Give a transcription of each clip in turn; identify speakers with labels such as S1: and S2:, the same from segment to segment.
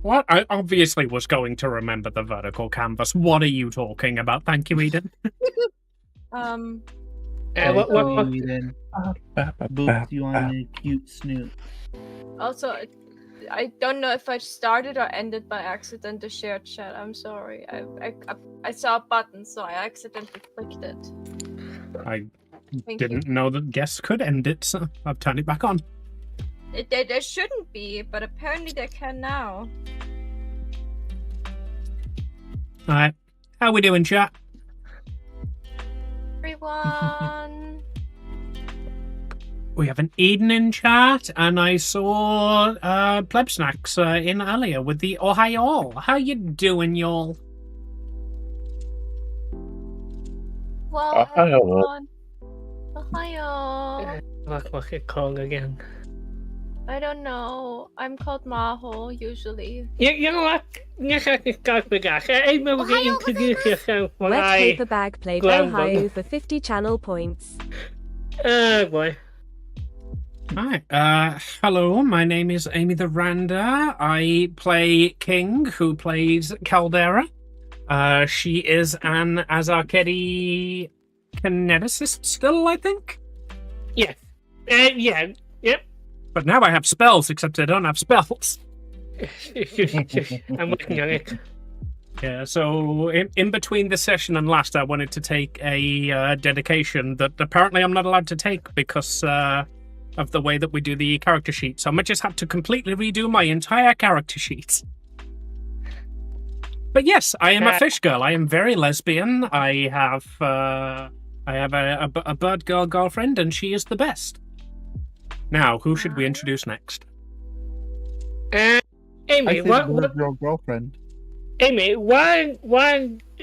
S1: What? I obviously was going to remember the vertical canvas. What are you talking about? Thank you, Eden.
S2: Um,
S3: Thank
S2: So-
S3: you, Eden. Booped you on a cute snoot.
S2: also, I don't know if I started or ended by accident the shared chat. I'm sorry. I saw a button, so I accidentally clicked it.
S1: I
S2: Thank
S1: didn't know that guests could end it, so I've turned it back on.
S2: There shouldn't be, but apparently they can now.
S1: Alright. How we doing, chat?
S2: Everyone.
S1: We have an Eden in chat, and I saw Pleb Snacks in earlier with the Ohio. How you doing, y'all?
S2: Well,
S4: Ohio.
S2: everyone. Ohio.
S5: What's it called again?
S2: I don't know. I'm called Maho usually.
S5: You know what? Let's actually start with that. Maybe you introduce yourself when
S6: Wet
S5: I...
S6: Paper Bag played
S5: Glam
S6: Ohio
S5: bubble.
S6: for 50 channel points.
S5: Oh boy.
S1: Hi. Hello, my name is Amy the Randa. I play King, who plays Caldera. She is an Azarkedi kineticist still, I think?
S5: Yes. Yeah. Yep.
S1: But now I have spells, except I don't have spells.
S5: I'm working on it.
S1: Yeah, so in between this session and last, I wanted to take a dedication that apparently I'm not allowed to take because of the way that we do the character sheet. So I might just have to completely redo my entire character sheet. But yes, I am a fish girl. I am very lesbian. I have a bird girl girlfriend, and she is the best. Now, who should we introduce next?
S3: I
S5: Amy,
S3: think
S5: what
S3: your girlfriend.
S5: Amy, why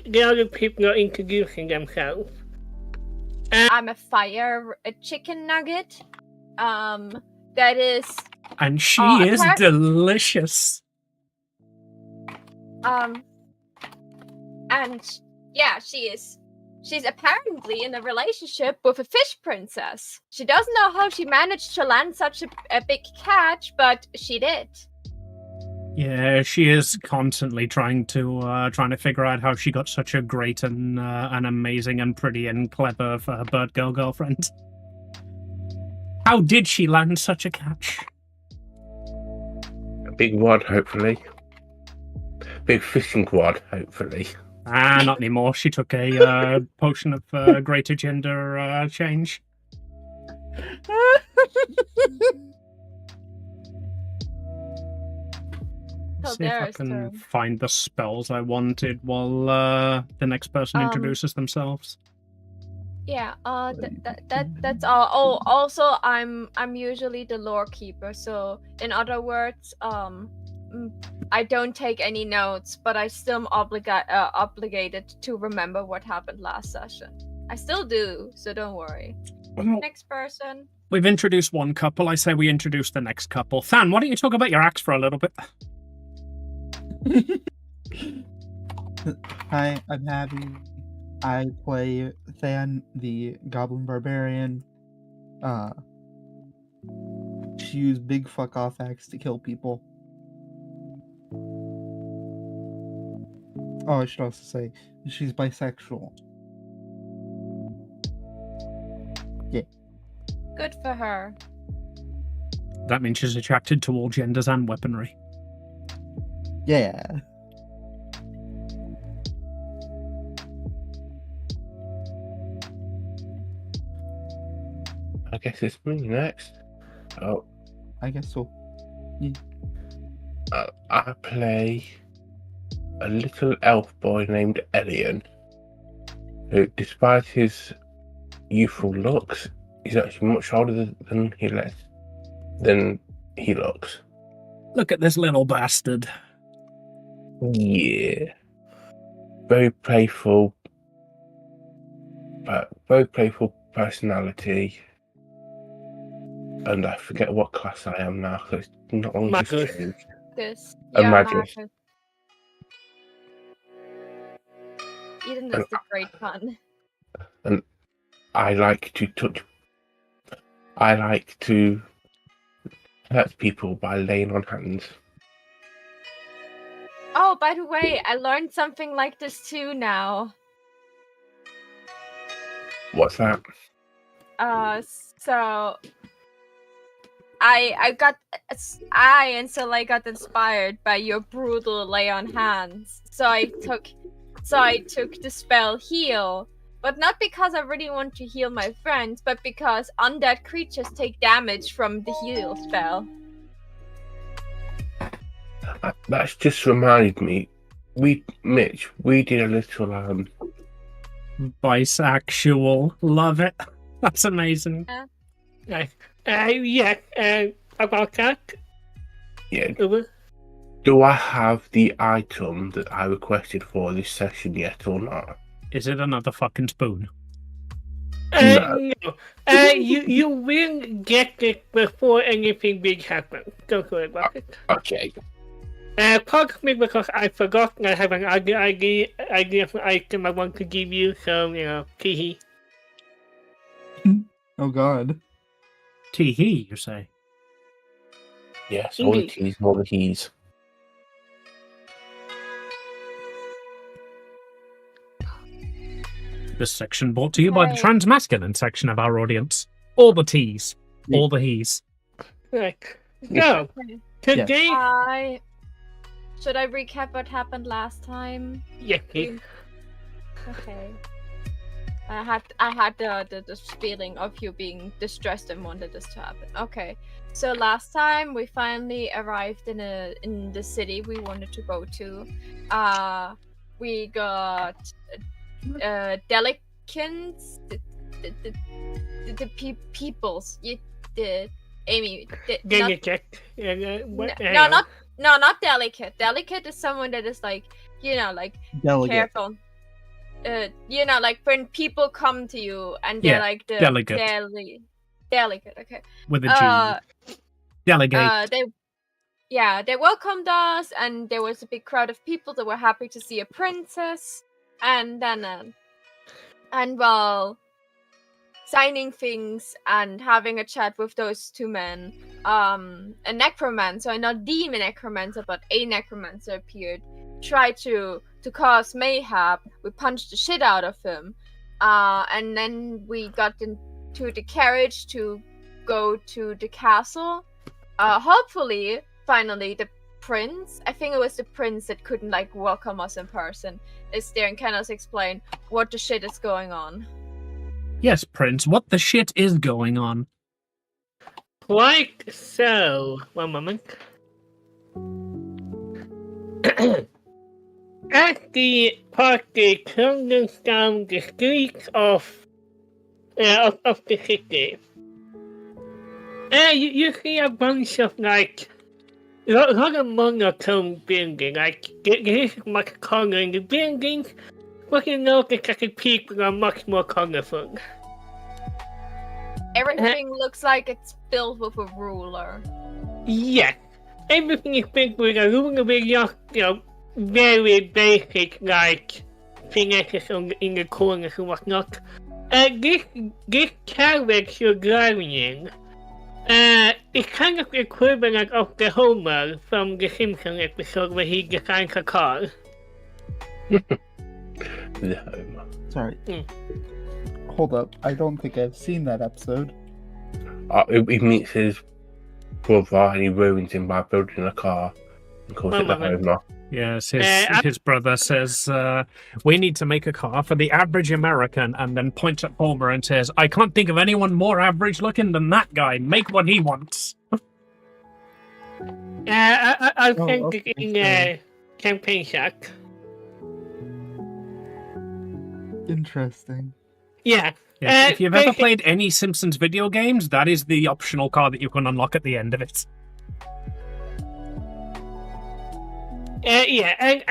S5: the other people not introducing themselves?
S2: I'm a chicken nugget. That is
S1: And she
S2: Oh,
S1: is
S2: apart-
S1: delicious.
S2: And yeah, she's apparently in a relationship with a fish princess. She doesn't know how she managed to land such a big catch, but she did.
S1: Yeah, she is constantly trying to figure out how she got such a great and amazing and pretty and clever bird girl girlfriend. How did she land such a catch?
S4: A big wad, hopefully. Big fishing wad, hopefully.
S1: Not anymore. She took a potion of greater gender change. See if I
S2: Caldera's
S1: can
S2: turn.
S1: find the spells I wanted while the next person introduces themselves.
S2: Yeah, that's all. Oh, also, I'm usually the lore keeper. So, in other words, I don't take any notes, but I still am obligated to remember what happened last session. I still do, so don't worry.
S1: Well,
S2: Next person.
S1: we've introduced one couple. I say we introduce the next couple. Than, why don't you talk about your axe for a little bit?
S3: Hi, I'm Happy. I play Than, the Goblin Barbarian. She used big fuck off axe to kill people. Oh, I should also say she's bisexual.
S2: Good for her.
S1: That means she's attracted to all genders and weaponry.
S3: Yeah.
S4: I guess it's me next. Oh,
S3: I guess so.
S4: I play a little elf boy named Elian, who, despite his youthful looks, is actually much older than he looks.
S1: Look at this little bastard.
S4: Yeah. Very playful personality. And I forget what class I am now, so it's not only just
S5: Magus.
S4: changed.
S2: This.
S4: A
S2: Yeah,
S4: magus.
S2: Marcus. Eden, that's a great pun.
S4: And I like to hurt people by laying on hands.
S2: Oh, by the way, I learned something like this too now.
S4: What's that?
S2: So I got inspired by your brutal lay on hands. So I took the spell heal, but not because I really want to heal my friends, but because undead creatures take damage from the heal spell.
S4: That's just reminded me. Mitch, we did a little
S1: Bisexual. Love it. That's amazing.
S5: About that.
S4: Yeah.
S5: Over.
S4: Do I have the item that I requested for this session yet or not?
S1: Is it another fucking spoon?
S5: No. You will get it before anything big happens. Don't worry about it.
S4: Okay.
S5: Possibly because I forgot I have an idea of an item I want to give you, so, teehee.
S3: Oh god.
S1: Tee-hee, you say?
S4: Yes, all the
S5: Indeed.
S4: keys, all the keys.
S1: This section brought to you by the
S2: Okay.
S1: trans-masculine section of our audience. All the T's. All the he's.
S5: Right. So, today...
S2: Should I recap what happened last time?
S5: Yes, please.
S2: Okay. I had the feeling of you being distressed and wanted this to happen. Okay. So last time we finally arrived in the city we wanted to go to. We got Delicans, the peoples. Amy.
S5: Delicate.
S2: Not delicate. Delicate is someone that is like,
S3: Delegate.
S2: careful. Like when people come to you and they're like the
S1: delegate.
S2: Delegate, okay.
S1: With a G. Delegate.
S2: They welcomed us, and there was a big crowd of people that were happy to see a princess, and then signing things and having a chat with those two men. A necromancer, not the necromancer, but a necromancer appeared, tried to cause mayhap. We punched the shit out of him, and then we got into the carriage to go to the castle. Hopefully, finally, the prince, I think it was the prince that couldn't welcome us in person, is there and can us explain what the shit is going on.
S1: Yes, Prince, what the shit is going on?
S5: Quite so. One moment. As the party comes down the streets of the city, you see a bunch of lot of monotone buildings. There isn't much color in the buildings, but you notice that the people are much more colorful.
S2: Everything looks like it's filled with a ruler.
S5: Yes, everything is built with a ruler with just, very basic, finesses in the corners and whatnot. This carriage you're driving in, is kind of the equivalent of the Homer from the Simpsons episode where he designs a car.
S4: The Homer.
S3: Sorry. Hold up. I don't think I've seen that episode.
S4: He meets his brother and he ruins him by building a car and calls it the Homer.
S1: Yes, his brother says, we need to make a car for the average American, and then points at Homer and says, I can't think of anyone more average looking than that guy. Make what he wants.
S5: I'll send
S3: okay,
S5: it in the campaign chat.
S3: Interesting.
S5: Yeah.
S1: Yes, if you've ever played any Simpsons video games, that is the optional car that you can unlock at the end of it.
S5: And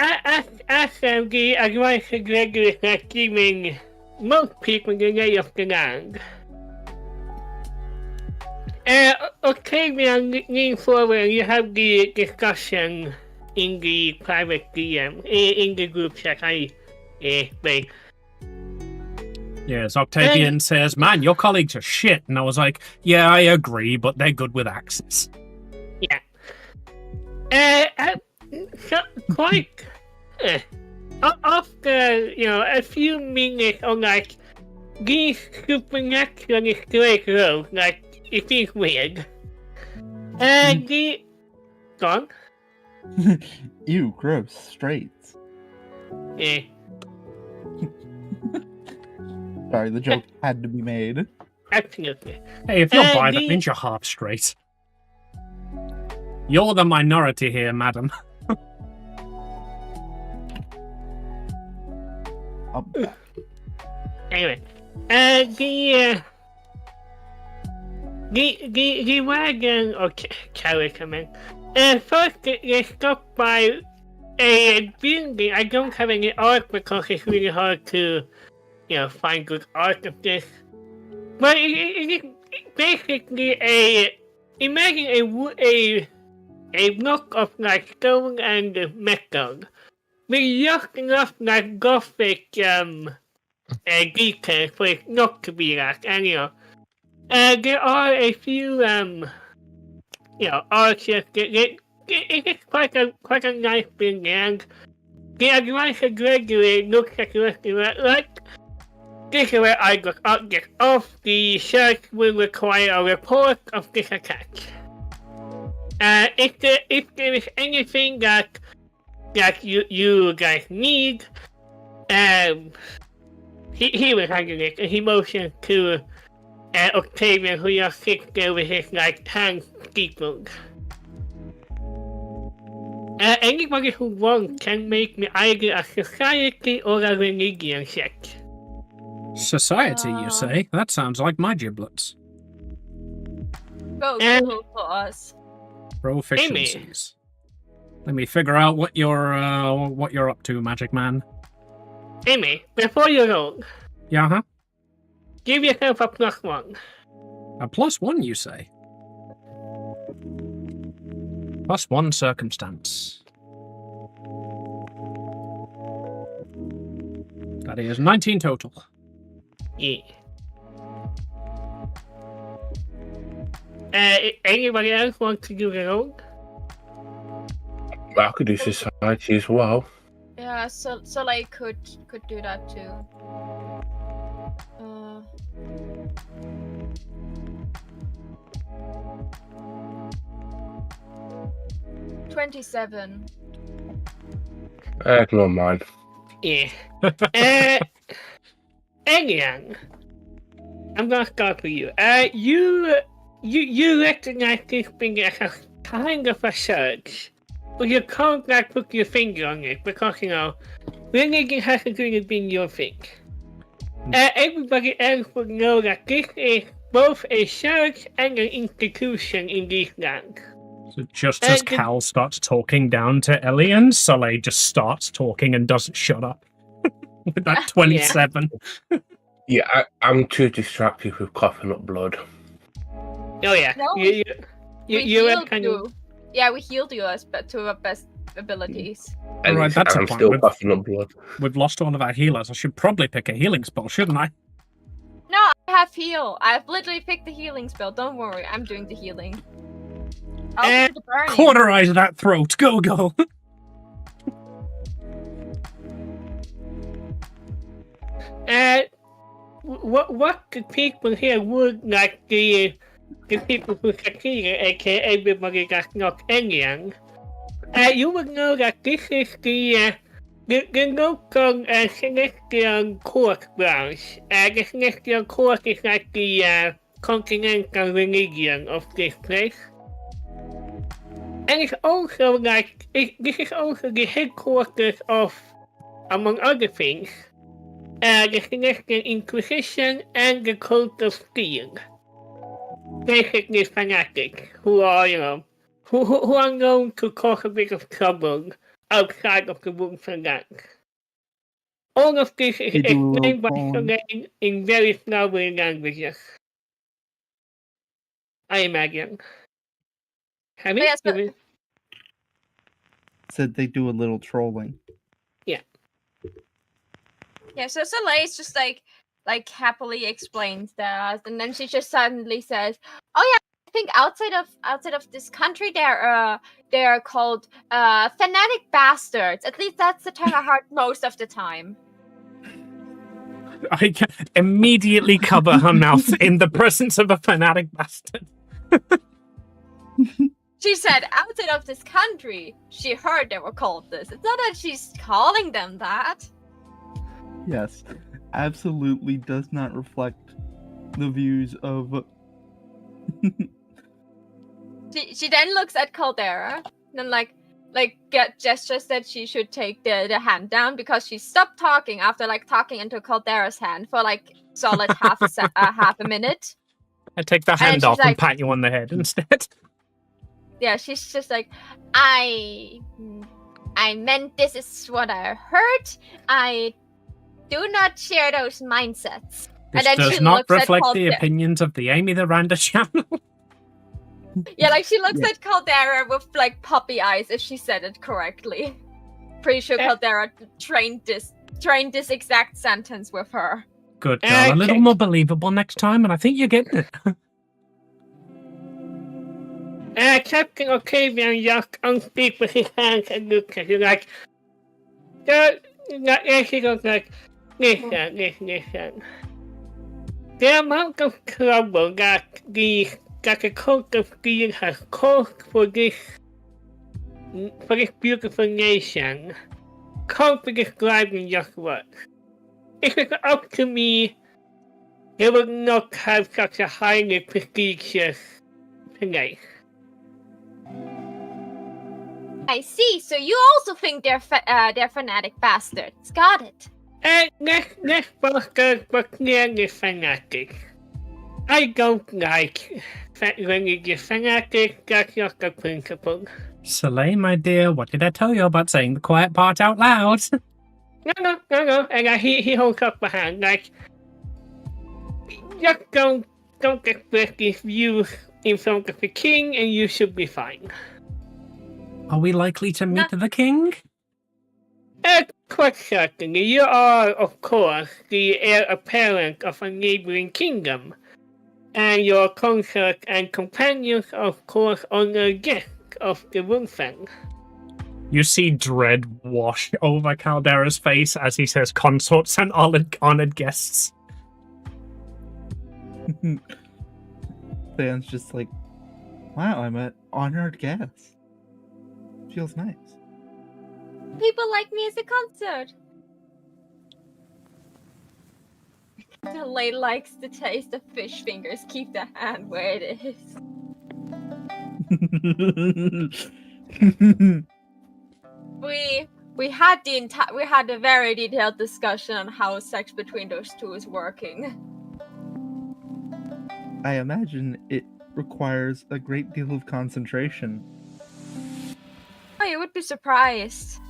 S5: as the advice Gregory has given most people the lay of the land. Octavia lean forward, you have the discussion in the private DM, in the group chat I play.
S1: Yes, Octavian says, man, your colleagues are shit. And I was like, yeah, I agree, but they're good with axes.
S5: Yeah. So, quite after a few minutes of like these supernaturally straight roads, like it is weird. The gone.
S3: Ew, gross. Straights.
S5: Yeah.
S3: Sorry, the joke had to be made.
S5: Absolutely.
S1: Hey, if you're bi, that
S5: the-
S1: means you're half straight. You're the minority here, madam.
S5: Anyway, the wagon or carriage, I mean, first they stopped by a building. I don't have any art because it's really hard to, find good art of this. But it is basically imagine a block of like stone and metal with just enough like gothic details for it not to be like, and there are a few arches. It is quite a nice building, and the advisor Gregory looks at the rest of it like, this is where I got objects off. The search will require a report of this attack. If there is anything that you guys need, he will handle it. And he motioned to Octavian, who just sits there with his like tank people. Anybody who wants can make me either a society or a religion check.
S1: Society, you say? That sounds like my giblets.
S2: Go Google for us.
S1: Proficiencies. Let me figure out what you're up to, Magic Man.
S5: Amy, before you roll,
S1: Yeah, huh?
S5: give yourself a +1.
S1: A +1, you say? +1 circumstance. That is 19 total.
S5: Yeah. Anybody else want to do the roll?
S4: I could do society as well.
S2: Yeah, so like could do that too. 27.
S4: Ignore mine.
S5: Yeah. Elian, I'm gonna start with you. You recognize this thing as a kind of a search, but you can't like put your finger on it because religion hasn't really been your thing. Everybody else would know that this is both a church and an institution in these lands.
S1: So just as Cal starts talking down to Elian, Soleil just starts talking and doesn't shut up. With that 27.
S4: Yeah, I'm too distracted with coughing up blood.
S5: Oh yeah,
S2: No,
S5: you
S2: healed
S5: kind
S2: you.
S5: of...
S2: Yeah, we healed you to our best abilities.
S4: And
S1: Alright, that's a
S4: I'm
S1: point.
S4: still coughing up blood.
S1: We've lost all of our healers. I should probably pick a healing spell, shouldn't I?
S2: No, I have heal. I've literally picked the healing spell. Don't worry, I'm doing the healing. I'll do the burning.
S1: Cauterize that throat. Go, go.
S5: What the people here would like the people who succeeded, aka everybody that's not Elian, you would know that this is the local Celestial Court branch. The Celestial Court is like the continental religion of this place. And it's also like, this is also the headquarters of, among other things, the Celestial Inquisition and the Cult of Steel. Basically fanatics who are, who are known to cause a bit of trouble outside of the rules and lands. All of this is explained by Soleil in very flowery languages. I imagine. Have you?
S2: Yes, but-
S3: Said they do a little trolling.
S2: Yeah, so Soleil's just like happily explains that, and then she just suddenly says, "Oh yeah, think outside of this country, they're called fanatic bastards. At least that's the term I heard most of the time.
S1: I immediately cover her mouth in the presence of a fanatic bastard.
S2: She said outside of this country, she heard they were called this. It's not that she's calling them that.
S3: Yes, absolutely does not reflect the views of.
S2: She then looks at Caldera and then gestures that she should take the hand down because she stopped talking after talking into Caldera's hand for solid half a minute.
S1: I take the hand off and pat you on the head instead.
S2: Yeah, she's just like, I meant this is what I heard. I do not share those mindsets.
S1: This
S2: and then
S1: does
S2: she
S1: not
S2: looks
S1: reflect
S2: at
S1: the opinions of the Amy the Randa channel.
S2: Yeah, she looks at Caldera with puppy eyes if she said it correctly. Pretty sure Caldera trained this exact sentence with her.
S1: Good girl, a little more believable next time, and I think you're getting it.
S5: Captain Octavian just unspeak with his hands and looks at you she goes listen. The amount of trouble that the cult of steel has caused for this beautiful nation can't be described in just words. If it's up to me, they would not have such a highly prestigious place.
S2: I see. So you also think they're fanatic bastards. Got it.
S5: Less bastards, but clearly fanatic. I don't like religious fanatics. That's not the principle.
S1: Soleil, my dear, what did I tell you about saying the quiet part out loud?
S5: No. And he holds up a hand just don't express these views in front of the king, and you should be fine.
S1: Are we likely to meet the king?
S5: Quite certainly. You are, of course, the heir apparent of a neighboring kingdom, and your consort and companions, of course, honor guests of the Wolfang.
S1: You see dread wash over Caldera's face as he says consorts and honored guests.
S3: Dan's just like, wow, I'm an honored guest. Feels nice.
S2: People like me as a concert. Delay likes the taste of fish fingers. Keep the hand where it is. We had a very detailed discussion on how sex between those two is working.
S3: I imagine it requires a great deal of concentration.
S2: Oh, you would be surprised.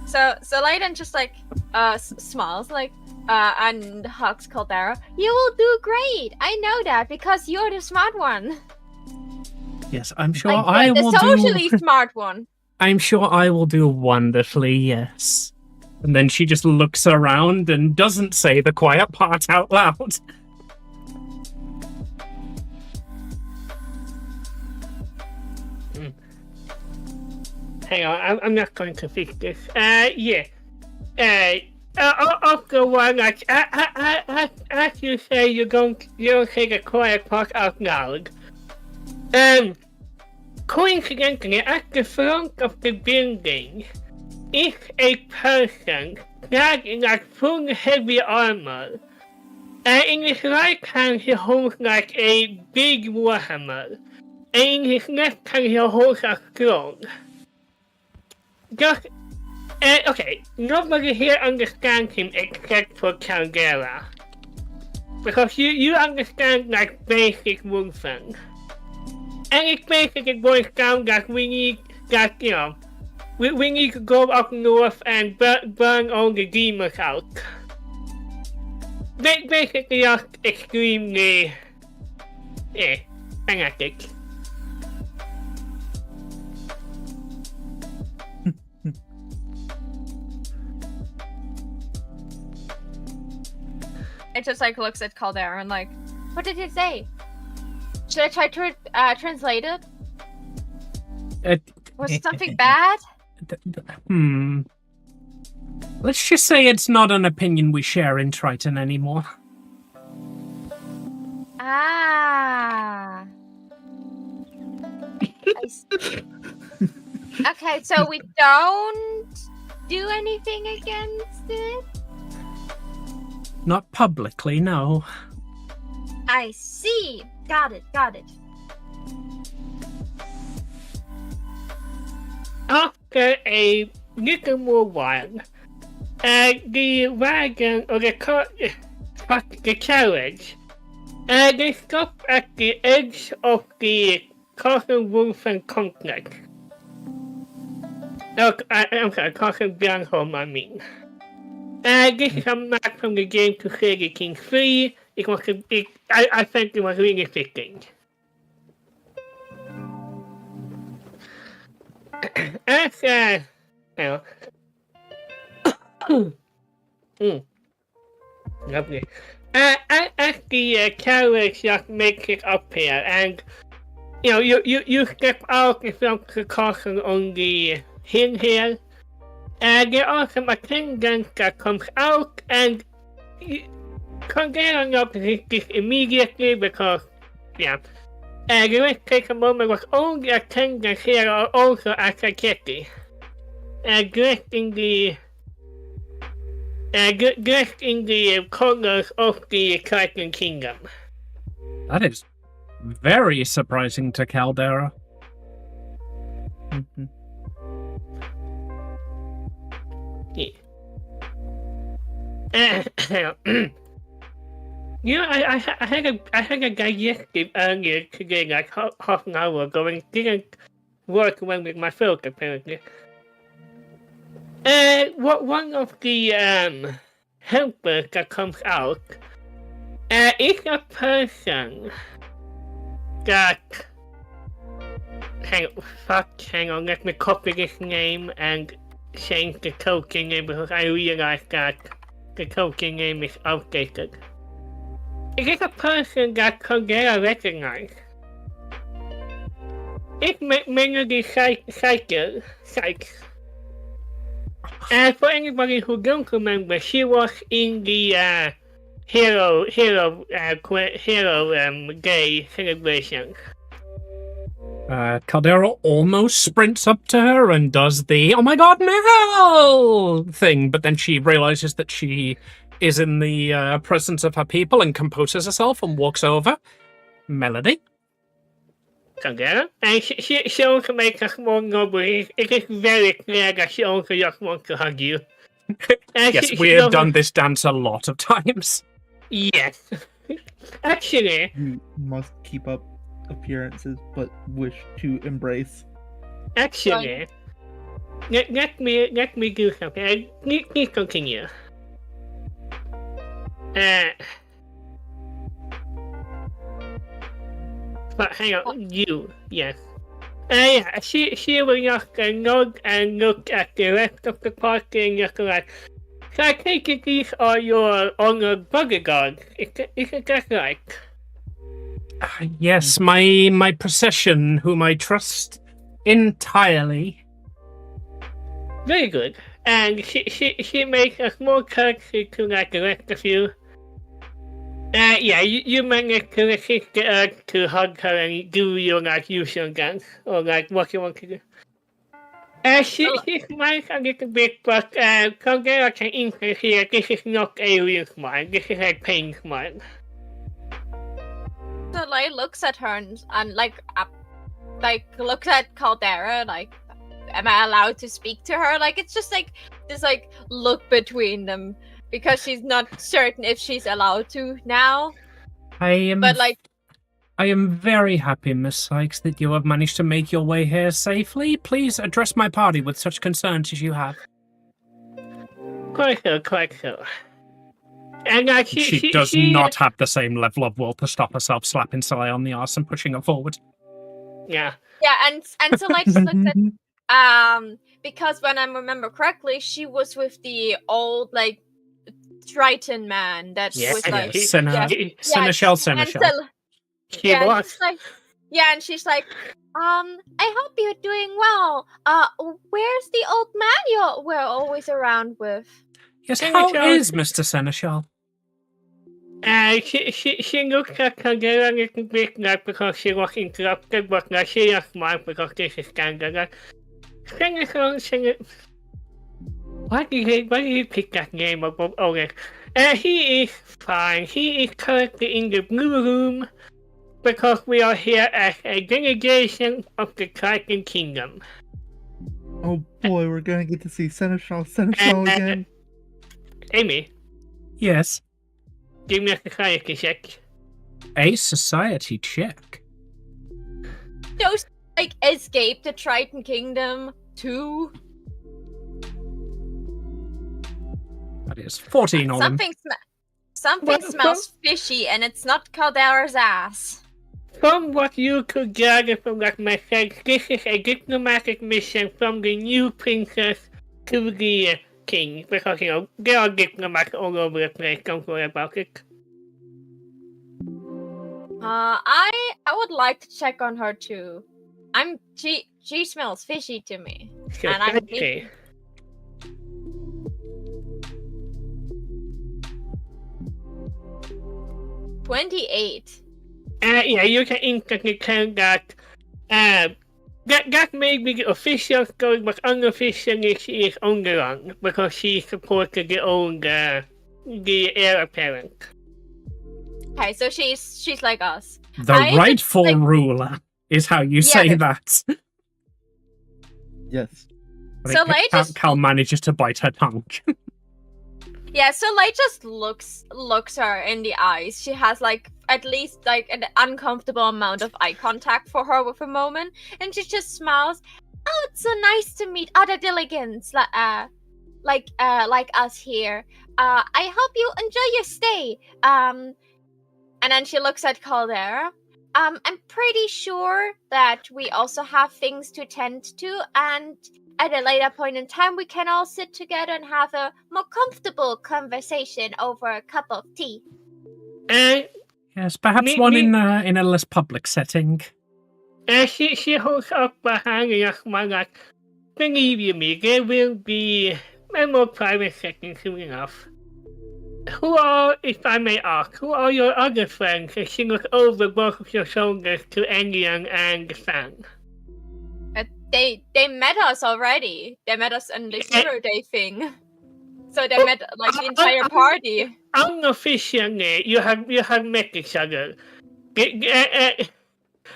S2: So Layden just smiles and hugs Caldera. You will do great. I know that because you're the smart one.
S1: Yes, I'm sure I will
S2: the socially smart one.
S1: I'm sure I will do wonderfully, yes. And then she just looks around and doesn't say the quiet part out loud.
S5: Hang on, I'm not going to fix this. Yeah. After one, as you say, you don't say the quiet part out loud. Coincidentally, at the front of the building is a person clad in full heavy armor. In his right hand, he holds a big warhammer. And in his left hand, he holds a scroll. Okay, nobody here understands him except for Caldera. Because you understand basic Wolfang. And it basically boils down that we need we need to go up north and burn all the demons out. Basically just extremely fanatic.
S2: It just looks at Caldera and what did he say? Should I try to translated?
S1: Uh,
S2: Was it something bad?
S1: Let's just say it's not an opinion we share in Triton anymore.
S2: Ah. I see. Okay, so we don't do anything against it?
S1: Not publicly, no.
S2: I see. Got it.
S5: After a little more while, the wagon or the carriage, they stop at the edge of the Castle Wolfen complex. I'm sorry, Castle Bjornholm, I mean. This is a map from the game to say the King free. I think it was really fitting. As lovely. As the carriage just makes it up here, and you step out from the castle on the hill here, and there are some attendants that comes out, and Caldera notices this immediately because, let's take a moment, was all the attendants here are also Asaketi, dressed in the colors of the Triton Kingdom.
S1: That is very surprising to Caldera.
S5: I had a digestive earlier today, like half an hour ago, and it didn't work well with my throat apparently. One of the helpers that comes out is a person that hang on, let me copy this name and change the token name because I realized that the token name is outdated. It is a person that Caldera recognized. It's Melody Sykes. And for anybody who don't remember, she was in the hero day celebration.
S1: Caldera almost sprints up to her and does the "oh my god, no" thing, but then she realizes that she is in the presence of her people and composes herself and walks over. Melody?
S5: Caldera? And she also makes a small noble. It is very clear that she also just wants to hug you.
S1: Yes, we have done this dance a lot of times.
S5: Yes. Actually,
S3: You must keep up appearances, but wish to embrace.
S5: Actually, let me do something. Please continue. But hang on, yes. Yeah, she will just nod and look at the rest of the party and just like, so I take it these are your honored bodyguards. Isn't that right?
S1: Yes, my procession, whom I trust entirely.
S5: Very good. And she makes a small courtesy to like the rest of you. You managed to resist the urge to hug her and do your like usual dance or like what you want to do. She smiles a little bit, but Caldera can infer here this is not a real smile. This is a pain smile.
S2: So like looks at her and like looks at Caldera like, am I allowed to speak to her? Like it's just like this like look between them because she's not certain if she's allowed to now.
S1: I am very happy, Miss Sykes, that you have managed to make your way here safely. Please address my party with such concerns as you have.
S5: Quite so. And
S1: she does not have the same level of will to stop herself slapping Soleil on the arse and pushing her forward.
S5: Yeah.
S2: Yeah, and so like she looks at because when I remember correctly, she was with the old like Triton man that was like
S1: Seneschal.
S5: She was.
S2: Yeah, and she's like, I hope you're doing well. Where's the old man we're always around with?
S1: Yes,
S5: Can
S1: how
S5: you tell-
S1: is Mr. Seneschal?
S5: She looks at her girl a little bit like because she was interrupted, but now she is smart because this is standard. Why did you pick that name up? Okay. He is fine. He is currently in the blue room because we are here as a delegation of the Titan Kingdom.
S3: Oh boy, we're gonna get to see Seneschal again.
S5: Amy,
S1: Yes.
S5: give me a society check.
S1: A society check.
S2: Those like escape the Triton Kingdom too.
S1: That is 14 on them.
S2: Something
S5: What-
S2: smells fishy, and it's not Caldera's ass.
S5: From what you could gather from that message, this is a diplomatic mission from the new princess to the king. Because, there are diplomats all over the place, don't worry about it.
S2: I would like to check on her too. She smells fishy to me.
S5: So,
S2: And I'm
S5: okay.
S2: 28.
S5: Yeah, you can instantly tell that, that may be the official story, but unofficially she is on the run, because she supported the old, the heir apparent.
S2: Okay, so she's like us.
S1: The
S2: I just,
S1: rightful
S2: like-
S1: ruler is how you say that.
S3: Yes.
S1: I
S2: So
S1: think
S2: Lay just
S1: Cal manages to bite her tongue.
S2: Yeah, so Lay just looks her in the eyes. She has like at least like an uncomfortable amount of eye contact for her with a moment, and she just smiles. Oh, it's so nice to meet other delegates like us here. I hope you enjoy your stay. And then she looks at Caldera. I'm pretty sure that we also have things to tend to, and at a later point in time, we can all sit together and have a more comfortable conversation over a cup of tea.
S1: Yes, perhaps one in a less public setting.
S5: She holds up her hand and asks my like, believe you me, there will be a more private setting soon enough. Who are, if I may ask, who are your other friends? And she looks over both of your shoulders to Elian and Sang.
S2: They met us already. They met us in the Hero Day thing. So they met like the entire party.
S5: Unofficially, you have met each other. This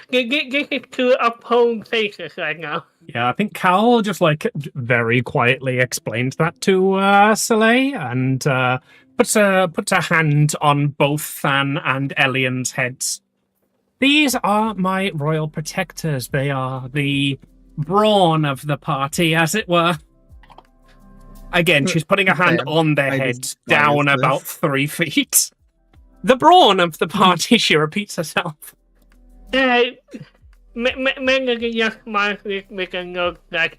S5: is two opposed faces right now.
S1: Yeah, I think Cal just like very quietly explained that to Soleil and puts a hand on both Than and Elian's heads. These are my royal protectors. They are the brawn of the party, as it were. Again, she's putting a hand on their heads, down about 3 feet. The brawn of the party, she repeats herself.
S5: Many just smiles with a note that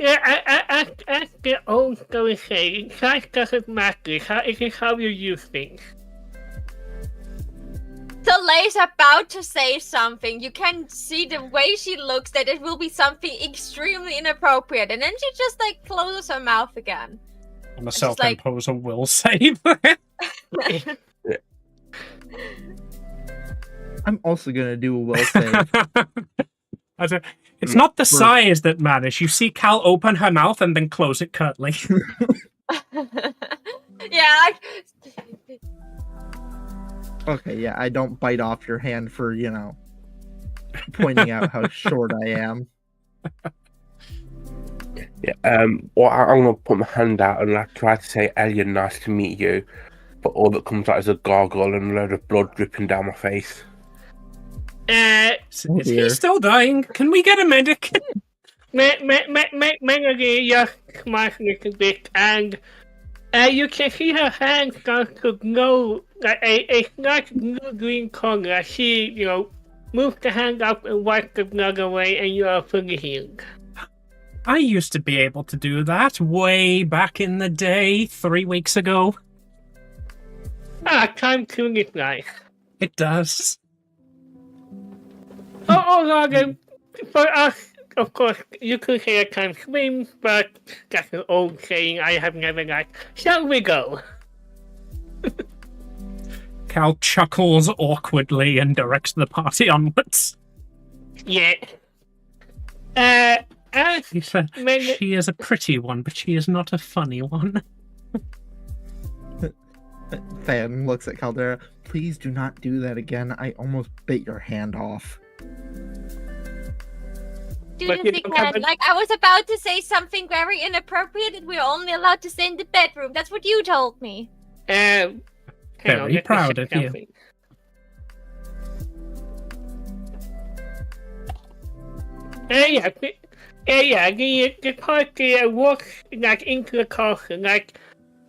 S5: as the old story says, size doesn't matter, it is how you use things.
S2: So Lay's about to say something. You can see the way she looks that it will be something extremely inappropriate, and then she just like closes her mouth again.
S1: On a self-imposed will save.
S3: I'm also gonna do a will save.
S1: It's not the size that matters. You see Cal open her mouth and then close it curtly.
S2: Yeah.
S3: Okay, yeah, I don't bite off your hand for, pointing out how short I am.
S4: Yeah, well, I'm gonna put my hand out and like try to say, Elian, nice to meet you, but all that comes out is a gargle and a load of blood dripping down my face.
S1: Is he still dying? Can we get a medic?
S5: Melody just smiles a little bit, and you can see her hand start to glow like a slight blue-green color as she, moves the hand up and wipes the blood away, and you are fully healed.
S1: I used to be able to do that way back in the day, 3 weeks ago.
S5: Time truly flies.
S1: It does.
S5: although for us, of course, you could say I can't swim, but that's an old saying I have never liked. Shall we go?
S1: Cal chuckles awkwardly and directs the party onwards.
S5: Yeah.
S1: He said, she is a pretty one, but she is not a funny one.
S3: Fan looks at Caldera. Please do not do that again. I almost bit your hand off.
S2: Do
S5: But
S2: this
S5: you don't
S2: again.
S5: have a-
S2: Like, I was about to say something very inappropriate and we're only allowed to stay in the bedroom. That's what you told me.
S5: Hang on,
S1: Very
S5: let me
S1: proud
S5: check
S1: of you.
S5: something. The party walks like into the castle. Like,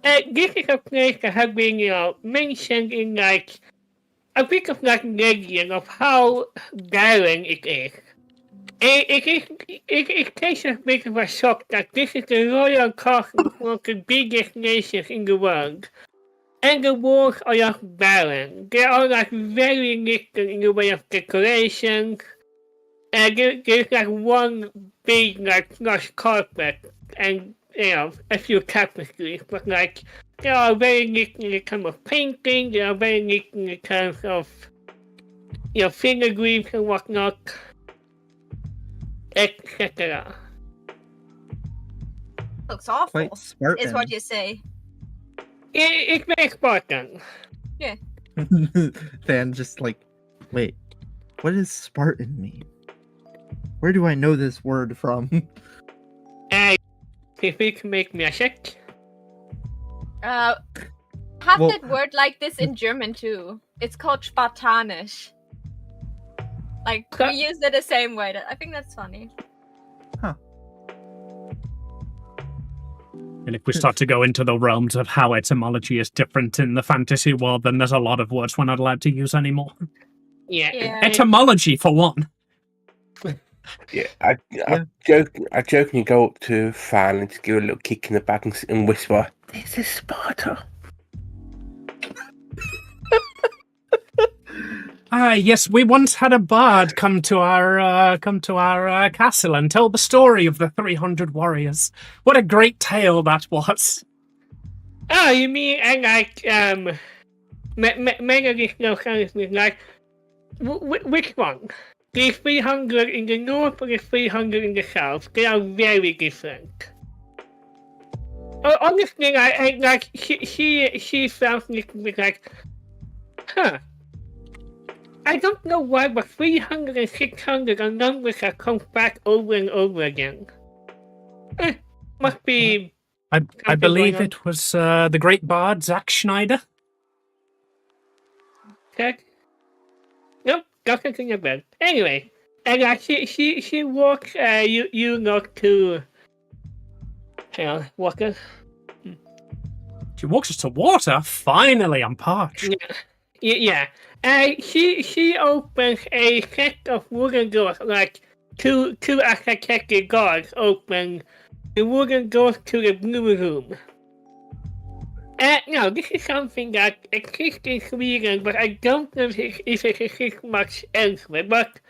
S5: this is a place that has been, mentioned in like a bit of like legend of how barren it is. It takes a bit of a shock that this is the royal castle of one of the biggest nations in the world. And the walls are just barren. They are like very little in the way of decorations. There's like one big like plush carpet and a few tapestries, but like there are very little in terms of painting, there are very little in terms of filigree and whatnot, etc.
S2: Looks awful,
S3: Quite Spartan.
S2: is what you say.
S5: It's very Spartan.
S3: Fan just like, wait, what does Spartan mean? Where do I know this word from?
S5: If you can make me a check.
S2: Have
S3: Well-
S2: that word like this in German too. It's called Spartanisch. Like, we use it the same way. I think that's funny.
S1: And if we start to go into the realms of how etymology is different in the fantasy world, then there's a lot of words we're not allowed to use anymore.
S5: Yeah.
S1: Etymology, for one.
S4: Yeah, I jokingly go up to Fan and just give a little kick in the back and whisper, "This is Sparta."
S1: Yes, we once had a bard come to our castle and tell the story of the 300 warriors. What a great tale that was!
S5: Oh, you mean mega listeners like which one? The 300 in the north or the 300 in the south? They are very different. Honestly, she sounds a little bit like, I don't know why, but 300 and 600 are numbers that come back over and over again. Must be.
S1: I believe it was the great bard Zack Schneider.
S5: Okay. Nope, doesn't ring a bell. Anyway, and she walks you not to. Hang on, walker.
S1: She walks us to water. Finally, I'm parched.
S5: Yeah. She opens a set of wooden doors, like two architected guards open the wooden doors to the blue room. Now, this is something that exists in Sweden, but I don't know if it exists much elsewhere, but...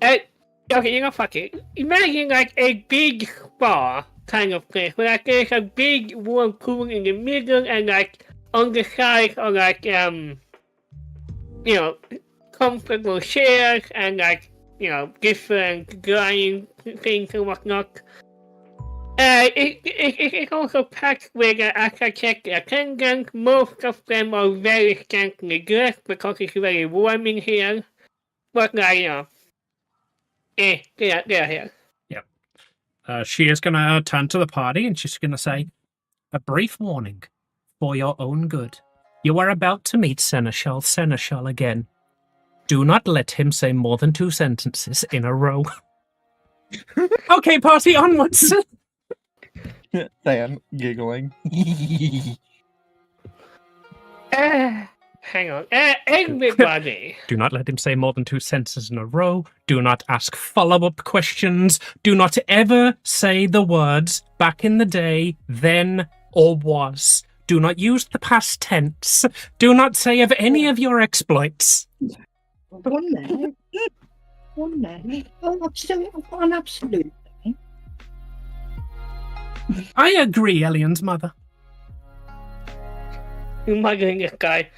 S5: okay, fuck it. Imagine like a big spa kind of place, where like there's a big warm pool in the middle, and like on the side are like, comfortable chairs, and like, different drying things and whatnot. It's also packed with architect attendants. Most of them are very scantily dressed because it's very warm in here. But they're here.
S1: Yep. She is going to turn to the party and she's going to say, "A brief warning for your own good. You are about to meet Seneschal again. Do not let him say more than 2 sentences in a row." Okay, party onwards.
S3: Fan giggling.
S5: Hang on. Everybody.
S1: Do not let him say more than 2 sentences in a row. Do not ask follow-up questions. Do not ever say the words back in the day, then, or was. Do not use the past tense. Do not say of any of your exploits.
S7: One minute. Oh, I've got an absolute.
S1: I agree, Elian's mother.
S5: You're mugging this guy.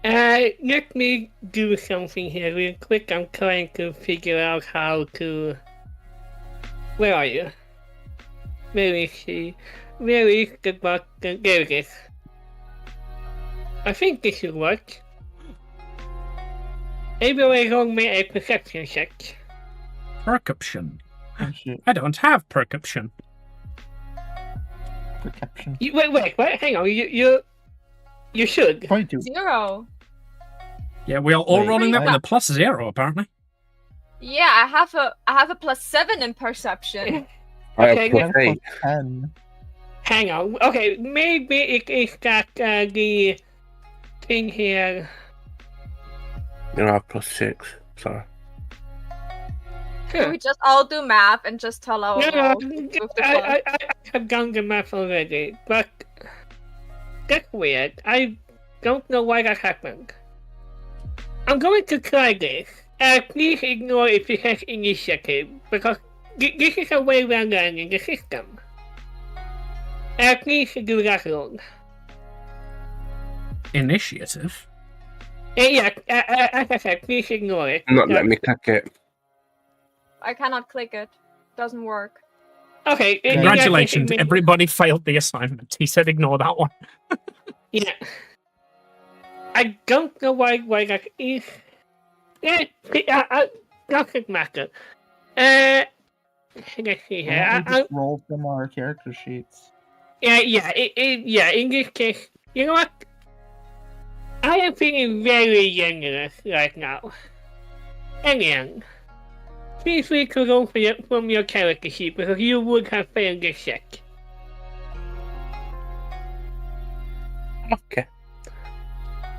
S5: Let me do something here real quick. I'm trying to figure out how to... Where are you? Where is she? Where is the button? There it is. I think this should work. Everyone roll me a perception check.
S1: Perception.
S3: Oh, shit.
S1: I don't have perception.
S3: Perception.
S5: Wait, hang on, you should.
S3: 22.
S2: 0.
S1: Yeah, we're all
S3: Wait,
S1: rolling that
S2: I-
S1: with a plus 0, apparently.
S2: Yeah, I have a +7 in perception.
S4: I
S5: Okay,
S4: have plus 8.
S3: 10.
S5: Hang on, okay, maybe it is that the thing here.
S4: I have plus 6. Sorry.
S2: Can we just all do math and just tell our
S5: No,
S2: rolls with the plus?
S5: I have done the math already, but that's weird. I don't know why that happened. I'm going to try this. Please ignore if it has initiative, because this is a way we're learning the system. Please do that roll.
S1: Initiative?
S5: Yeah, as I said, please ignore it.
S4: Not let me click it.
S2: I cannot click it. Doesn't work.
S5: Okay.
S1: Congratulations, everybody failed the assignment. He said ignore that one.
S5: Yeah. I don't know why that is. Yeah, doesn't matter. Let's see
S3: Why
S5: here.
S3: don't we just roll from our character sheets?
S5: Yeah, in this case, you know what? I am feeling very generous right now. Elian, feel free to roll from your character sheet because you would have failed this check.
S4: Okay.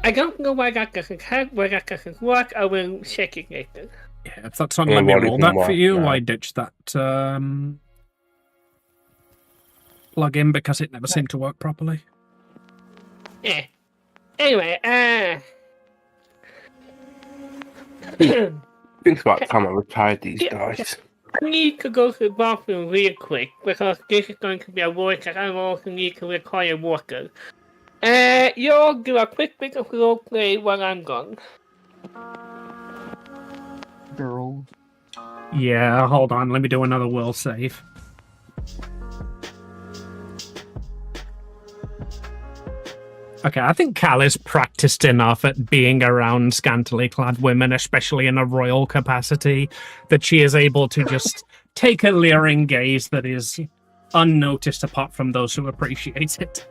S5: I don't know why that doesn't work. I will check it later.
S1: Yeah, if that's not
S4: Yeah,
S1: let me
S4: what
S1: roll
S4: even
S1: that for
S4: work
S1: you,
S4: now?
S1: I ditched that plug-in because it never seemed to work properly.
S5: Yeah. Anyway,
S4: I think it's about time I retired these guys.
S5: I need to go to the bathroom real quick because this is going to be a voice that I also need to require water. You'll do a quick bit of roleplay while I'm gone.
S3: Girls.
S1: Yeah, hold on, let me do another will save. Okay, I think Cal is practiced enough at being around scantily clad women, especially in a royal capacity, that she is able to just take a leering gaze that is unnoticed apart from those who appreciate it.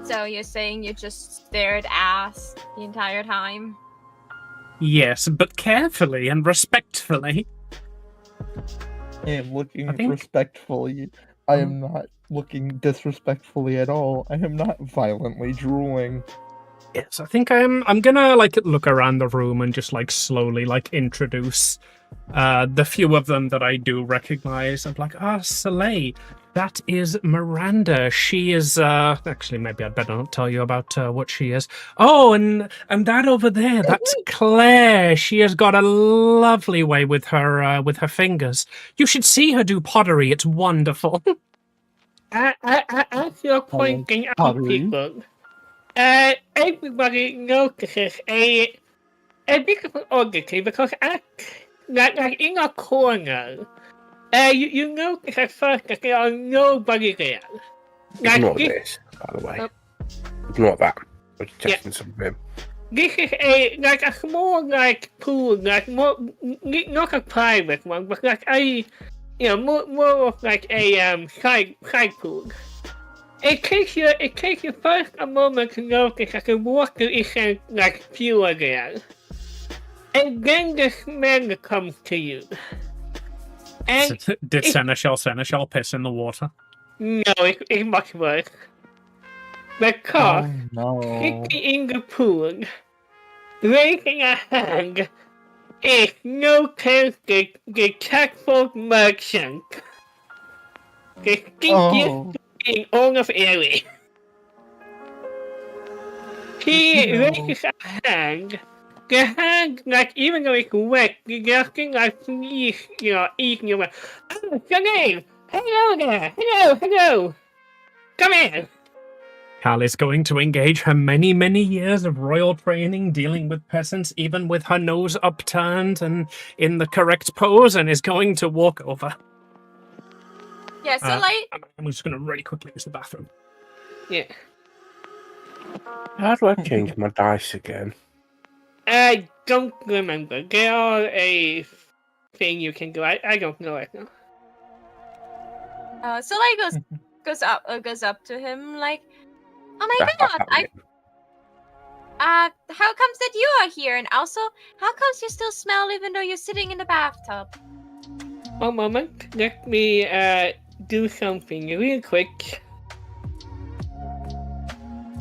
S2: So you're saying you just stared ass the entire time?
S1: Yes, but carefully and respectfully.
S3: I am looking
S1: I think-
S3: respectfully. I am not looking disrespectfully at all. I am not violently drooling.
S1: Yes, I think I'm gonna look around the room and just slowly introduce the few of them that I do recognize. I'm like, Soleil, that is Miranda. She is actually maybe I'd better not tell you about what she is. Oh, and that over there, that's Claire. She has got a lovely way with her fingers. You should see her do pottery. It's wonderful.
S5: As you're pointing out
S3: pottery.
S5: people, everybody notices a bit of an oddity because in a corner, you notice at first that there are nobody there.
S4: Ignore this, by the way. Ignore that. We're checking something.
S5: This is a small pool, more not a private one, but more of a side pool. It takes you first a moment to notice that the water isn't pure there. And then the smell comes to you. And
S1: Did Seneschal piss in the water?
S5: no, it's much worse. The cock
S3: Oh no.
S5: sitting in the pool, raising a hand, is no Kelsey, the tactful merchant. The stinkiest
S3: Oh.
S5: in all of Erie. He
S3: No.
S5: raises a hand the hand, like, even though it's wet, the thing like, please, eating your way. Oh, Janine! Hello there! Hello! Come in!
S1: Cal is going to engage her many, many years of royal training dealing with peasants, even with her nose upturned and in the correct pose, and is going to walk over.
S2: Yeah, so
S1: I'm just going to really quickly use the bathroom.
S5: Yeah.
S4: How do I change my dice again?
S5: I don't remember. There are a thing you can do. I don't know right now.
S2: goes up to him like, oh my
S4: That's
S2: god,
S4: happening.
S2: how comes that you are here? And also, how comes you still smell even though you're sitting in the bathtub?
S5: One moment. Let me do something real quick.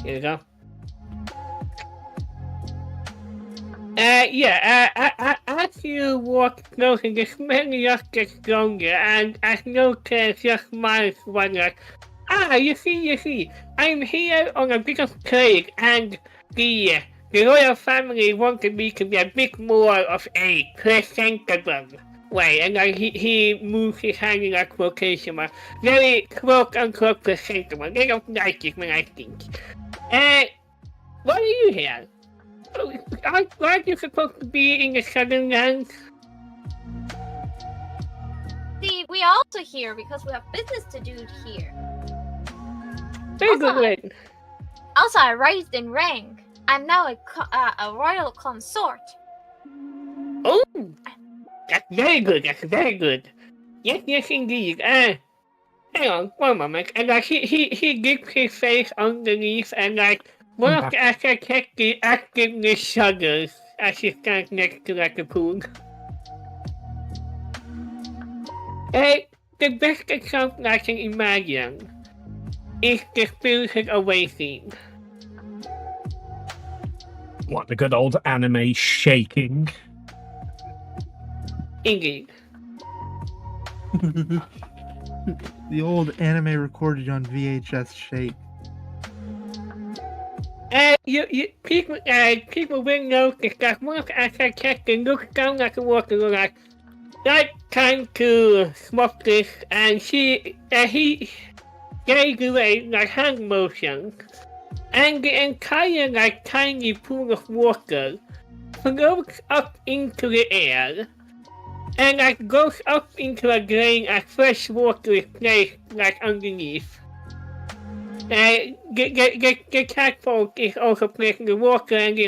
S5: Here we go. As you walk closer, the smell just gets stronger, and as Notice just smiles one like, you see, I'm here on a bit of trade, and the royal family wanted me to be a bit more of a presentable way, and he moves his hand in a quotation mark, very quote-unquote presentable. They don't like it when I think. Why are you here? Aren't you supposed to be in the Southern Lands?
S2: See, we are also here because we have business to do here.
S5: Very good, Ren.
S2: Also, I raised in rank. I'm now a royal consort.
S5: Oh, that's very good. Yes, indeed. Hang on, one moment. And like he dips his face underneath, and like one of the Akakeki actively shudders as he stands next to like a pool. The best example I can imagine is the Spirited Away scene.
S1: What, the good old anime shaking?
S5: Indeed.
S3: The old anime recorded on VHS shake.
S5: People will notice that one of the Akakeki looks down like a water like, time to swap this, and he gave away like hand motions, and the entire like tiny pool of water floats up into the air, and like goes up into a drain as fresh water is placed like underneath. The catfolk is also placing the water, and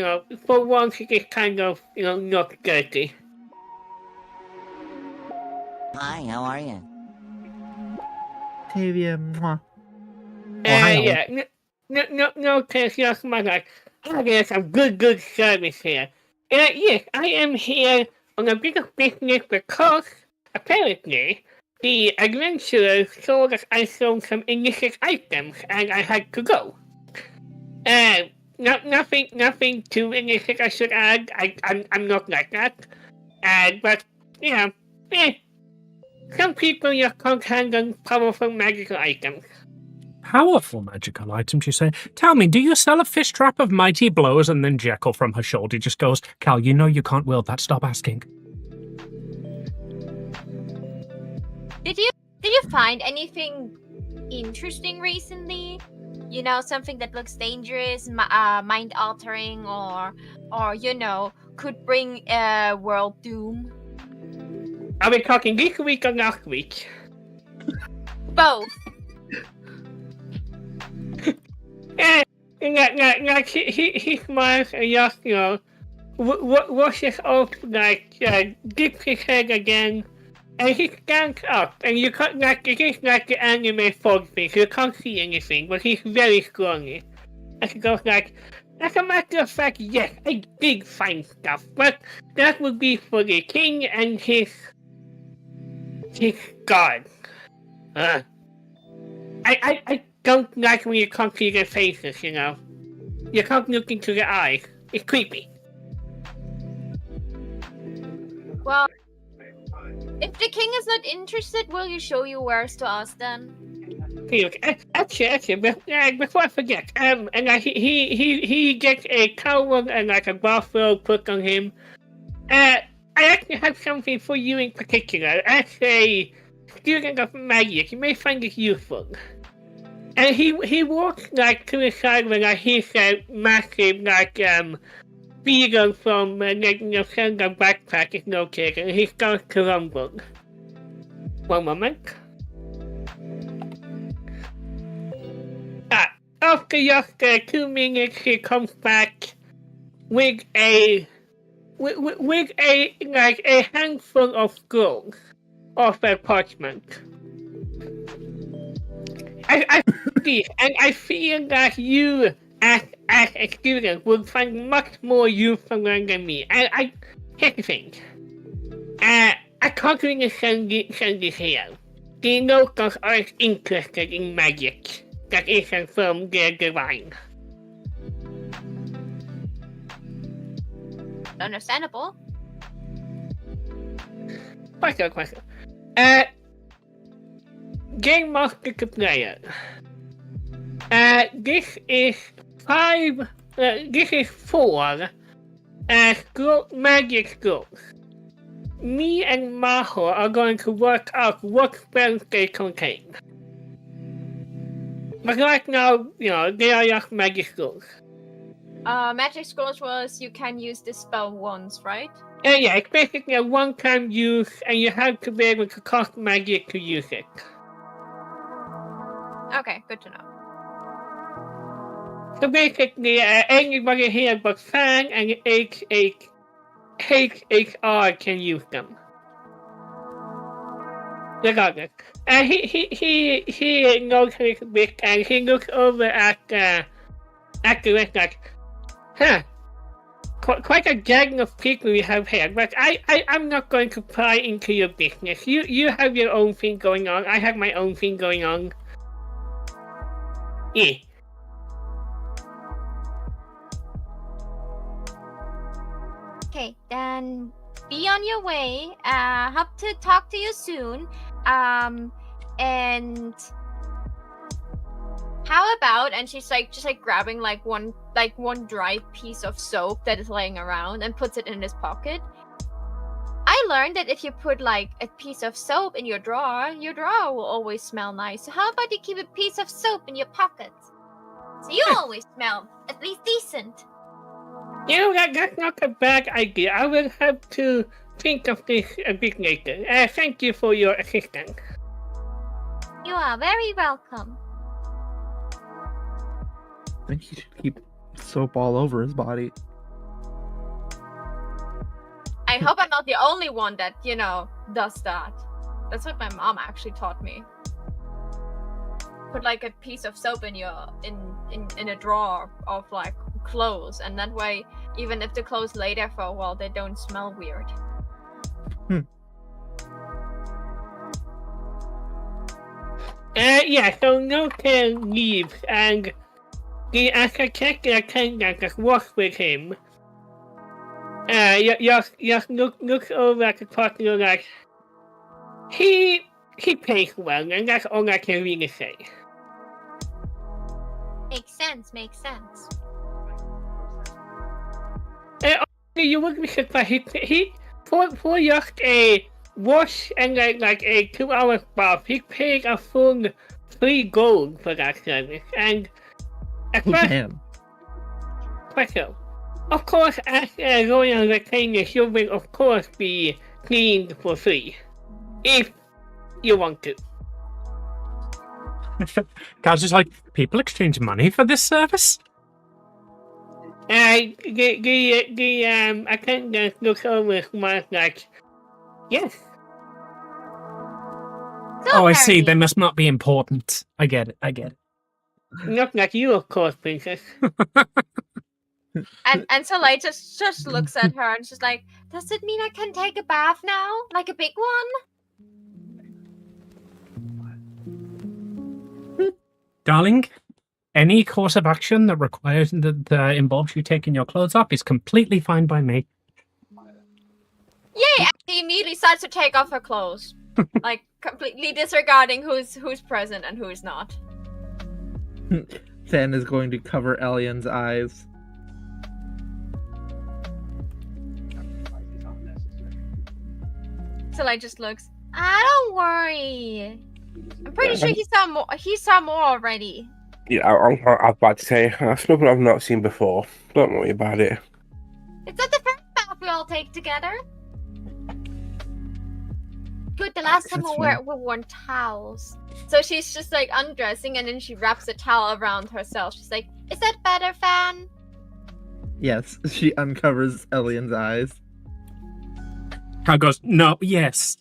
S5: for once it is kind of not dirty.
S8: Hi, how are you?
S3: Tavia, mwah.
S5: No, just my like, there's some good service here. Yes, I am here on a bit of business because, apparently, the adventurers saw that I sold some illicit items and I had to go. Nothing too illicit, I should add. I'm not like that. But, some people just can't handle powerful magical items.
S1: Powerful magical items, you say? Tell me, do you sell a fish trap of mighty blows? And then Jekyll from her shoulder just goes, Cal, you know you can't wield that. Stop asking.
S2: Did you find anything interesting recently? Something that looks dangerous, mind-altering, or could bring world doom?
S5: Are we talking this week or last week?
S2: Both.
S5: He smiles and just, washes off, dips his head again, and he stands up, and you can't, it is like the anime fog thing, so you can't see anything, but he's very strongly. And he goes as a matter of fact, yes, I did find stuff, but that would be for the king and his god. I don't like when you can't see their faces, You can't look into their eyes. It's creepy.
S2: Well, if the king is not interested, will you show your wares to us then?
S5: Actually, before I forget, and like he gets a towel and like a bathrobe put on him. I actually have something for you in particular. As a student of magic, you may find it useful. And he walks like to the side when like he's a massive like beagle from Zelda backpack is located, and he starts to rumble. One moment. After just 2 minutes, he comes back with a handful of scrolls of parchment. I see, and I feel that you, as a student, would find much more useful than me. And here's the thing. I can't really send this here. The locals are interested in magic that isn't from their divine.
S2: Understandable.
S5: Question. Game master to player. This is 4 magic scrolls. Me and Maho are going to work out what spells they contain. But right now, they are just magic scrolls.
S2: Magic scrolls was you can use this spell once, right?
S5: Yeah, it's basically a one-time use, and you have to be able to cast magic to use it.
S2: Okay, good to know.
S5: So basically, anybody here but Fan and HHR can use them. Regardless. And he knows a little bit, and he looks over at the rest like, quite a gang of people we have here, but I'm not going to pry into your business. You have your own thing going on, I have my own thing going on. Yeah.
S2: Okay, then be on your way. Hope to talk to you soon. And how about, and she's like just grabbing one dry piece of soap that is laying around and puts it in his pocket. I learned that if you put a piece of soap in your drawer will always smell nice. So how about you keep a piece of soap in your pocket? So you always smell at least decent.
S5: That's not a bad idea. I will have to think of this a bit later. Thank you for your assistance.
S2: You are very welcome.
S3: I think he should keep soap all over his body.
S2: I hope I'm not the only one that, does that. That's what my mom actually taught me. Put a piece of soap in in a drawer of clothes, and that way, even if the clothes lay there for a while, they don't smell weird.
S5: So Notel leaves, and the architect attendant that works with him just looks over at the partner like, he pays well, and that's all I can really say.
S2: Makes sense.
S5: You would be surprised. He for just a wash and like a 2-hour bath, he paid a full 3 gold for that service. And at first, special. Of course, as a royal retainer, you will of course be cleaned for free, if you want to.
S1: Guys, just people exchange money for this service?
S5: The attendant looks over smiles like, yes.
S1: Oh, I see. They must not be important. I get it.
S5: Not like you, of course, princess.
S2: And Soleil just looks at her and she's like, does it mean I can take a bath now? Like a big one?
S1: Darling, any course of action that requires that involves you taking your clothes off is completely fine by me.
S2: Yay! And she immediately starts to take off her clothes. Like completely disregarding who's present and who's not.
S3: Fan is going to cover Elian's eyes.
S2: Salai just looks. Don't worry. I'm pretty sure he saw more. He saw more already.
S4: Yeah, I'm about to say that's nothing I've not seen before. Don't worry about it.
S2: Is that the first bath we all take together? Good. The last time we wore towels. So she's just like undressing, and then she wraps a towel around herself. She's like, "Is that better, Fan?"
S3: Yes, she uncovers Elian's eyes.
S1: Cal goes, no, yes.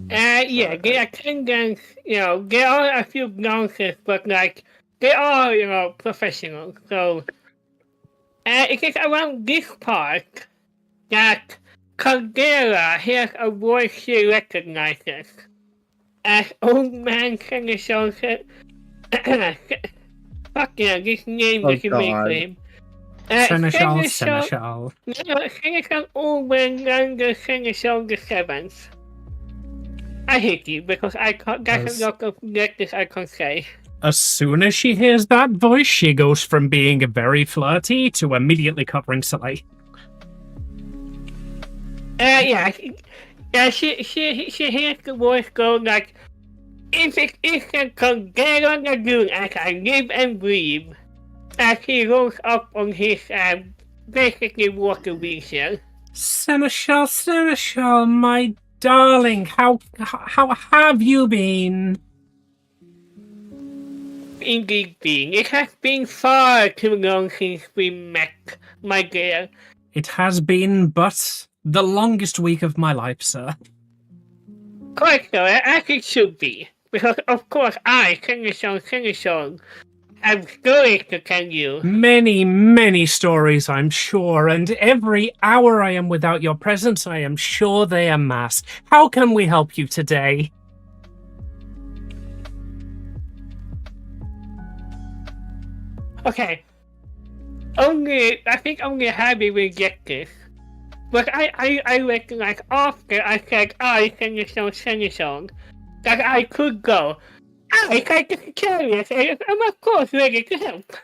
S5: Yeah, they are attendants, they are a few nonsense, but like, they are, professionals. So, it is around this part that Caldera hears a voice she recognizes. As old man Seneschal said, fuck yeah, this name doesn't make for him.
S1: Seneschal.
S5: Seneschal Owen under Seneschal the Seventh. I hate you because that's a lot of letters I can say.
S1: As soon as she hears that voice, she goes from being very flirty to immediately covering Soleil.
S5: She hears the voice go like, if it isn't Caldera Lagoon as I live and breathe, as he rolls up on his, basically water wheelchair.
S1: Seneschal, my darling, how have you been?
S5: Indeed, it has been far too long since we met, my dear.
S1: It has been but the longest week of my life, sir.
S5: Quite so, as it should be. Because, of course, I, Seneschal, have stories to tell you.
S1: Many, many stories, I'm sure, and every hour I am without your presence, I am sure they amass. How can we help you today?
S5: Okay. I think only Harry will get this. But I reckon, like, after I said Seneschal, that I could go. I tried to be curious, and I'm of course ready to help.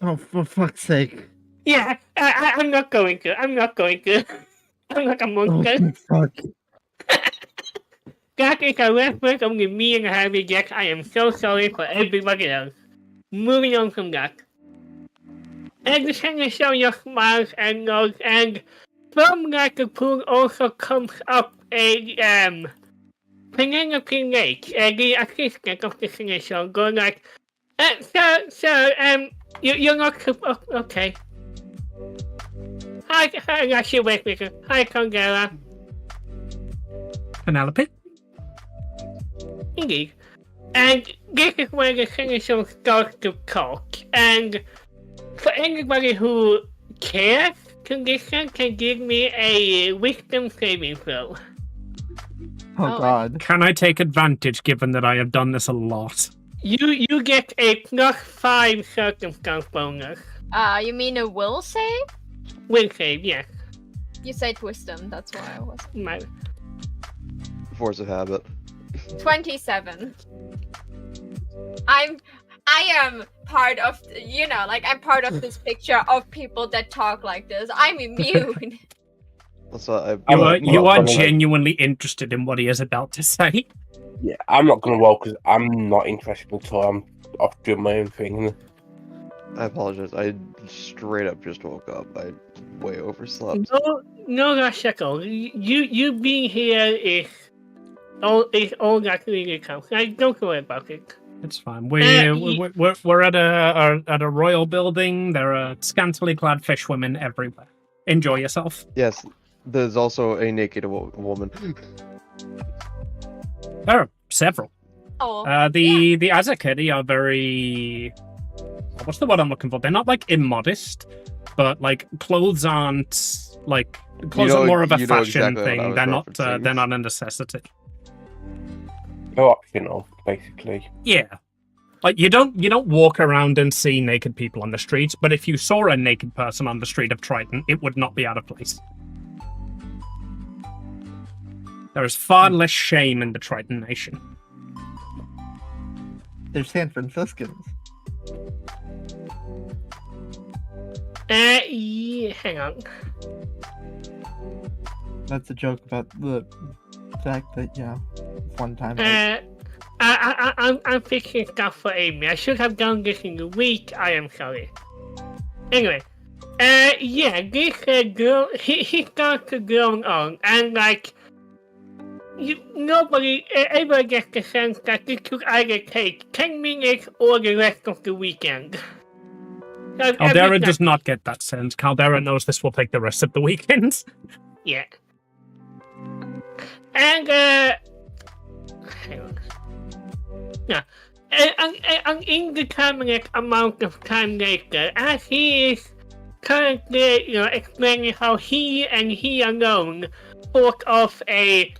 S3: Oh, for fuck's sake.
S5: Yeah, I'm not going to. I'm not a monster.
S3: Oh, fuck.
S5: That is a reference only me and Harry get. I am so sorry for everybody else. Moving on from that. And the Seneschal just smiles and nods, and from like the pool also comes up a, Penelope Lake, the assistant of the Seneschal, go like, sir, you're not okay. Hi, she wait with her. Hi, Caldera.
S1: Penelope?
S5: Indeed. And this is where the Seneschal starts to talk, and for anybody who cares to listen, can give me a wisdom saving throw.
S3: Oh, God.
S1: Can I take advantage given that I have done this a lot?
S5: You get a +5 circumstance bonus.
S2: You mean a will save?
S5: Will save, yes.
S2: You said wisdom, that's why I was.
S9: Force of habit.
S2: 27. I am part of, I'm part of this picture of people that talk like this. I'm immune.
S1: You are genuinely interested in what he is about to say.
S4: Yeah, I'm not going to roll because I'm not interested at all. I'm off doing my own thing.
S9: I apologize. I straight up just woke up. I way overslept.
S5: No, Rasheko. You being here is all that really counts. Don't worry about it.
S1: It's fine. We're at a royal building. There are scantily clad fishwomen everywhere. Enjoy yourself.
S9: Yes, there's also a naked woman.
S1: There are several.
S2: Oh.
S1: The Azakedi are very. What's the word I'm looking for? They're not like immodest, but like clothes aren't like clothes are more of a fashion thing. They're not a necessity.
S4: No optional, basically.
S1: Yeah. Like you don't walk around and see naked people on the streets, but if you saw a naked person on the street of Triton, it would not be out of place. There is far less shame in the Triton Nation.
S3: They're San Franciscans.
S5: Yeah, hang on.
S3: That's a joke about the fact that, one time.
S5: I'm fixing stuff for Amy. I should have done this in the week. I am sorry. Anyway, yeah, this girl, he started going on, and like, nobody ever gets the sense that this could either take 10 minutes or the rest of the weekend.
S1: Caldera does not get that sense. Caldera knows this will take the rest of the weekend.
S5: Yeah. And, hang on. Yeah. An indeterminate amount of time later, as he is currently, explaining how he and he alone fought off a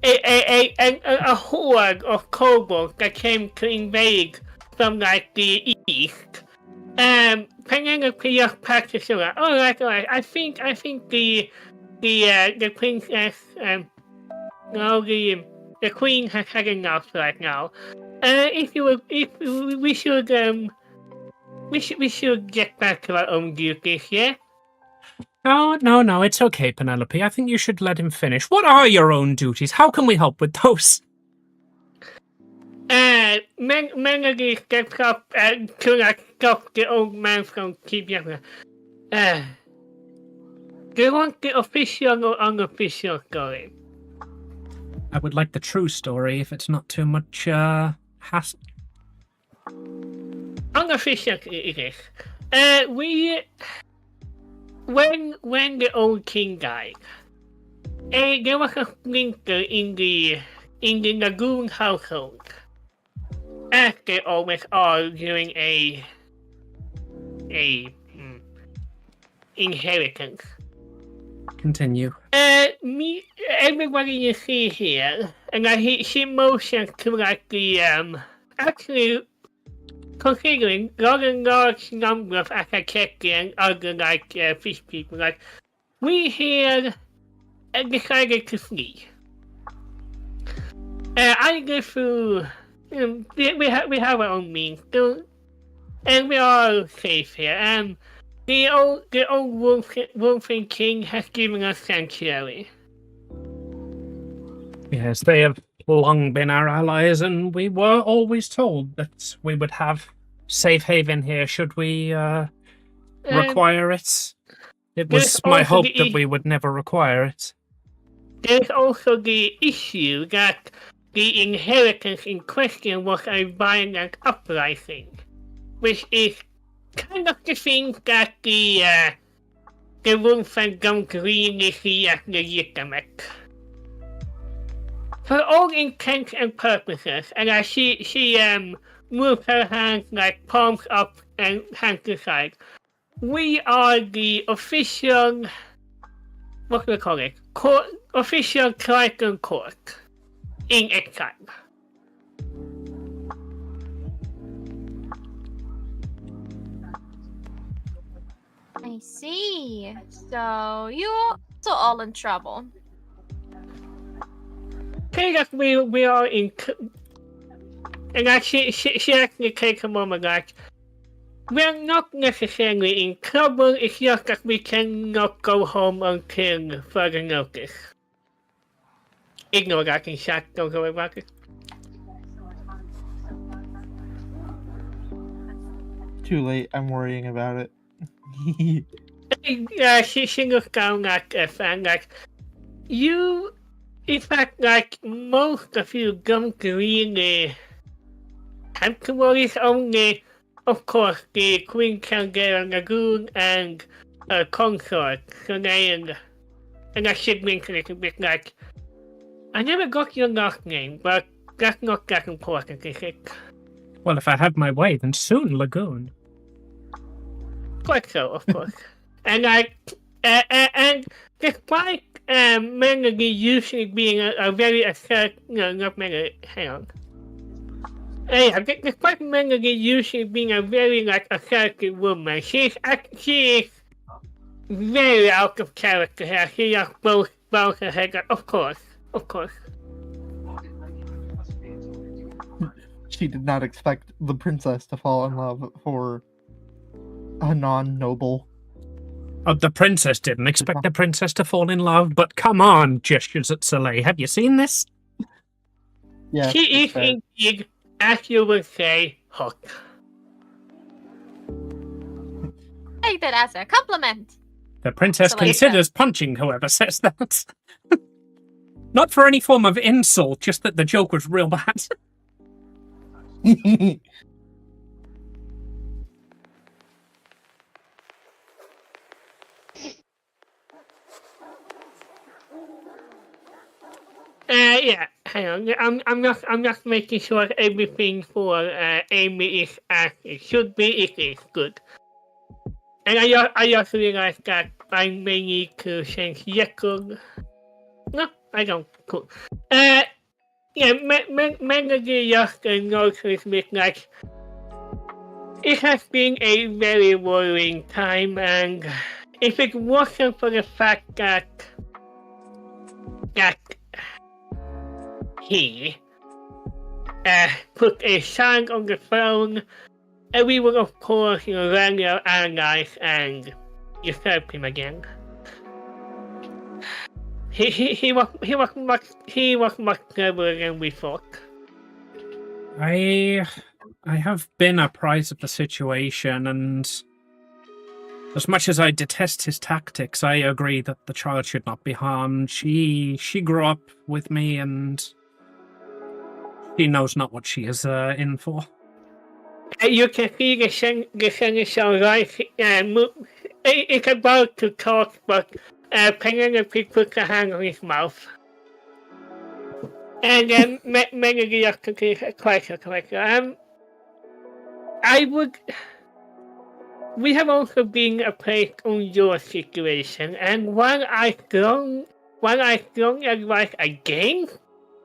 S5: horde of kobolds that came to invade from like the east. Penelope just passed it around. Alright. I think the princess, the queen has had enough right now. We should get back to our own duties, yeah?
S1: No, it's okay, Penelope. I think you should let him finish. What are your own duties? How can we help with those?
S5: Melody steps up to like stop the old man from keep yelling. Do you want the official or unofficial story?
S1: I would like the true story if it's not too much hassle.
S5: Unofficial it is. When the old king died, there was a splinter in the Lagoon household, as they always are during a inheritance.
S1: Continue.
S5: Everybody you see here, and she motions to like the actually considering rather large number of Akakeki and other like fish people, like we here decided to flee. I go through. We have our own means, and we are safe here. The old Wolfen King has given us sanctuary.
S1: Yes, they have long been our allies, and we were always told that we would have safe haven here should we require it. It was my hope that we would never require it.
S5: There's also the issue that the inheritance in question was a violent uprising, which is kind of the thing that the Wolfen don't really see as legitimate. For all intents and purposes, and she moves her hands like palms up and hands to side. We are the official, what do we call it? Official Triton Court in exile.
S2: I see. So you also all in trouble.
S5: Okay, that we are in, and like she actually takes a moment like, we're not necessarily in trouble, it's just that we cannot go home until further notice. Ignore that in chat, don't worry about it.
S3: Too late, I'm worrying about it.
S5: She looks down at us and like, you, in fact, like, most of you don't really have to worry. It's only, of course, the Queen Caldera Lagoon and her consort, so and I should mention it a bit like, I never got your last name, but that's not that important, is it?
S1: Well, if I have my way, then soon Lagoon.
S5: Quite so, of course. And and despite Melody usually being a very assertive, no, not Melody, hang on. Yeah, despite Melody usually being a very like assertive woman, she is very out of character here. She just bows her head like, of course, Of course.
S3: She did not expect the princess to fall in love for a non-noble.
S1: Oh, the princess didn't expect the princess to fall in love, but come on, gestures at Soleil. Have you seen this?
S3: Yeah,
S5: She is indeed, as you would say, hot.
S2: Take that as a compliment.
S1: The princess
S2: Soleil
S1: considers punching whoever says that. Not for any form of insult, just that the joke was real bad.
S5: Yeah, hang on. I'm just making sure everything for Amy is as it should be. It is good. And I just realized that I may need to change record. No, I don't. Cool. Yeah, Melody just noticed me like it has been a very worrying time, and if it wasn't for the fact that he put a sign on the phone, and we would of course, rally our allies and disturb him again. He was much cleverer than we thought.
S1: I have been apprised of the situation, and as much as I detest his tactics, I agree that the child should not be harmed. She grew up with me, and she knows not what she is in for.
S5: You can see the senator right. It's about to talk, but Penelope puts a hand on his mouth. And then Melody just continues quite. We have also been appraised on your situation, and while I strongly advise against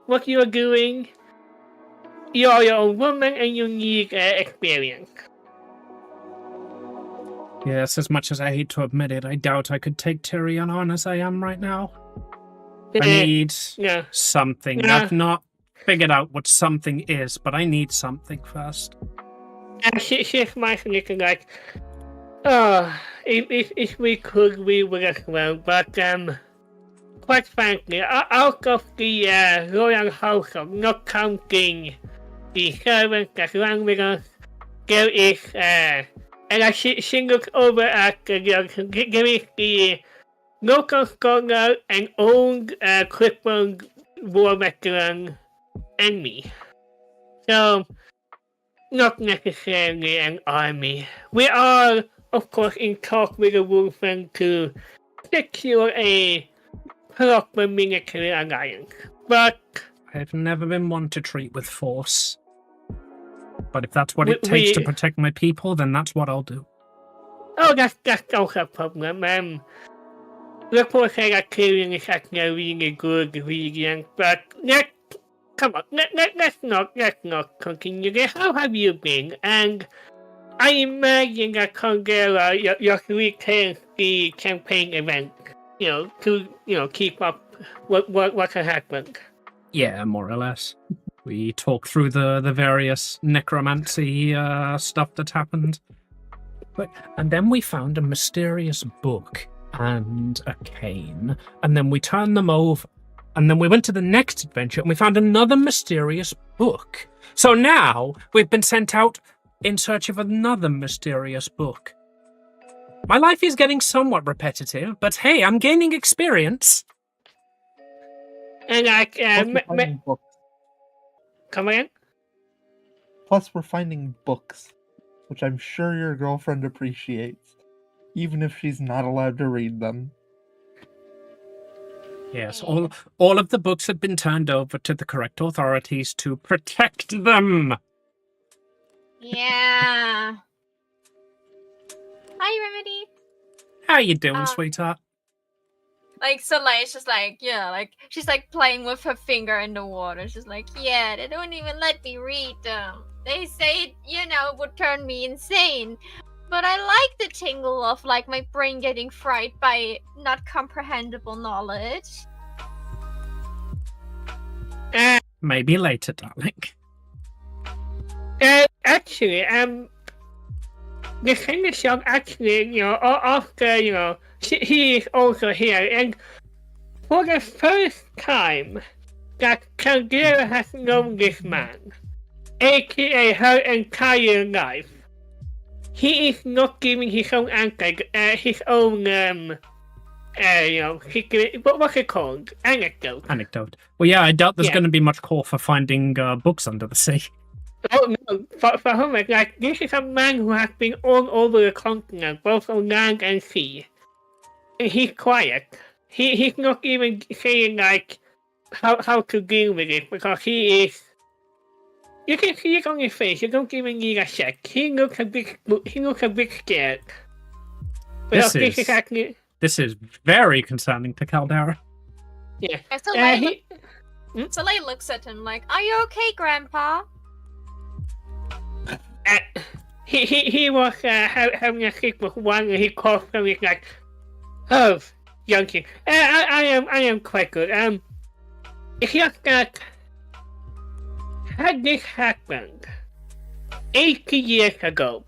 S5: what you are doing, you are your own woman and you need experience.
S1: Yes, as much as I hate to admit it, I doubt I could take Tyrion on as I am right now. I need something. I've not figured out what something is, but I need something first.
S5: And she's smiling looking like, oh, if we could, we would as well, but quite frankly, out of the royal household, not counting the servants that run with us, there is, and as she looks over at there is the local scholar and old crippled war veteran and me. So, not necessarily an army. We are, of course, in talk with the Wolfen to secure a proper military alliance, but
S1: I've never been one to treat with force. But if that's what it takes to protect my people, then that's what I'll do.
S5: Oh, that's also a problem. Reports say that Tyrion is actually a really good regent, but let's not continue this. How have you been? And I imagine that Congera just retails the campaign event, to keep up what has happened.
S1: Yeah, more or less. We talk through the various necromancy stuff that happened. And then we found a mysterious book and a cane, and then we turned them over, and then we went to the next adventure and we found another mysterious book. So now we've been sent out in search of another mysterious book. My life is getting somewhat repetitive, but hey, I'm gaining experience.
S5: And
S3: books.
S5: Come again?
S3: Plus, we're finding books, which I'm sure your girlfriend appreciates, even if she's not allowed to read them.
S1: Yes, all of the books had been turned over to the correct authorities to protect them.
S2: Yeah. Hi, Remedy.
S1: How you doing, sweetheart?
S2: Like, Soleil's just like, she's like playing with her finger in the water. She's like, yeah, they don't even let me read them. They say, it would turn me insane. But I like the tingle of, like, my brain getting fried by not comprehensible knowledge.
S1: Maybe later, darling.
S5: Actually, the thing is, actually, after, he is also here, and for the first time that Caldera has known this man, aka her entire life, he is not giving his own answer, his own, what's it called? Anecdote.
S1: Well, yeah, I doubt there's going to be much call for finding books under the sea.
S5: Oh no, for Homer, like, this is a man who has been all over the continent, both on land and sea. And he's quiet. He's not even saying, like, how to deal with it, because he is... You can see it on his face, you don't even need a check. He looks a bit scared.
S1: This is very concerning to Caldera.
S5: Yeah.
S2: Soleil looks at him like, "Are you okay, Grandpa?"
S5: He was having a sleep with one, and he coughed, and he's like, "Oh, young king, I am quite good. It's just that had this happened 80 years ago,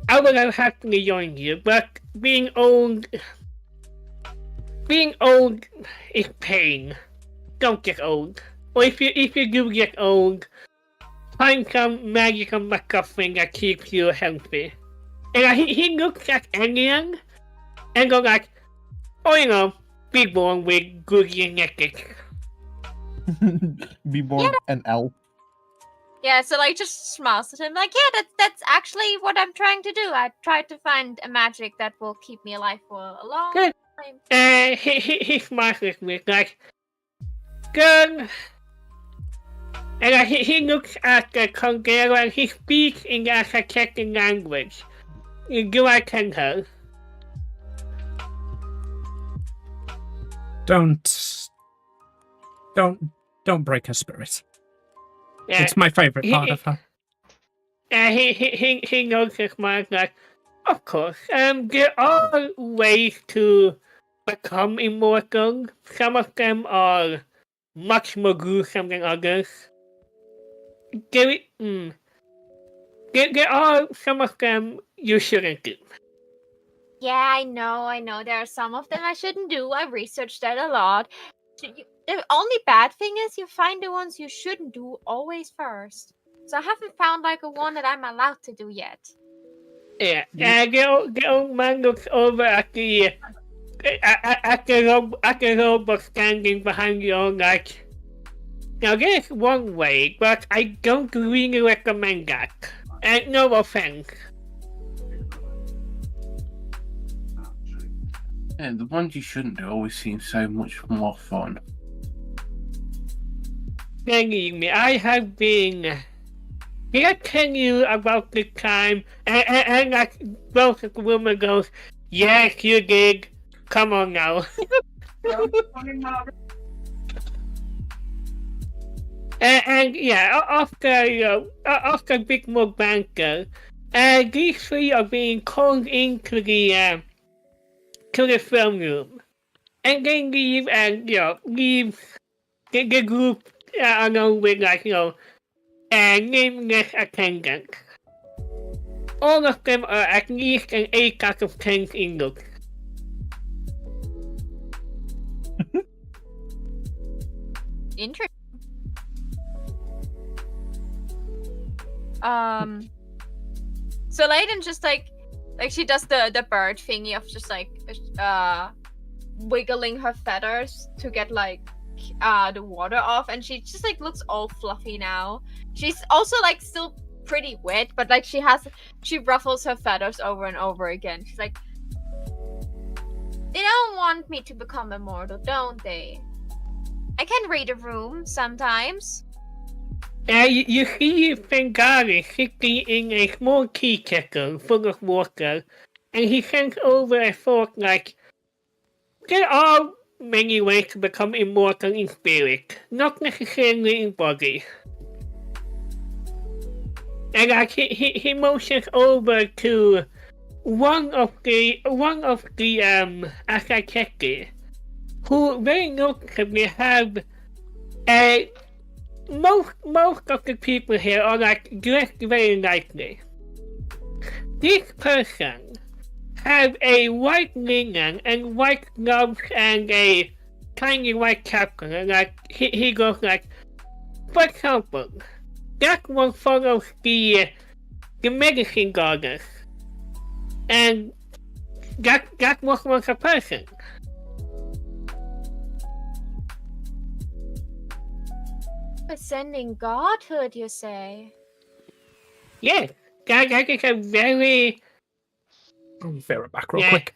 S5: I would have happily joined you, but being old is pain. Don't get old. Or if you do get old, find some magical MacGuffin that keeps you healthy." And he looks at Alien and goes like, "Oh, be born with good genetics."
S3: Be born an elf.
S2: Yeah, so like just smiles at him like, "Yeah, that's actually what I'm trying to do. I tried to find a magic that will keep me alive for a long time."
S5: He smiles at me like, "Good." And he looks at the Caldera and he speaks in the Aztec language. Do I tell her?
S1: Don't break her spirit. It's my favorite part of her.
S5: He knows his mind like, of course. There are ways to become immortal. Some of them are much more gruesome than others. There are some of them you shouldn't do.
S2: Yeah, I know. There are some of them I shouldn't do. I researched that a lot. The only bad thing is you find the ones you shouldn't do always first. So I haven't found like a one that I'm allowed to do yet.
S5: Yeah. The old man looks over at the robot standing behind you, like, now there's one way, but I don't really recommend that. And no offense.
S4: Yeah, the ones you shouldn't do always seem so much more fun.
S5: Believe me, I have been. Did I tell you about the time? And like, both the woman goes, "Yes, you did. Come on now." and yeah, after Big Mug Banker, these three are being called into the film room, and they leave and leave the group along with nameless attendants. All of them are at least an 8 out of 10 in looks.
S2: Interesting. So Layden just like she does the bird thingy of just like wiggling her feathers to get like the water off, and she just like looks all fluffy now. She's also like still pretty wet, but like she ruffles her feathers over and over again. She's like, "They don't want me to become immortal, don't they? I can read a room sometimes."
S5: You see Fengari sitting in a small tea kettle full of water, and he sends over a thought like, there are many ways to become immortal in spirit, not necessarily in body. And like he motions over to one of the Asakeki, who very noticeably have a most of the people here are like dressed very nicely. This person has a white linen and white gloves and a tiny white cap on it. Like he goes like, for example, that one follows the medicine goddess, and that was a person.
S2: Ascending godhood, you say?
S5: Yes, that is a very
S1: Veer it back real quick.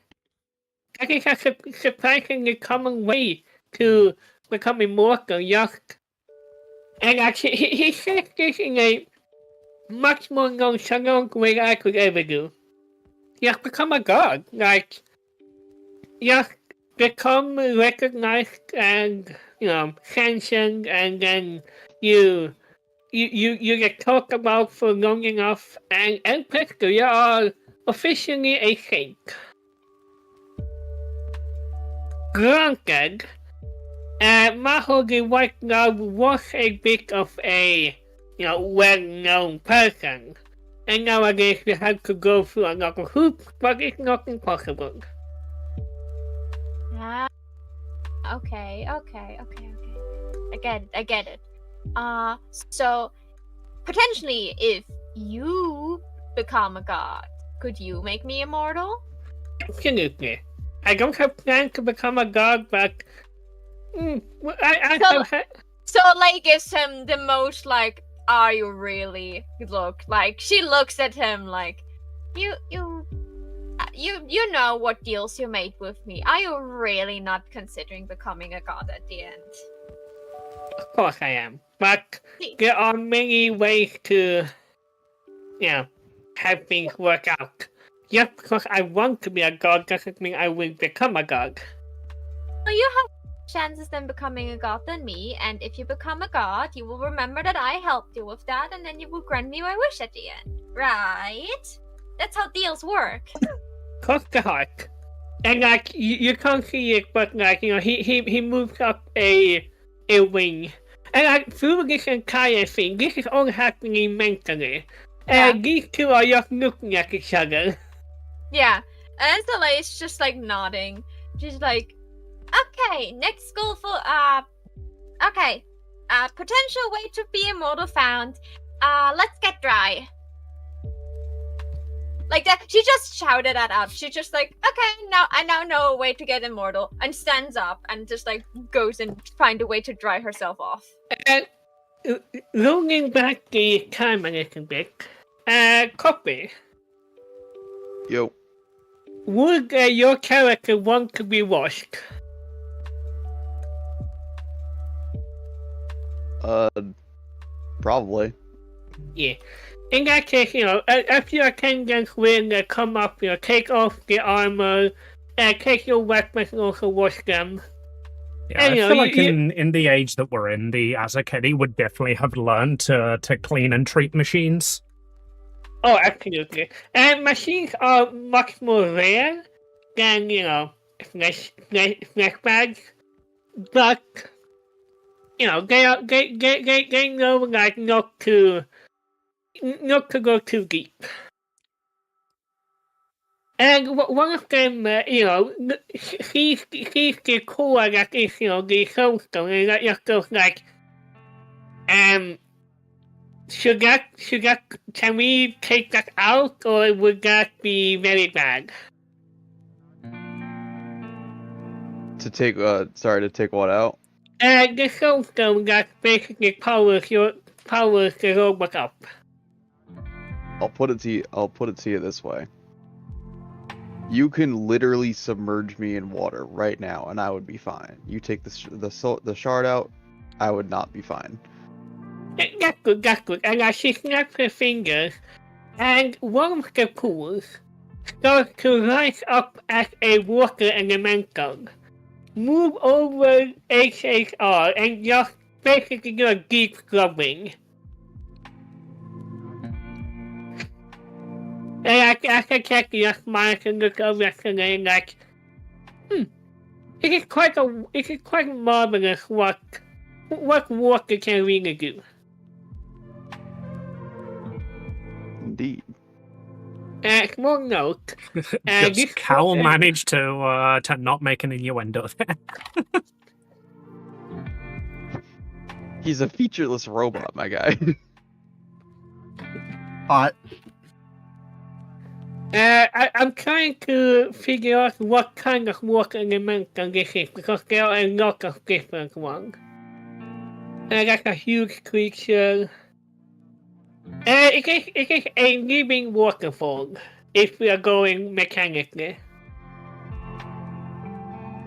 S5: that is a surprisingly common way to become immortal. Just and actually, he says this in a much more nonchalant way I could ever do. Just become a god, like just become recognized and sanctioned, and then you get talked about for long enough, and presto, you are officially a saint. Granted, Maho the White Glove was a bit of a well-known person, and nowadays we have to go through a lot of hoops, but it's not impossible.
S2: Okay. I get it. So potentially, if you become a god, could you make me immortal?
S5: Absolutely. I don't have plans to become a god, but
S2: So like gives him the most like, are you really look like? She looks at him like, you know what deals you made with me. Are you really not considering becoming a god at the end?
S5: Of course I am, but there are many ways to, have things work out. Just because I want to be a god doesn't mean I will become a god.
S2: Well, you have chances than becoming a god than me, and if you become a god, you will remember that I helped you with that, and then you will grant me my wish at the end, right? That's how deals work.
S5: Cross the heart, and like you can't see it, but like he moves up a wing, and like through this entire thing, this is all happening mentally, and these two are just looking at each other.
S2: Yeah, and Angela is just like nodding. She's like, okay, next goal for potential way to be immortal found. Let's get dry. Like that, she just shouted that out. She's just like, okay, now I now know a way to get immortal, and stands up and just like goes and find a way to dry herself off.
S5: And looking back the time a little bit, Copy.
S9: Yo.
S5: Would your character want to be washed?
S9: Probably.
S5: Yeah. In that case, if your attendants will come up, take off the armor, take your weapons and also wash them.
S1: Yeah, I feel like in the age that we're in, the Azakedi would definitely have learned to clean and treat machines.
S5: Oh, absolutely. And machines are much more rare than, flesh bags. But, they know, like, not to go too deep. And one of them, sees the core that is, the soulstone, and that just goes like, can we take that out, or would that be very bad?
S9: To take what out?
S5: The soulstone that basically powers the robot up.
S9: I'll put it to you this way. You can literally submerge me in water right now, and I would be fine. You take the shard out, I would not be fine.
S5: That's good. And she snaps her fingers, and one of the pools starts to rise up as a water elemental, move over HHR, and just basically do a deep scrubbing. And as I check, you just smile and look over at the lane like, it is quite marvelous what what walker can really do.
S9: Indeed.
S5: Small note.
S1: Just Cal managed to not make an innuendo there.
S9: He's a featureless robot, my guy.
S3: Hot.
S5: I'm trying to figure out what kind of water elemental this is because there are a lot of different ones. That's a huge creature. It is a living waterfall if we are going mechanically.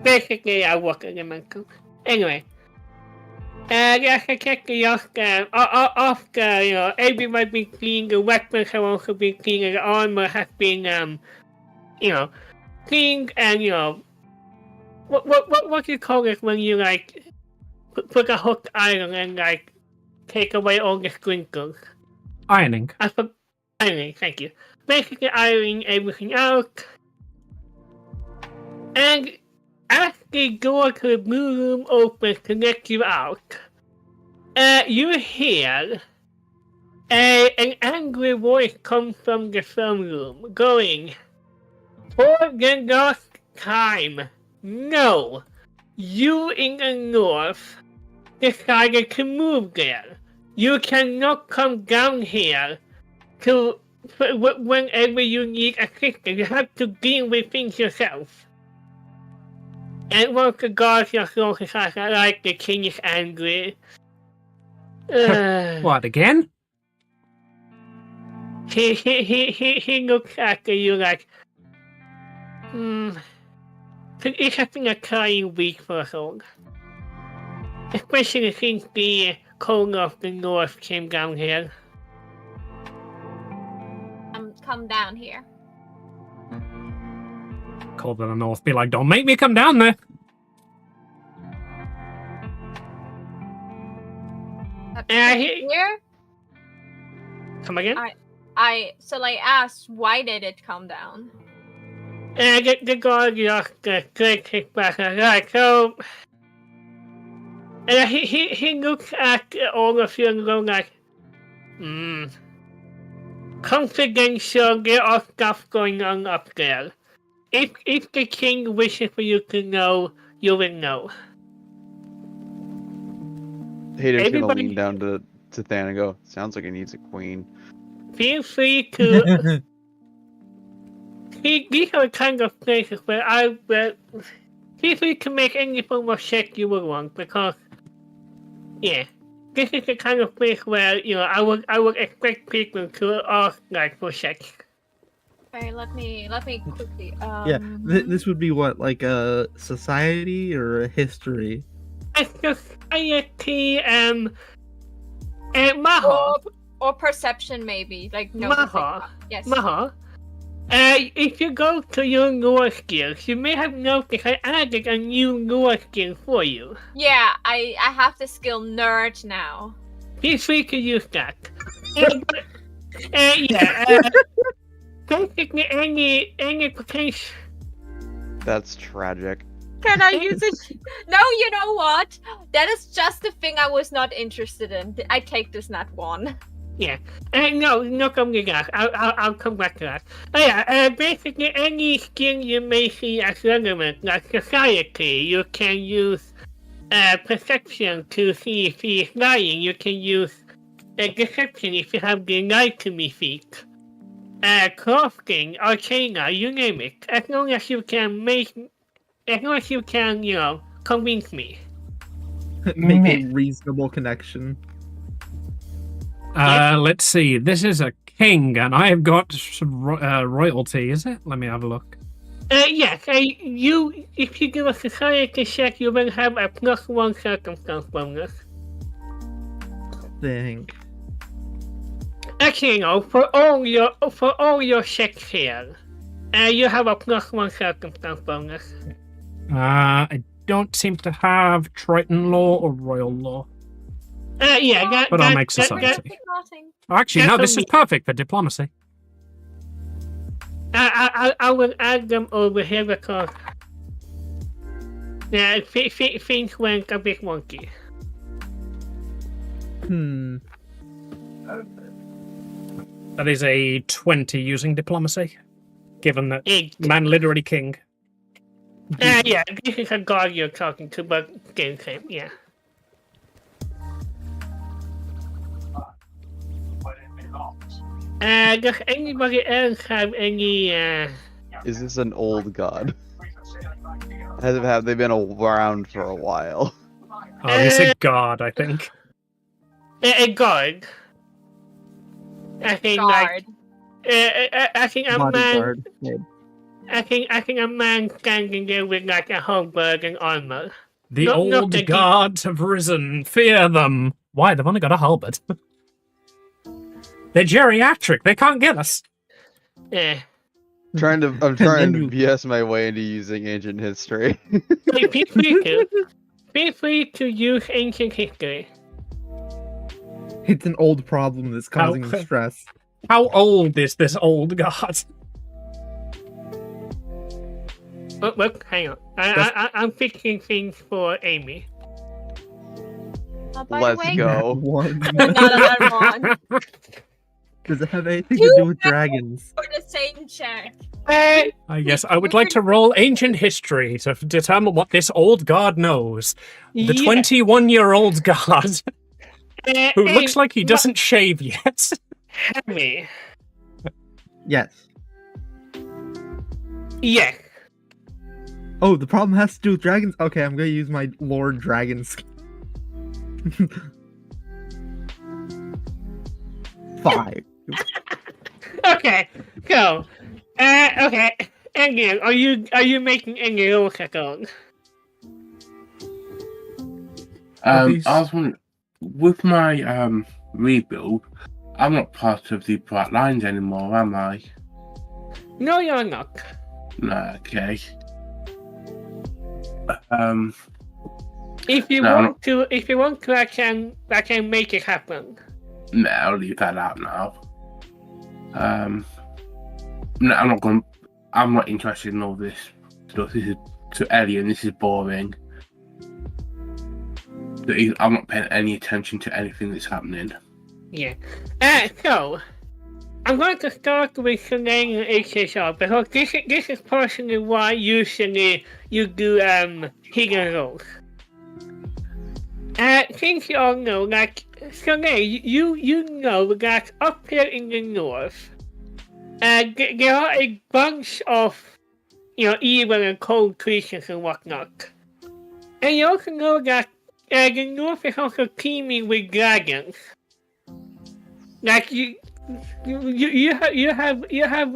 S5: Basically, a water elemental. Anyway. Yes, I checked the after, everybody's been clean, the weapons have also been clean, and the armor has been, cleaned, and, what do you call it when you, like, put a hot iron and, like, take away all the sprinkles?
S1: Ironing.
S5: Ironing, thank you. Basically ironing everything out. And as the door to the blue room opens to let you out, you hear an angry voice come from the throne room, going, "For the last time, no, you in the north decided to move there. You cannot come down here to whenever you need assistance. You have to deal with things yourself." And one of the guards just looks his eyes like the king is angry.
S1: What, again?
S5: He looks at you like, it has been a trying week for us all. Especially since the cold of the north came down here.
S2: Come down here.
S1: Cold of the North be like, don't make me come down there.
S2: Here?
S5: Come again?
S2: I asked, why did it come down?
S5: The guard just clicked back and like, so... And he looks at all of you and goes like, confidential, there are stuff going on up there. If the king wishes for you to know, you will know.
S9: Hayden's gonna lean down to Than and go, sounds like he needs a queen.
S5: Feel free to... These are the kind of places where I will... Feel free to make any form of check you will want, because... Yeah. This is the kind of place where, I would expect people to ask, like, for checks.
S2: Okay, let me quickly.
S3: Yeah, this would be what, like a society or a history?
S5: A society, Maha.
S2: Or perception, maybe. Like, no.
S5: Maha.
S2: Yes.
S5: Maha. If you go to your lore skills, you may have noticed I added a new lore skill for you.
S2: Yeah, I have the skill nerd now.
S5: Feel free to use that. Basically any potential.
S9: That's tragic.
S2: Can I use it? No, you know what? That is just the thing I was not interested in. I take this nat one.
S5: Yeah. No, come to that. I'll come back to that. Basically any skill you may see as relevant, like society, you can use perception to see if he is lying. You can use deception if you have the lie to me feat. Crafting, arcana, you name it. As long as you can convince me.
S3: Make a reasonable connection.
S1: Let's see. This is a king, and I have got some royalty, is it? Let me have a look.
S5: Yes. If you do a society check, you will have a +1 circumstance bonus.
S3: Dang.
S5: Actually, no. For all your checks here, you have a +1 circumstance bonus.
S1: I don't seem to have Triton law or royal law.
S5: But
S1: I'll make society. Actually, no, this is perfect for diplomacy.
S5: I will add them over here because things went a bit wonky.
S1: That is a 20 using diplomacy, given that
S5: 8.
S1: man literally king.
S5: Yeah, this is a god you're talking to, but game same, yeah. Does anybody else have any,
S9: Is this an old god? Have they been around for a while?
S1: Oh, he's a god, I think.
S5: a god? I think
S2: Guard.
S5: I think a man.
S3: Bodyguard.
S5: I think a man standing there with like a halberd and armor.
S1: The
S5: Not
S1: old
S5: the
S1: gods have risen. Fear them. Why? They've only got a halberd. They're geriatric. They can't get us.
S5: Yeah.
S9: I'm trying to BS my way into using ancient history.
S5: Like, feel free to use ancient history.
S3: It's an old problem that's causing
S1: How-
S3: stress.
S1: How old is this old god?
S5: Look, hang on. I'm fixing things for Amy.
S2: By the
S9: Let's
S2: way,
S9: go.
S3: One.
S2: another one.
S3: Does it have anything to do with dragons?
S2: For the same check.
S1: Yes, I would like to roll ancient history to determine what this old god knows. The 21-year-old god, who looks like he doesn't shave yet.
S5: Harry.
S3: Yes.
S5: Yes.
S3: Oh, the problem has to do with dragons? Okay, I'm gonna use my Lord Dragons. 5.
S5: Okay, so, okay, again, are you making any rolls at all?
S4: I was wondering, with my rebuild, I'm not part of the Bright Lines anymore, am I?
S5: No, you're not.
S4: No, okay.
S5: If you
S4: No,
S5: want to, I can make it happen.
S4: No, I'll leave that out now. No, I'm not interested in all this stuff. This is to Alien. This is boring. I'm not paying any attention to anything that's happening.
S5: Yeah. So, I'm going to start with Selene and HSR because this is personally why usually you do hidden roles. Since you all know, like, Selene, you know that up here in the north, there are a bunch of, evil and cold creatures and whatnot. And you also know that the north is also teeming with dragons. Like you have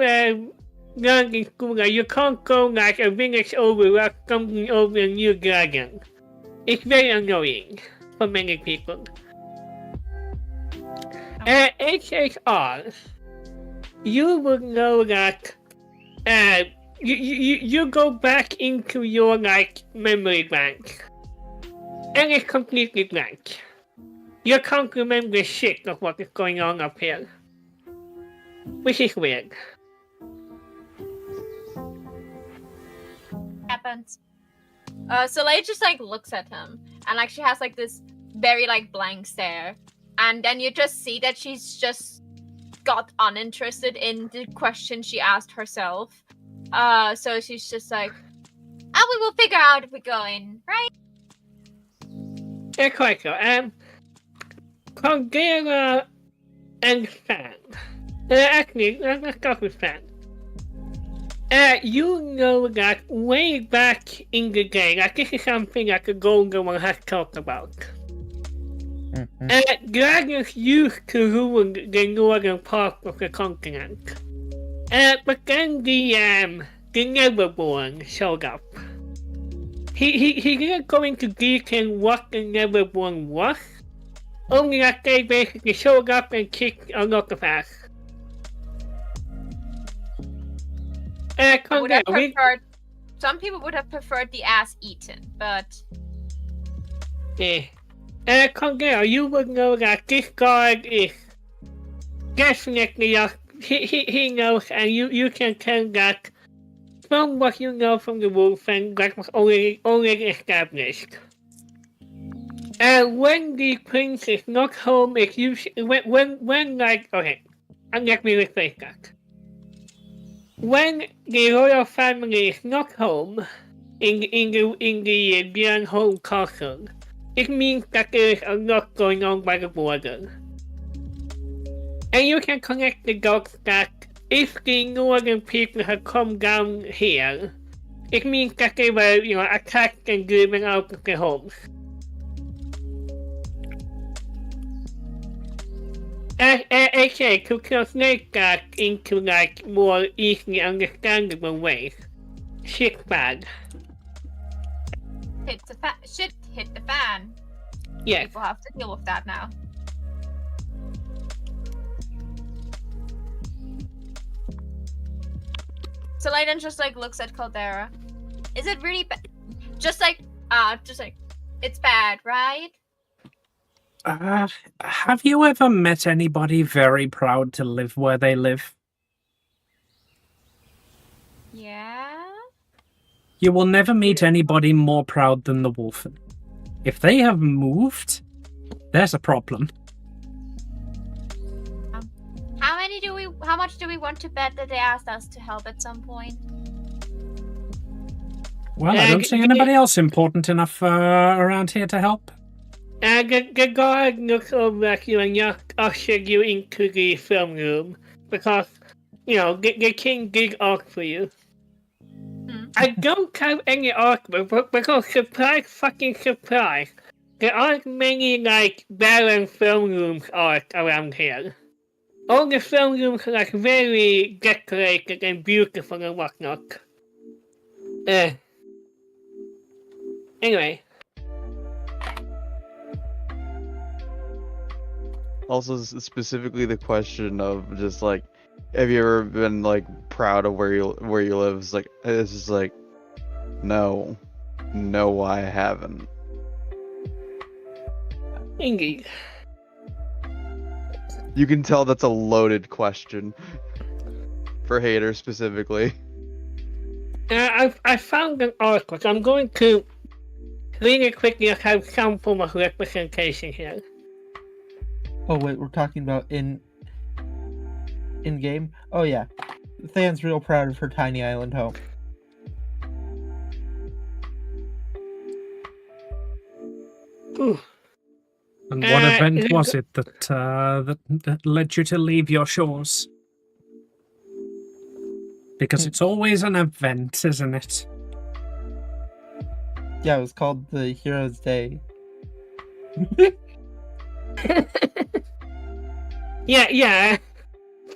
S5: learned in school that you can't go like a village over without stumbling over a new dragon. It's very annoying for many people. HHR, you would know that you go back into your like memory bank, and it's completely blank. You can't remember shit of what is going on up here, which is weird.
S2: Happens. So Leia just like looks at him, and like she has like this very like blank stare, and then you just see that she's just got uninterested in the question she asked herself. So she's just like, "Oh, we will figure out if we go in, right?"
S5: Yeah, quite so. Caldera and Fan. Actually, let's start with Fan. You know that way back in the day, like this is something that the Golden One has talked about. Dragons used to rule the northern part of the continent. But then the Neverborn showed up. He didn't go into detail what the Neverborn was, only that they basically showed up and kicked a lot of ass.
S2: Some people would have preferred the ass eaten, but...
S5: Congera, you would know that this guard is definitely he knows, and you can tell that from what you know from the wolf and that was already established. When the prince is not home, it's usually when like okay, let me rephrase that. When the royal family is not home in the Bjorn home castle, it means that there is a lot going on by the border. And you can connect the dots that if the northern people had come down here, it means that they were, attacked and driven out of their homes. Actually, to translate that into like more easily understandable ways, shit's bad.
S2: Shit hit the fan.
S5: Yes.
S2: People have to deal with that now. So Layden just like looks at Caldera. Is it really bad? Just like, it's bad, right?
S1: Have you ever met anybody very proud to live where they live?
S2: Yeah.
S1: You will never meet anybody more proud than the Wolfen. If they have moved, there's a problem.
S2: How much do we want to bet that they asked us to help at some point?
S1: Well, I don't see anybody else important enough around here to help.
S5: The guard looks over at you and just ushered you into the film room because, the king did ask for you. I don't have any argument, but because surprise, there aren't many, barren film rooms around here. All the film rooms are, very decorated and beautiful and whatnot. Anyway.
S9: Also, specifically the question of just have you ever been proud of where you live? It's just no, I haven't.
S5: Indeed.
S9: You can tell that's a loaded question for haters specifically.
S5: I found an article. I'm going to really quickly have some form of representation here.
S3: Oh wait, we're talking about in game? Oh yeah. Than's real proud of her tiny island home.
S5: Ooh.
S1: And what event was it that led you to leave your shores? Because it's always an event, isn't it?
S3: Yeah, it was called the Hero's Day.
S5: Yeah.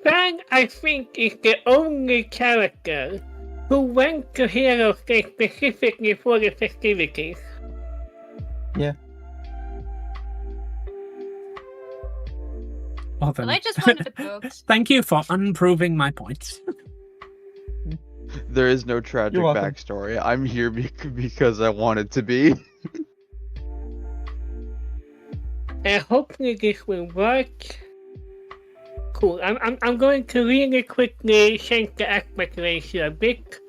S5: Fran, I think, is the only character who went to Hero's Day specifically for the festivities.
S3: Yeah.
S1: Well, then.
S2: Well, I just wanted the books.
S1: Thank you for unproving my point.
S9: There is no tragic backstory. I'm here because I wanted to be.
S5: Hopefully this will work. Cool. I'm going to really quickly change the aspect ratio a bit.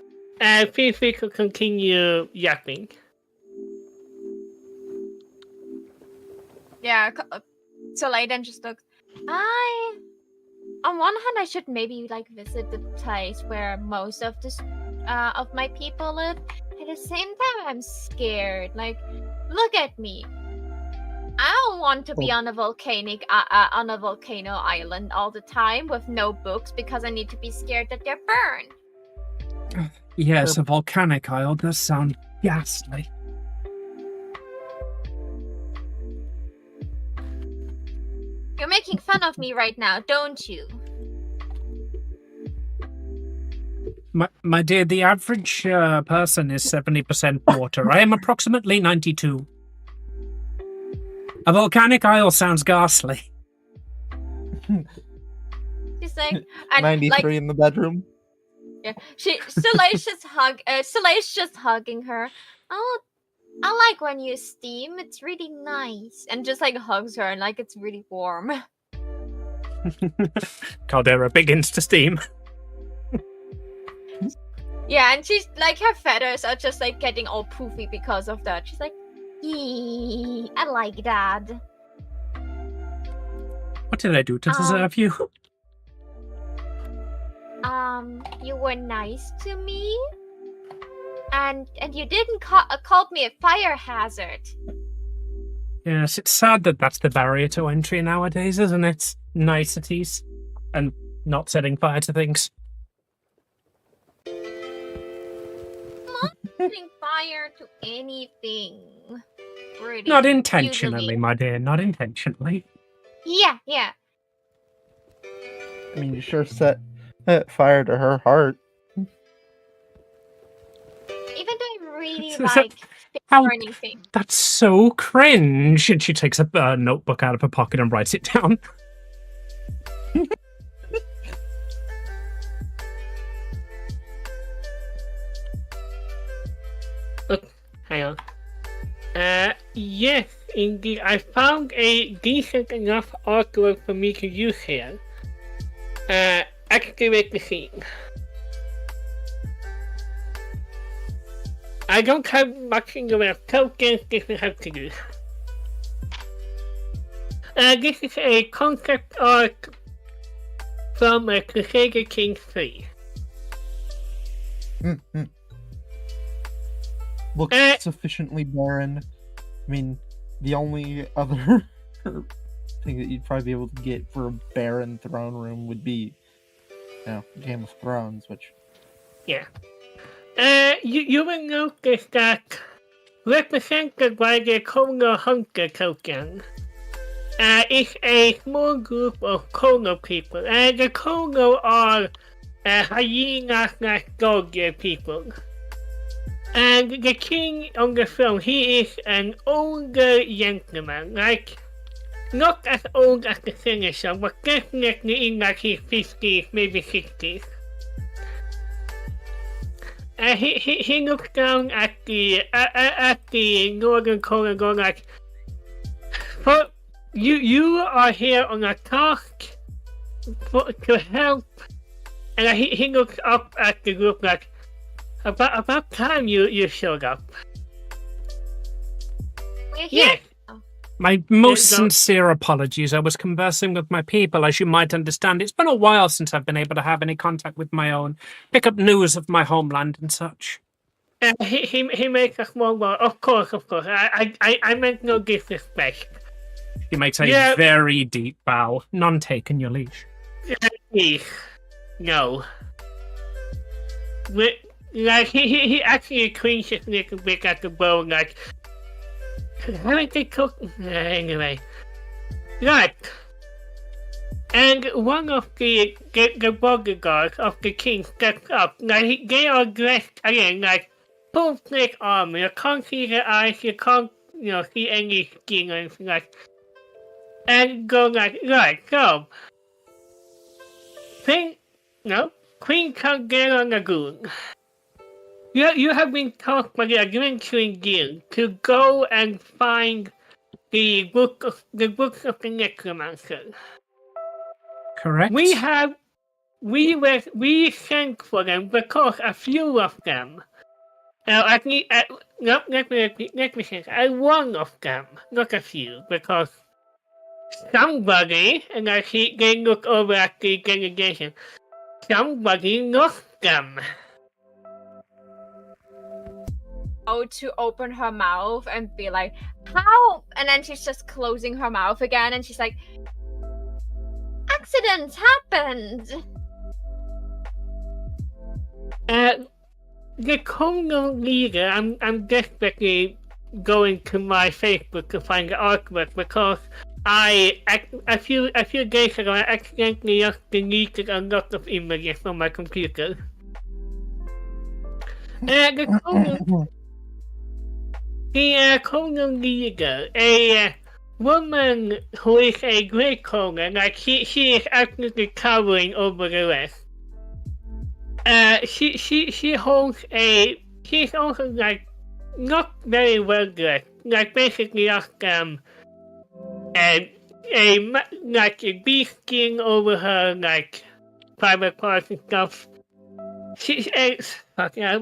S5: Feel free to continue yapping.
S2: Yeah. So Layden just looks. On one hand, I should maybe visit the place where most of of my people live. At the same time, I'm scared. Look at me. I don't want to be on a volcano island all the time with no books because I need to be scared that they're burned.
S1: Yes, a volcanic isle does sound ghastly.
S2: You're making fun of me right now, don't you?
S1: My dear, the average person is 70% water. I am approximately 92. A volcanic isle sounds ghastly.
S2: She's like...
S3: 93 in the bedroom.
S2: Yeah, Soleil's just hugging her. Oh, I like when you steam. It's really nice. And just hugs her and it's really warm.
S1: Caldera begins to steam.
S2: Yeah, and she's her feathers are just getting all poofy because of that. She's like, Yee, I like that.
S1: What did I do to deserve you?
S2: You were nice to me, and you didn't call me a fire hazard.
S1: Yes, it's sad that that's the barrier to entry nowadays, isn't it? Niceties. And not setting fire to things.
S2: Not setting fire to anything. Pretty
S1: Not intentionally,
S2: usually.
S1: my dear, not intentionally.
S2: Yeah.
S3: I mean, you sure set fire to her heart.
S2: Even though I really
S1: So-
S2: like
S1: How-
S2: burning things.
S1: That's so cringe. And she takes a notebook out of her pocket and writes it down.
S5: Hang on. Yes, indeed. I found a decent enough artwork for me to use here. Activate the scene. I don't have much in the way of tokens. This will have to do. This is a concept art from Crusader Kings 3.
S3: Looks sufficiently barren. I mean, the only other thing that you'd probably be able to get for a barren throne room would be, Game of Thrones, which...
S5: Yeah. You will notice that represented by the Congo Hunter token is a small group of Congo people. The Congo are hyena-like dog people. And the king on the throne, he is an older gentleman, not as old as the senator, but definitely in his 50s, maybe 60s. He looks down at the northern corridor like, for you are here on a task to help, and he looks up at the group like, about time you showed up.
S2: We're here.
S5: Yes.
S1: My most sincere apologies. I was conversing with my people, as you might understand. It's been a while since I've been able to have any contact with my own, pick up news of my homeland and such.
S5: He makes a small bow. Of course. I meant no disrespect.
S1: He makes a very deep bow. None taken, your liege.
S5: Please, no. He actually cringes a little bit at the bow, like, haven't they cooked? Anyway. Right. And one of the bodyguards of the king steps up. They are dressed again, full plate armor. You can't see their eyes, you can't, see any skin or anything like. And go right, so. Queen Caldera Lagoon. You have been taught by the Adventuring Guild to go and find the books of the Necromancer.
S1: Correct.
S5: We sent for them because a few of them. Let me say, one of them, not a few, because somebody, and they look over at the delegation, somebody lost them.
S2: To open her mouth and be like, how? And then she's just closing her mouth again, and she's like, accidents happened.
S5: The Congo leader, I'm desperately going to my Facebook to find the artwork because a few days ago I accidentally just deleted a lot of images from my computer. The Congo leader, a woman who is a great Congo, she is absolutely towering over the rest. She holds she's also not very well dressed, basically just a bee skin over her private parts and stuff.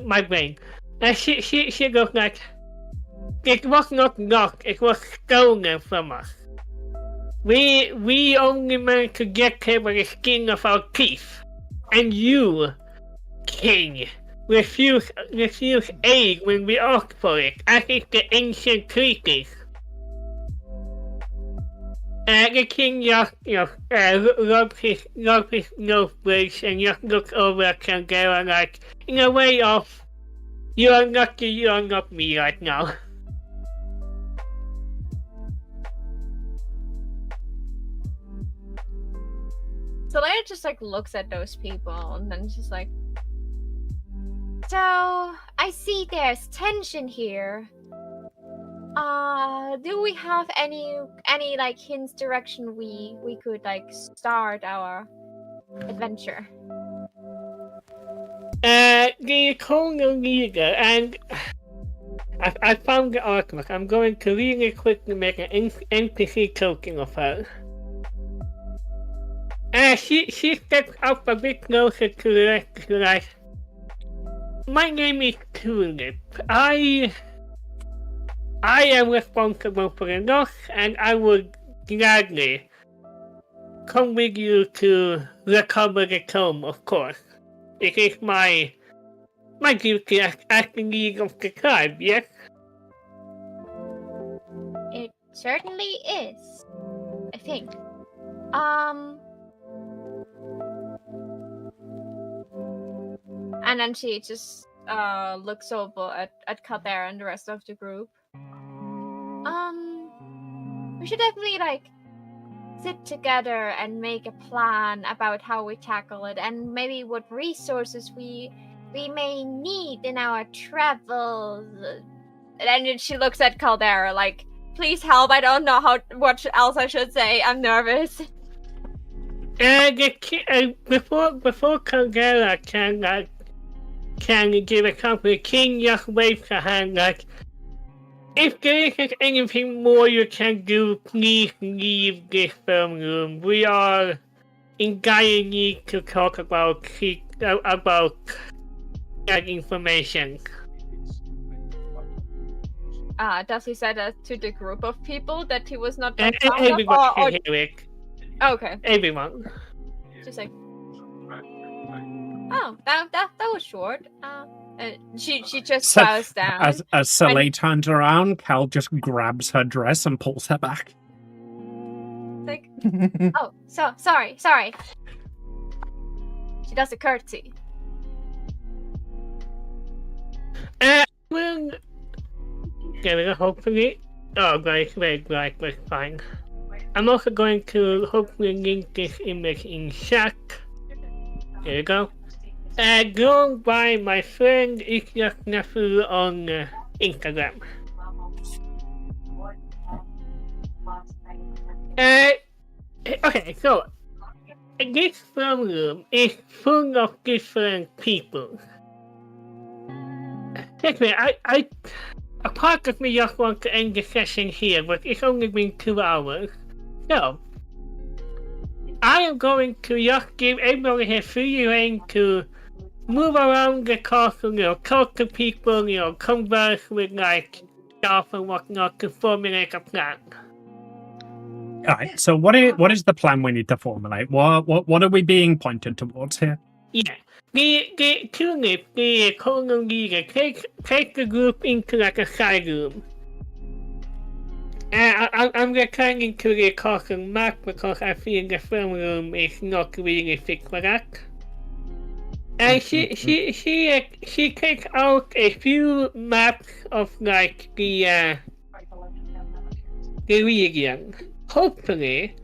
S5: My brain. She goes it was not lost, it was stolen from us. We only managed to get here with the skin of our teeth. And you, King, refuse aid when we asked for it, as is the ancient treaties. The king just, rubs his nose bridge and just looks over at Kangera like, in a way of, you are not me right now.
S2: So Leia just like looks at those people and then she's like, so I see there's tension here. Do we have any like hints direction we could like start our adventure?
S5: The colonial leader, and I found the artwork. I'm going to really quickly make an NPC token of her. She steps up a bit closer to the rest, like, my name is Tulip. I am responsible for the loss, and I would gladly come with you to recover the tomb, of course. It is my duty as the leader of the tribe, yes?
S2: It certainly is, I think. And then she just looks over at Caldera and the rest of the group. We should definitely like sit together and make a plan about how we tackle it and maybe what resources we may need in our travels. And then she looks at Caldera like, please help, I don't know what else I should say, I'm nervous.
S5: Before Caldera can give a company, the king just waves her hand like, if there isn't anything more you can do, please leave this film room. We are in dire need to talk about that information.
S2: Does he say that to the group of people that he was not
S5: Everyone can hear it.
S2: Okay.
S5: Everyone.
S2: Just like, oh, that was short. She just bows down.
S1: As Soleil turns around, Cal just grabs her dress and pulls her back.
S2: Like, oh, sorry. She does a curtsy.
S5: Well, hopefully. Oh, great, fine. I'm also going to hopefully link this image in chat. There you go. Go by my friend Ikyak Nafu on Instagram. Okay, so this film room is full of different people. Anyway, a part of me just wants to end the session here, but it's only been 2 hours. So, I am going to just give everybody here free reign to move around the castle, talk to people, converse with like staff and whatnot to formulate a plan.
S1: Alright, so what is the plan we need to formulate? What are we being pointed towards here?
S5: Yeah. The Tulip, the colonel leader, take the group into like a side room. I'm returning to the castle map because I feel the film room is not really fit for that. And she takes out a few maps of like the region. Hopefully,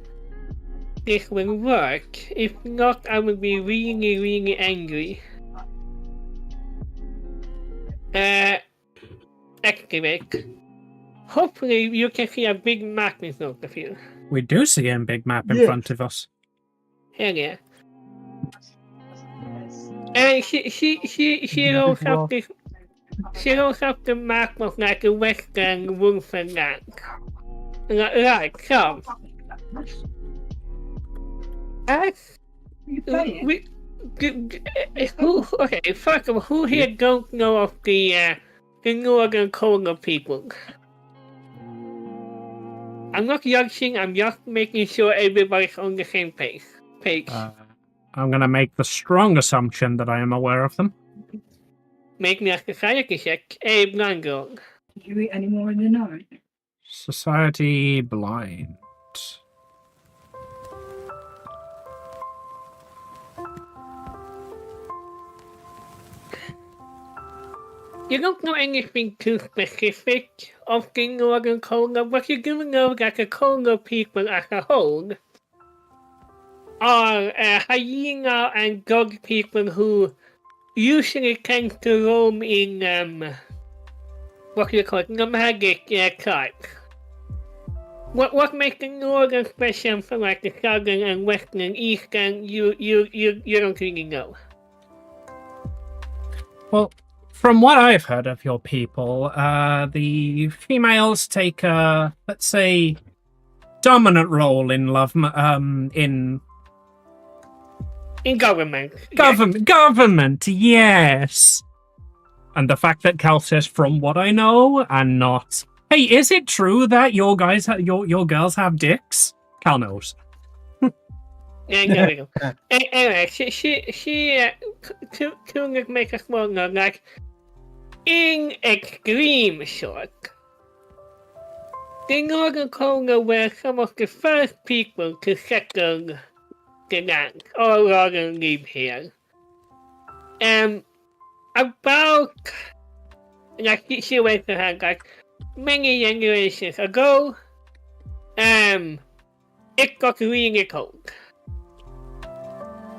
S5: this will work. If not, I will be really, really angry. Activate. Hopefully, you can see a big map in front of you.
S1: We do see a big map in front of us.
S5: Hell yeah. And she rolls up this. She rolls up the map of like the Western Wolfen land. Right, so.
S7: Okay,
S5: first of all, who here don't know of the Northern Congo people? I'm not judging, I'm just making sure everybody's on the same page.
S1: I'm going to make the strong assumption that I am aware of them.
S5: Make me a society check, a blind girl.
S7: Did you eat any more in the night?
S1: Society blind.
S5: You don't know anything too specific of the Northern Congo, but you do know that the Congo people as a whole are hyena and dog people who usually tend to roam in, what do you call it, nomadic tribes. What makes the Northern special from like the Southern and Western and Eastern, you don't really know.
S1: Well, from what I've heard of your people, the females take a, let's say, dominant role in
S5: In government.
S1: Government, yes. And the fact that Cal says, from what I know, and not, hey, is it true that your guys, your girls have dicks? Cal knows.
S5: Yeah, there we go. Anyway, she to make us more know, like, in extreme short, the Northern Congo were some of the first people to settle the land, or rather live here. About, like, she went to her, like, many generations ago, it got really cold.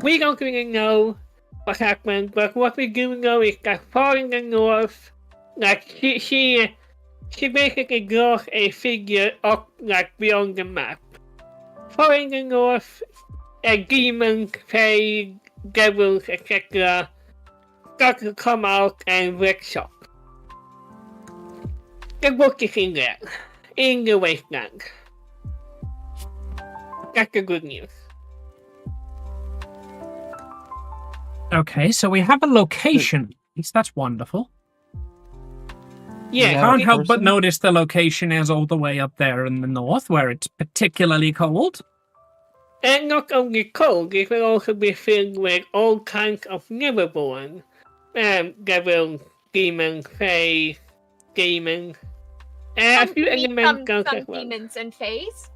S5: We don't really know what happened, but what we do know is that far in the north, like, she basically draws a figure up, like, beyond the map. Far in the north, demons, fae, devils, etc. start to come out and wreak shop. The book is in there, in the wasteland. That's the good news.
S1: Okay, so we have a location. At least that's wonderful.
S5: Yeah,
S1: Can't help but notice the location is all the way up there in the north, where it's particularly cold.
S5: And not only cold, it will also be filled with all kinds of neverborn. Devils, demons, fae, demons. A few elementals as well.
S2: Demons and faes.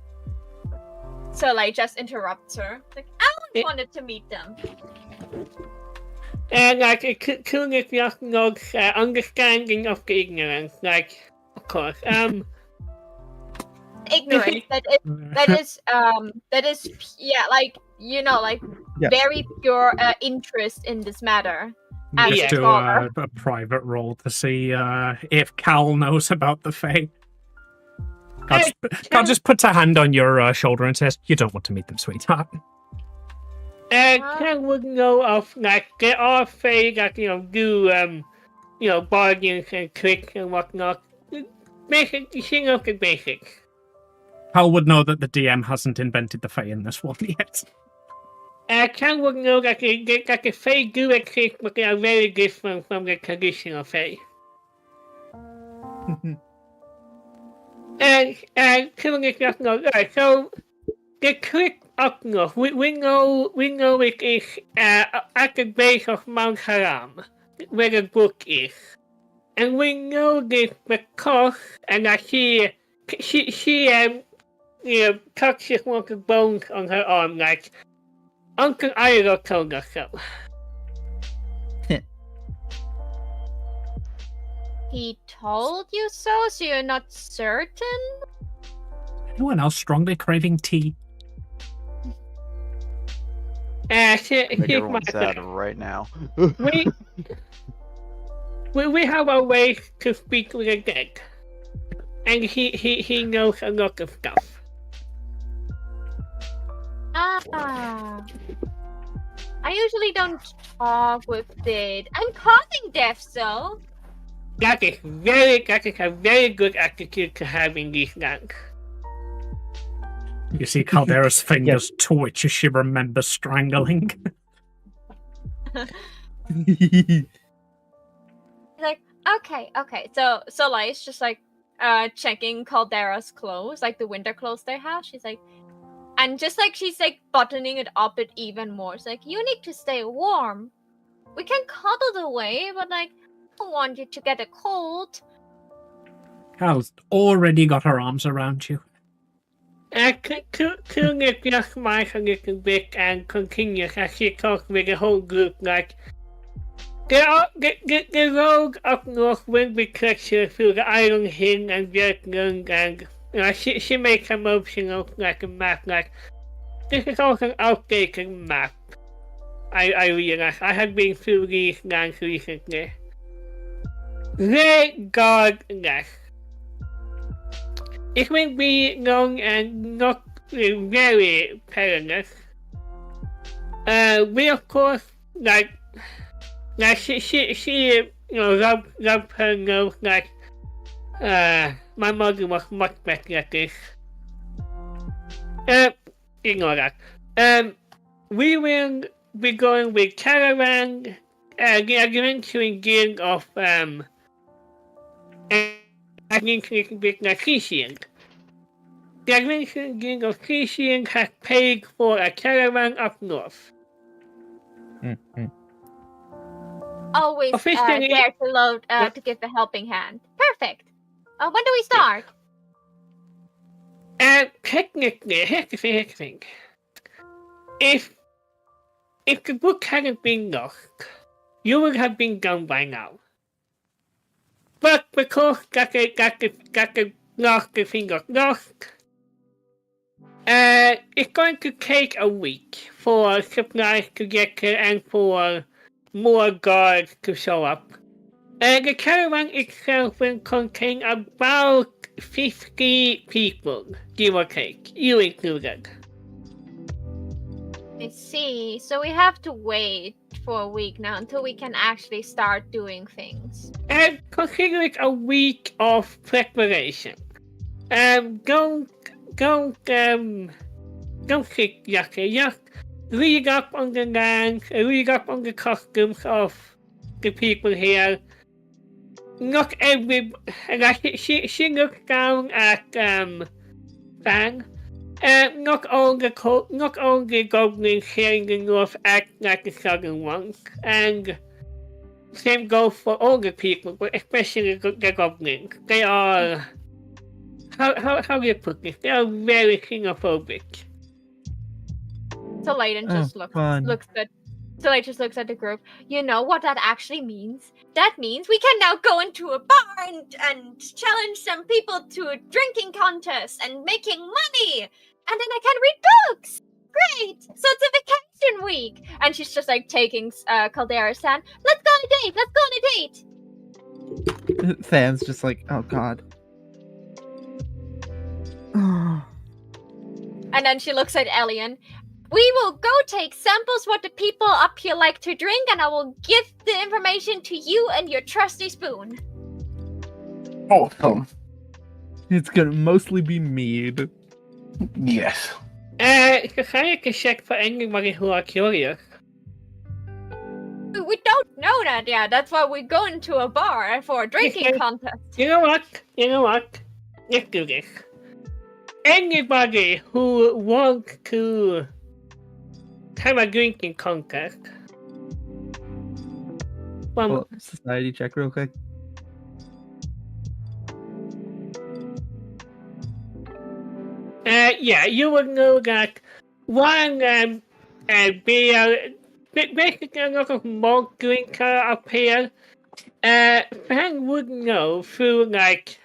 S2: So, like, just interrupts her. Like, I always wanted to meet them.
S5: And, like, it could just not understanding of the ignorance, like, of course.
S2: Ignorance. That is, yeah, like, you know, like, very pure interest in this matter.
S1: Just do a private roll to see if Cal knows about the Fae. Cal just puts a hand on your shoulder and says, "You don't want to meet them, sweetheart."
S5: Cal would know of, like, there are Fae that, do, bargains and tricks and whatnot. Basic, she knows the basics.
S1: Cal would know that the DM hasn't invented the Fae in this one yet.
S5: Cal would know that the Fae do exist, but they are very different from the traditional Fae. And Cal is just not right. So the trick up north, we know it is at the base of Mount Haram, where the book is. And we know this because, and she touches one of the bones on her arm, like, Uncle Iro told us so.
S2: He told you so you're not certain?
S1: Anyone else strongly craving tea?
S9: Make everyone sad right now.
S5: we have a way to speak with the dead. And he knows a lot of stuff.
S2: I usually don't talk with dead. I'm causing death, so.
S5: That is a very good attitude to have in these lands.
S1: You see Caldera's fingers twitch as she remembers strangling.
S2: Like, okay. So like, it's just like, checking Caldera's clothes, like the winter clothes they have. She's like, and just like she's like buttoning it up even more. It's like, you need to stay warm. We can cuddle away, but like, I don't want you to get a cold.
S1: Cal's already got her arms around you.
S5: To just smile a little bit and continue as she talks with the whole group, like, the road up north will be treacherous through the Iron Hill and Vietnam, and she makes a motion of like a map, like, this is also an outdated map. I realize I have been through these lands recently. Regardless, it will be long and not very perilous. We of course like she rub her nose like my mother was much better at this. Ignore that. We will be going with caravan, the adventuring guild of I think it's a bit like fishing. The adventuring guild of fishing has paid for a caravan up north.
S2: Always
S5: Officially-
S2: there to load to give a helping hand. Perfect. When do we start?
S5: Technically, here's the thing. If the book hadn't been lost, you would have been gone by now. But because that the thing got lost, it's going to take a week for supplies to get here and for more guards to show up. The caravan itself will contain about 50 people, give or take, you included.
S2: I see. So we have to wait for a week now until we can actually start doing things.
S5: And consider it a week of preparation. Don't sit yucky. Just read up on the land, read up on the customs of the people here. Not every like she looks down at Fang. Not all the goblins here in the north act like the southern ones, and same goes for all the people, but especially the goblins. They are how do you put this? They are very xenophobic.
S2: So Layden just looks at the group. You know what that actually means? That means we can now go into a bar and challenge some people to a drinking contest and making money. And then I can read books. Great. So it's a vacation week. And she's just like taking Caldera's hand. Let's go on a date. Let's go on a date.
S3: Than's just like, oh god.
S2: And then she looks at Elian. We will go take samples what the people up here like to drink, and I will give the information to you and your trusty spoon.
S4: Awesome.
S3: It's gonna mostly be mead.
S4: Yes.
S5: Society check for anybody who are curious.
S2: We don't know that yet. That's why we're going to a bar for a drinking contest.
S5: You know what? Let's do this. Anybody who wants to have a drinking contest.
S3: Well, society check real quick.
S5: Yeah, you would know that one beer, basically a lot of malt drinker up here. Fang would know through like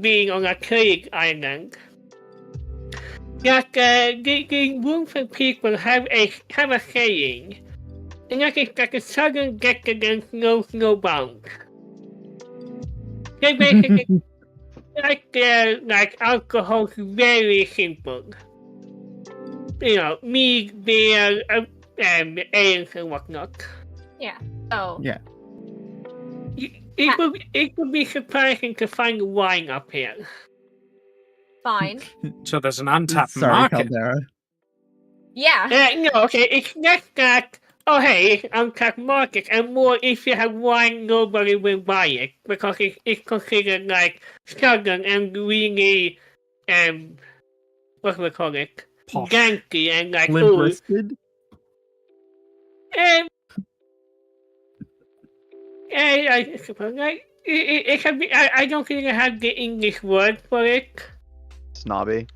S5: being on a Krieg island. That the Wolfen people have a saying, and that is that the southern decadence knows no bounds. They basically like their alcohol's very simple. You know, mead, beer, ales and whatnot.
S2: Yeah. So.
S3: Yeah.
S5: It would be surprising to find wine up here.
S2: Fine.
S1: So there's an untapped
S3: Sorry,
S1: market.
S3: Caldera.
S2: Yeah.
S5: No, okay, it's just that oh hey, untapped market, and more if you have wine, nobody will buy it because it's considered like southern and really, what do we call it?
S1: Posh.
S5: Ganky and like
S3: Limp-wristed?
S5: um, I suppose like it can be. I don't think I have the English word for it.
S9: Snobby.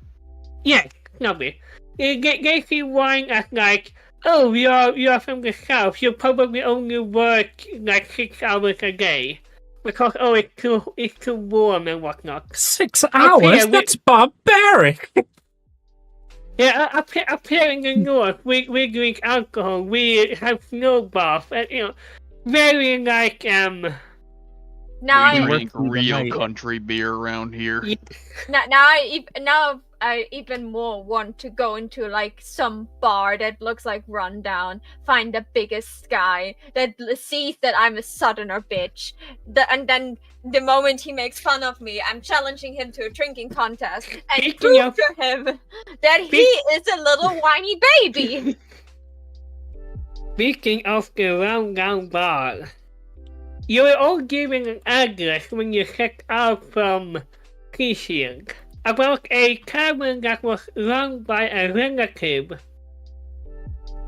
S5: Yeah, snobby. They see wine as like, oh, you're from the south. You probably only work like 6 hours a day because it's too warm and whatnot.
S1: 6 hours? That's barbaric.
S5: Yeah, up here in the north, we drink alcohol. We have snow bath, and very like
S2: Now
S9: We
S2: I
S9: drink
S3: through the
S9: real
S3: night.
S9: country beer around here.
S2: now I even more want to go into like some bar that looks like rundown, find the biggest guy that sees that I'm a southerner bitch, and then the moment he makes fun of me, I'm challenging him to a drinking contest and
S5: Speaking
S2: prove
S5: of-
S2: to him that he is a little whiny baby.
S5: Speaking of the rundown bar, you were all given an address when you set out from T-Shield about a tavern that was run by a relative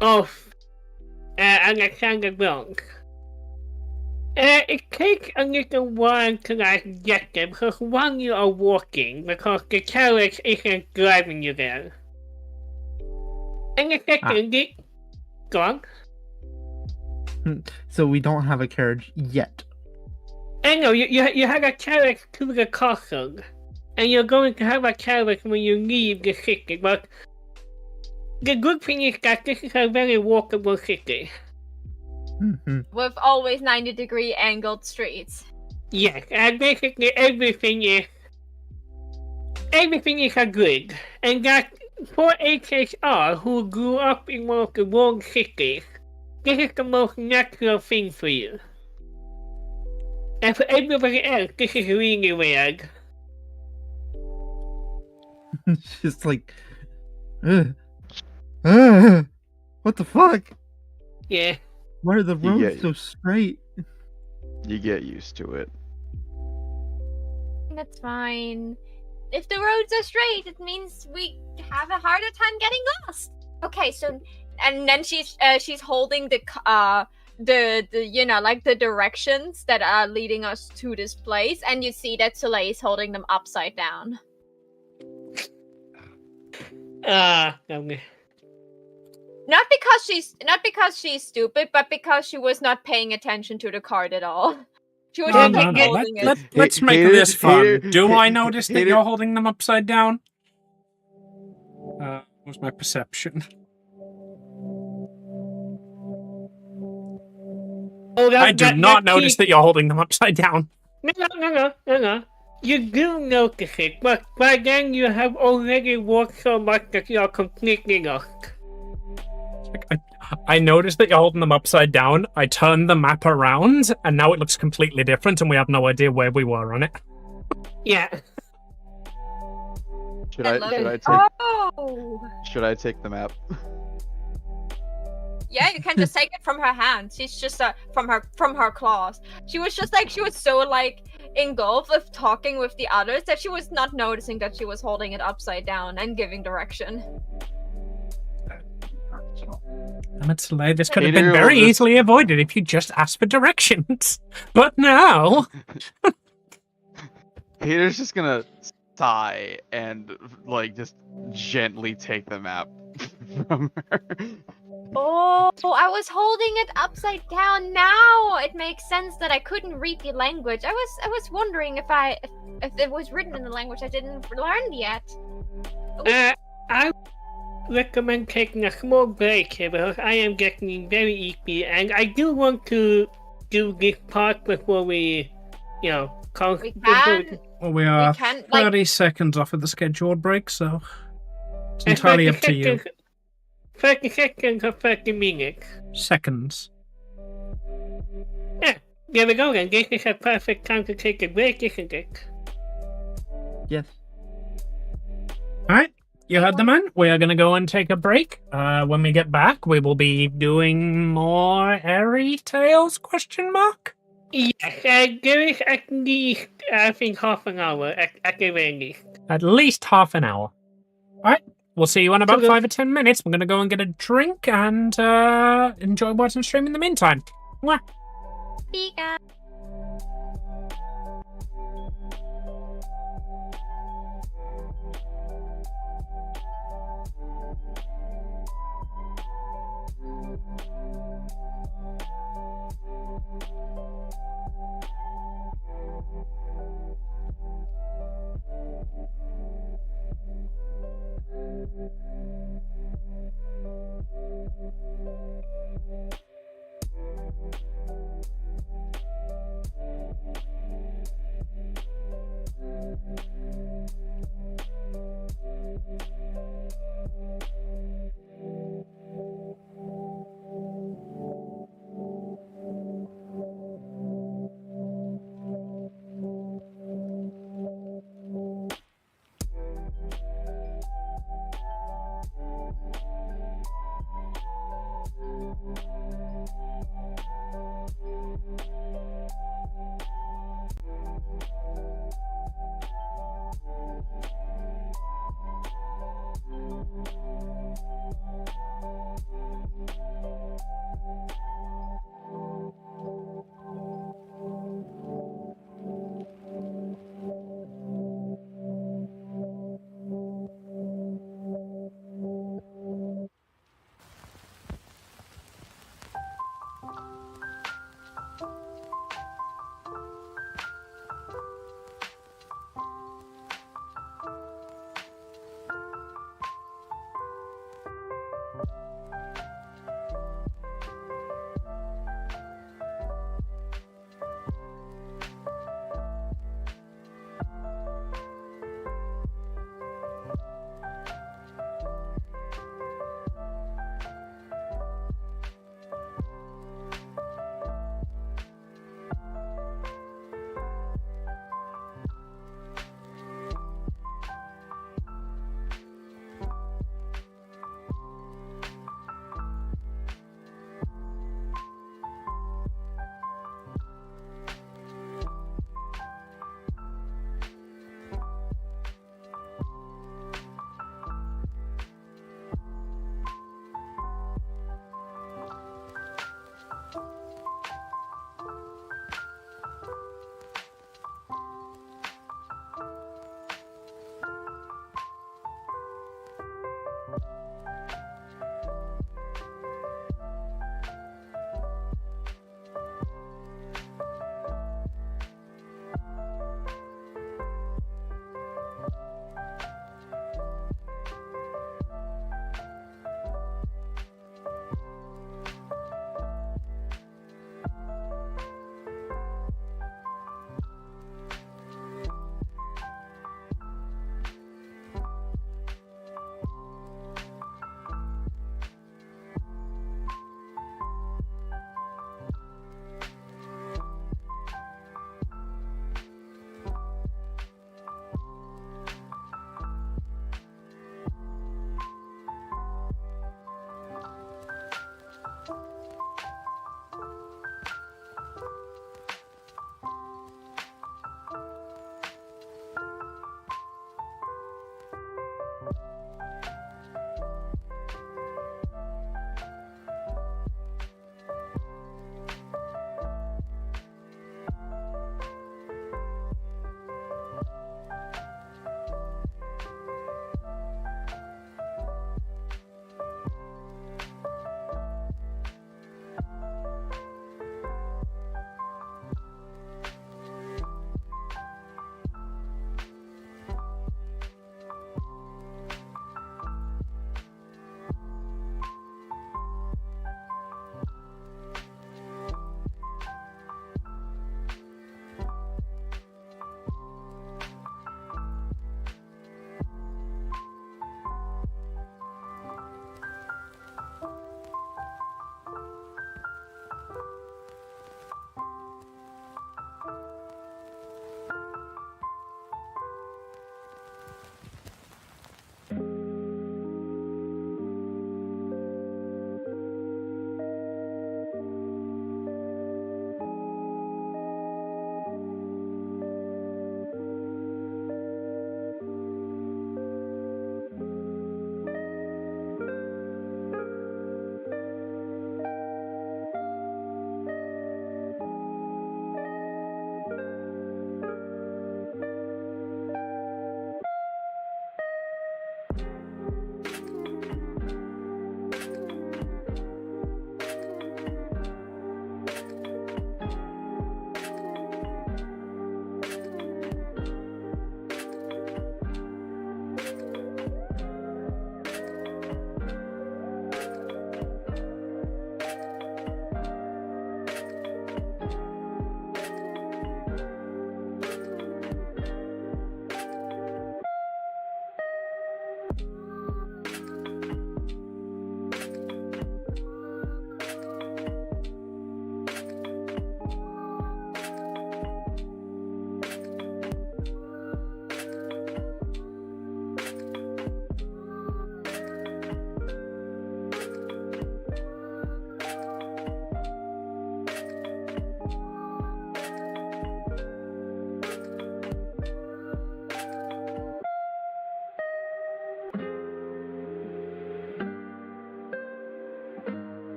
S5: of Alexander Blanc. It takes a little while to like get there because one, you are walking because the carriage isn't driving you there. And the second, go on.
S3: So we don't have a carriage yet.
S5: I know, you have a carriage to the castle, and you're going to have a carriage when you leave the city, but the good thing is that this is a very walkable city.
S3: Mhm.
S2: With always 90-degree angled streets.
S5: Yes, and basically everything is a grid, and that for HHR, who grew up in one of the world cities, this is the most natural thing for you. And for everybody else, this is really weird.
S3: It's just like, what the fuck?
S5: Yeah.
S3: Why are the
S9: You
S3: roads
S9: get-
S3: so straight?
S9: You get used to it.
S2: That's fine. If the roads are straight, it means we have a harder time getting lost. Okay, so and then she's holding the like the directions that are leading us to this place, and you see that Soleil is holding them upside down.
S5: Okay.
S2: Not because she's stupid, but because she was not paying attention to the card at all. She was just like holding it.
S1: Let's make
S9: Hater-
S1: this fun.
S9: hater-
S1: Do I notice that
S9: hater-
S1: you're holding them upside down? What's my perception? I do not notice that you're holding them upside down.
S5: No. You do notice it, but by then you have already walked so much that you are completely lost.
S1: I noticed that you're holding them upside down. I turned the map around, and now it looks completely different, and we have no idea where we were on it.
S5: Yeah.
S9: Should I take
S2: Oh!
S9: should I take the map?
S2: Yeah, you can just take it from her hand. She's just from her claws. She was so like engulfed with talking with the others that she was not noticing that she was holding it upside down and giving direction.
S1: Damn it, Soleil, this could have been
S9: Hater
S1: very
S9: will just-
S1: easily avoided if you just asked for directions. But now...
S9: Hater's just gonna sigh and like just gently take the map from her.
S2: Oh, I was holding it upside down. Now it makes sense that I couldn't read the language. I was wondering if it was written in the language I didn't learn yet.
S5: I recommend taking a small break here because I am getting very eepy, and I do want to do this part before we, call.
S2: We can.
S1: Well, we are
S2: can,
S1: 30 seconds off of the scheduled break, so it's entirely up to you.
S5: 30 seconds or 30 minutes.
S1: Seconds.
S5: Yeah, there we go then. This is a perfect time to take a break, isn't it?
S3: Yes.
S1: Alright, You heard the man. We are going to go and take a break. When we get back, we will be doing more Erie Tales, question mark?
S5: Yes, give us at least, I think, half an hour at the very least.
S1: At least half an hour. Alright, we'll see you in about
S5: Okay.
S1: 5 or 10 minutes. We're going to go and get a drink and enjoy watching stream in the meantime. Mwah.
S2: See ya.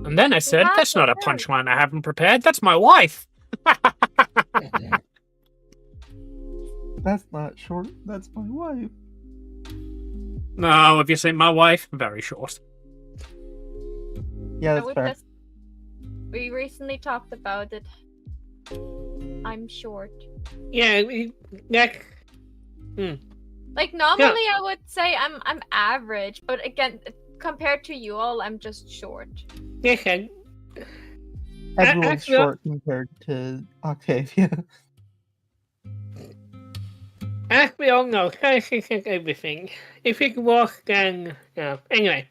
S1: And then I said,
S2: have
S1: that's not a
S2: prepared.
S1: punchline I haven't prepared. That's my wife.
S3: That's not short. That's my wife.
S1: No, if you say my wife, very short.
S3: Yeah,
S2: I
S3: that's
S2: would
S3: fair.
S2: just- We recently talked about it. I'm short.
S5: Yeah, that's...
S2: Like normally I would say I'm average, but again, compared to you all, I'm just short.
S5: Listen,
S3: Everyone's
S5: actually-
S3: short compared to Octavia.
S5: as we all know, size isn't everything. If it was, then... Anyway.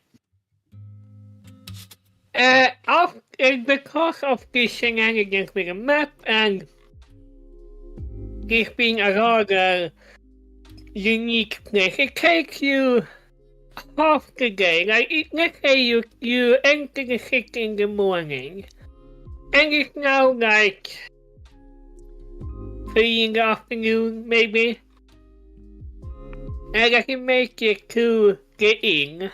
S5: Because of the shenanigans with the map and this being a rather unique place, it takes you half the day. Like, let's say you enter the city in the morning, and it's now like 3 in the afternoon, maybe. And I can make it to the inn.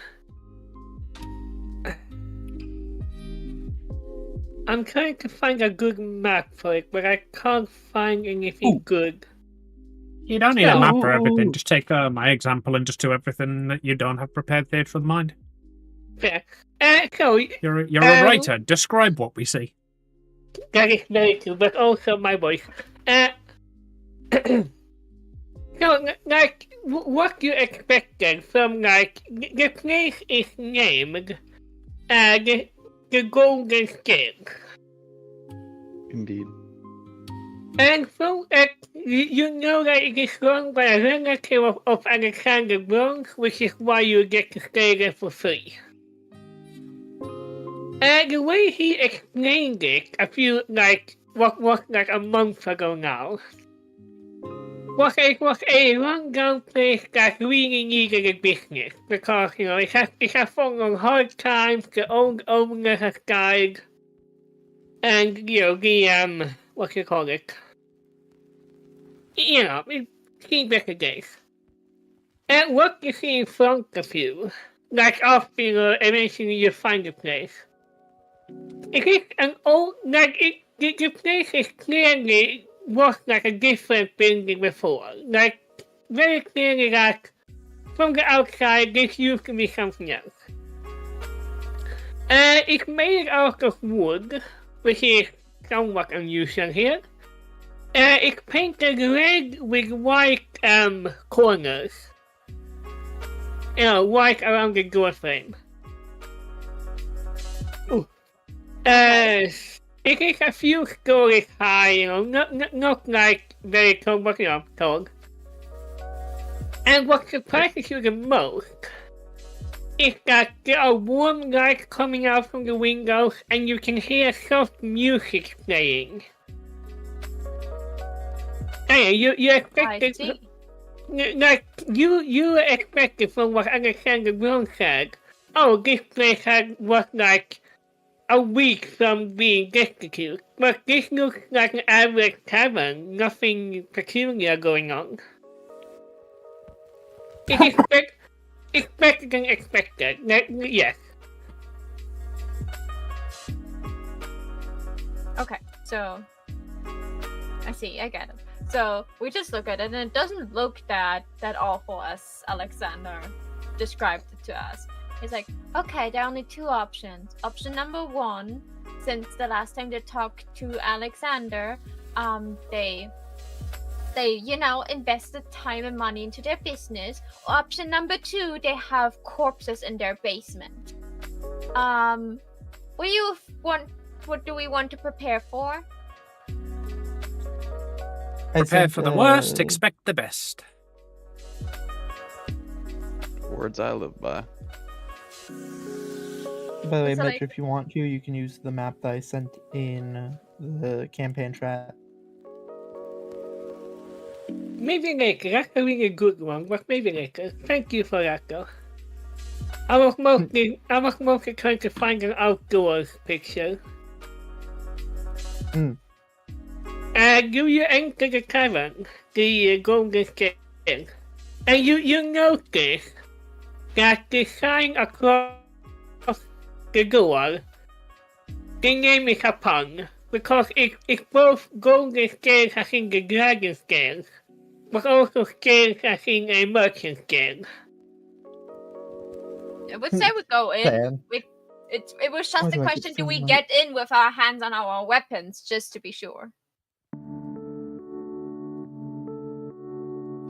S5: I'm trying to find a good map for it, but I can't find anything good.
S1: You don't need a map for everything.
S3: Ooh.
S1: Just take my example and just do everything that you don't have prepared there for the mind.
S5: Fair. So,
S1: You're a writer. Describe what we see.
S5: that is very true, but also my voice. So, like, what you expected from, like, the place is named the Golden Scale.
S9: Indeed.
S5: And so, you know that it is run by a relative of Alexander Burns, which is why you get to stay there for free. And the way he explained it a few, like, what was like a month ago now, was it was a rundown place that really needed a business because, you know, it has fallen on hard times, the old owner has died, and, you know, the, what you call it? You know, it seems better days. And what you see in front of you, like after, you know, eventually you find the place, it is an old, like, the place is clearly was like a different building before. Like, very clearly, like, from the outside, this used to be something else. It's made out of wood, which is somewhat unusual here. It's painted red with white corners. You know, white around the door frame. Ooh. It is a few stories high, you know, not like very tall, but you know, tall. And what surprises you the most is that there are warm lights coming out from the windows and you can hear soft music playing. Hey, you
S2: I
S5: expected,
S2: see.
S5: like, you expected from what Alexander Brown said, oh, this place was like a week from being destitute, but this looks like an average tavern, nothing peculiar going on. It is expected and expected, yes.
S2: Okay, so I see, I get it. So we just look at it and it doesn't look that awful as Alexander described it to us. He's like, okay, there are only 2 options. Option number 1, since the last time they talked to Alexander, they you know, invested time and money into their business. Option number 2, they have corpses in their basement. What do we want to prepare for?
S1: Prepare for the worst, expect the best.
S9: Words I live by.
S3: By the way,
S2: So,
S3: Mitch,
S2: like-
S3: if you want to, you can use the map that I sent in the campaign chat.
S5: Maybe later, that's a really good one, but maybe later. Thank you for that though. I was mostly trying to find an outdoors picture. You enter the tavern, the Golden Scale, and you notice that the sign across the door the name is a pun, because it's both golden scales as in the dragon scales, but also scales as in a merchant scale.
S2: I would say we go in.
S3: Fan.
S2: It was just
S3: Why
S2: the
S3: do I get
S2: question: do we
S3: feeling
S2: get in with our hands on our weapons, just to be sure?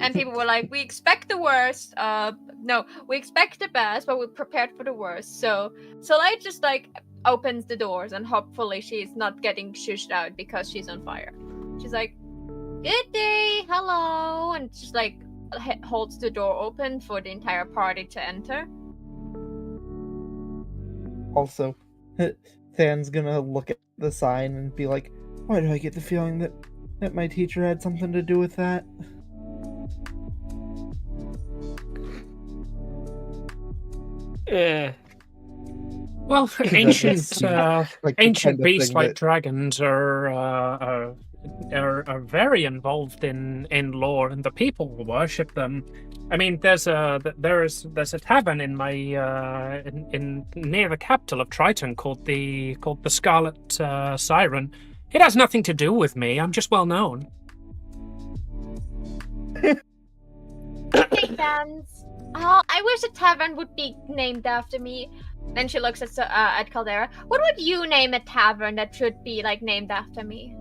S2: And people were like, "We expect the worst. No, we expect the best, but we're prepared for the worst." So I just like opens the doors, and hopefully she's not getting shushed out because she's on fire. She's like, "Good day, hello," and just like holds the door open for the entire party to enter.
S3: Also, Than's gonna look at the sign and be like, why do I get the feeling that my teacher had something to do with that?
S1: Well, ancient
S3: Like the
S1: ancient
S3: kind of
S1: beasts
S3: thing
S1: like
S3: that-
S1: dragons are very involved in lore, and the people worship them. I mean, there's a tavern in my in near the capital of Triton called the Scarlet Siren. It has nothing to do with me. I'm just well known.
S2: Okay, fans. Oh, I wish a tavern would be named after me. Then she looks at Caldera. What would you name a tavern that should be like named after me?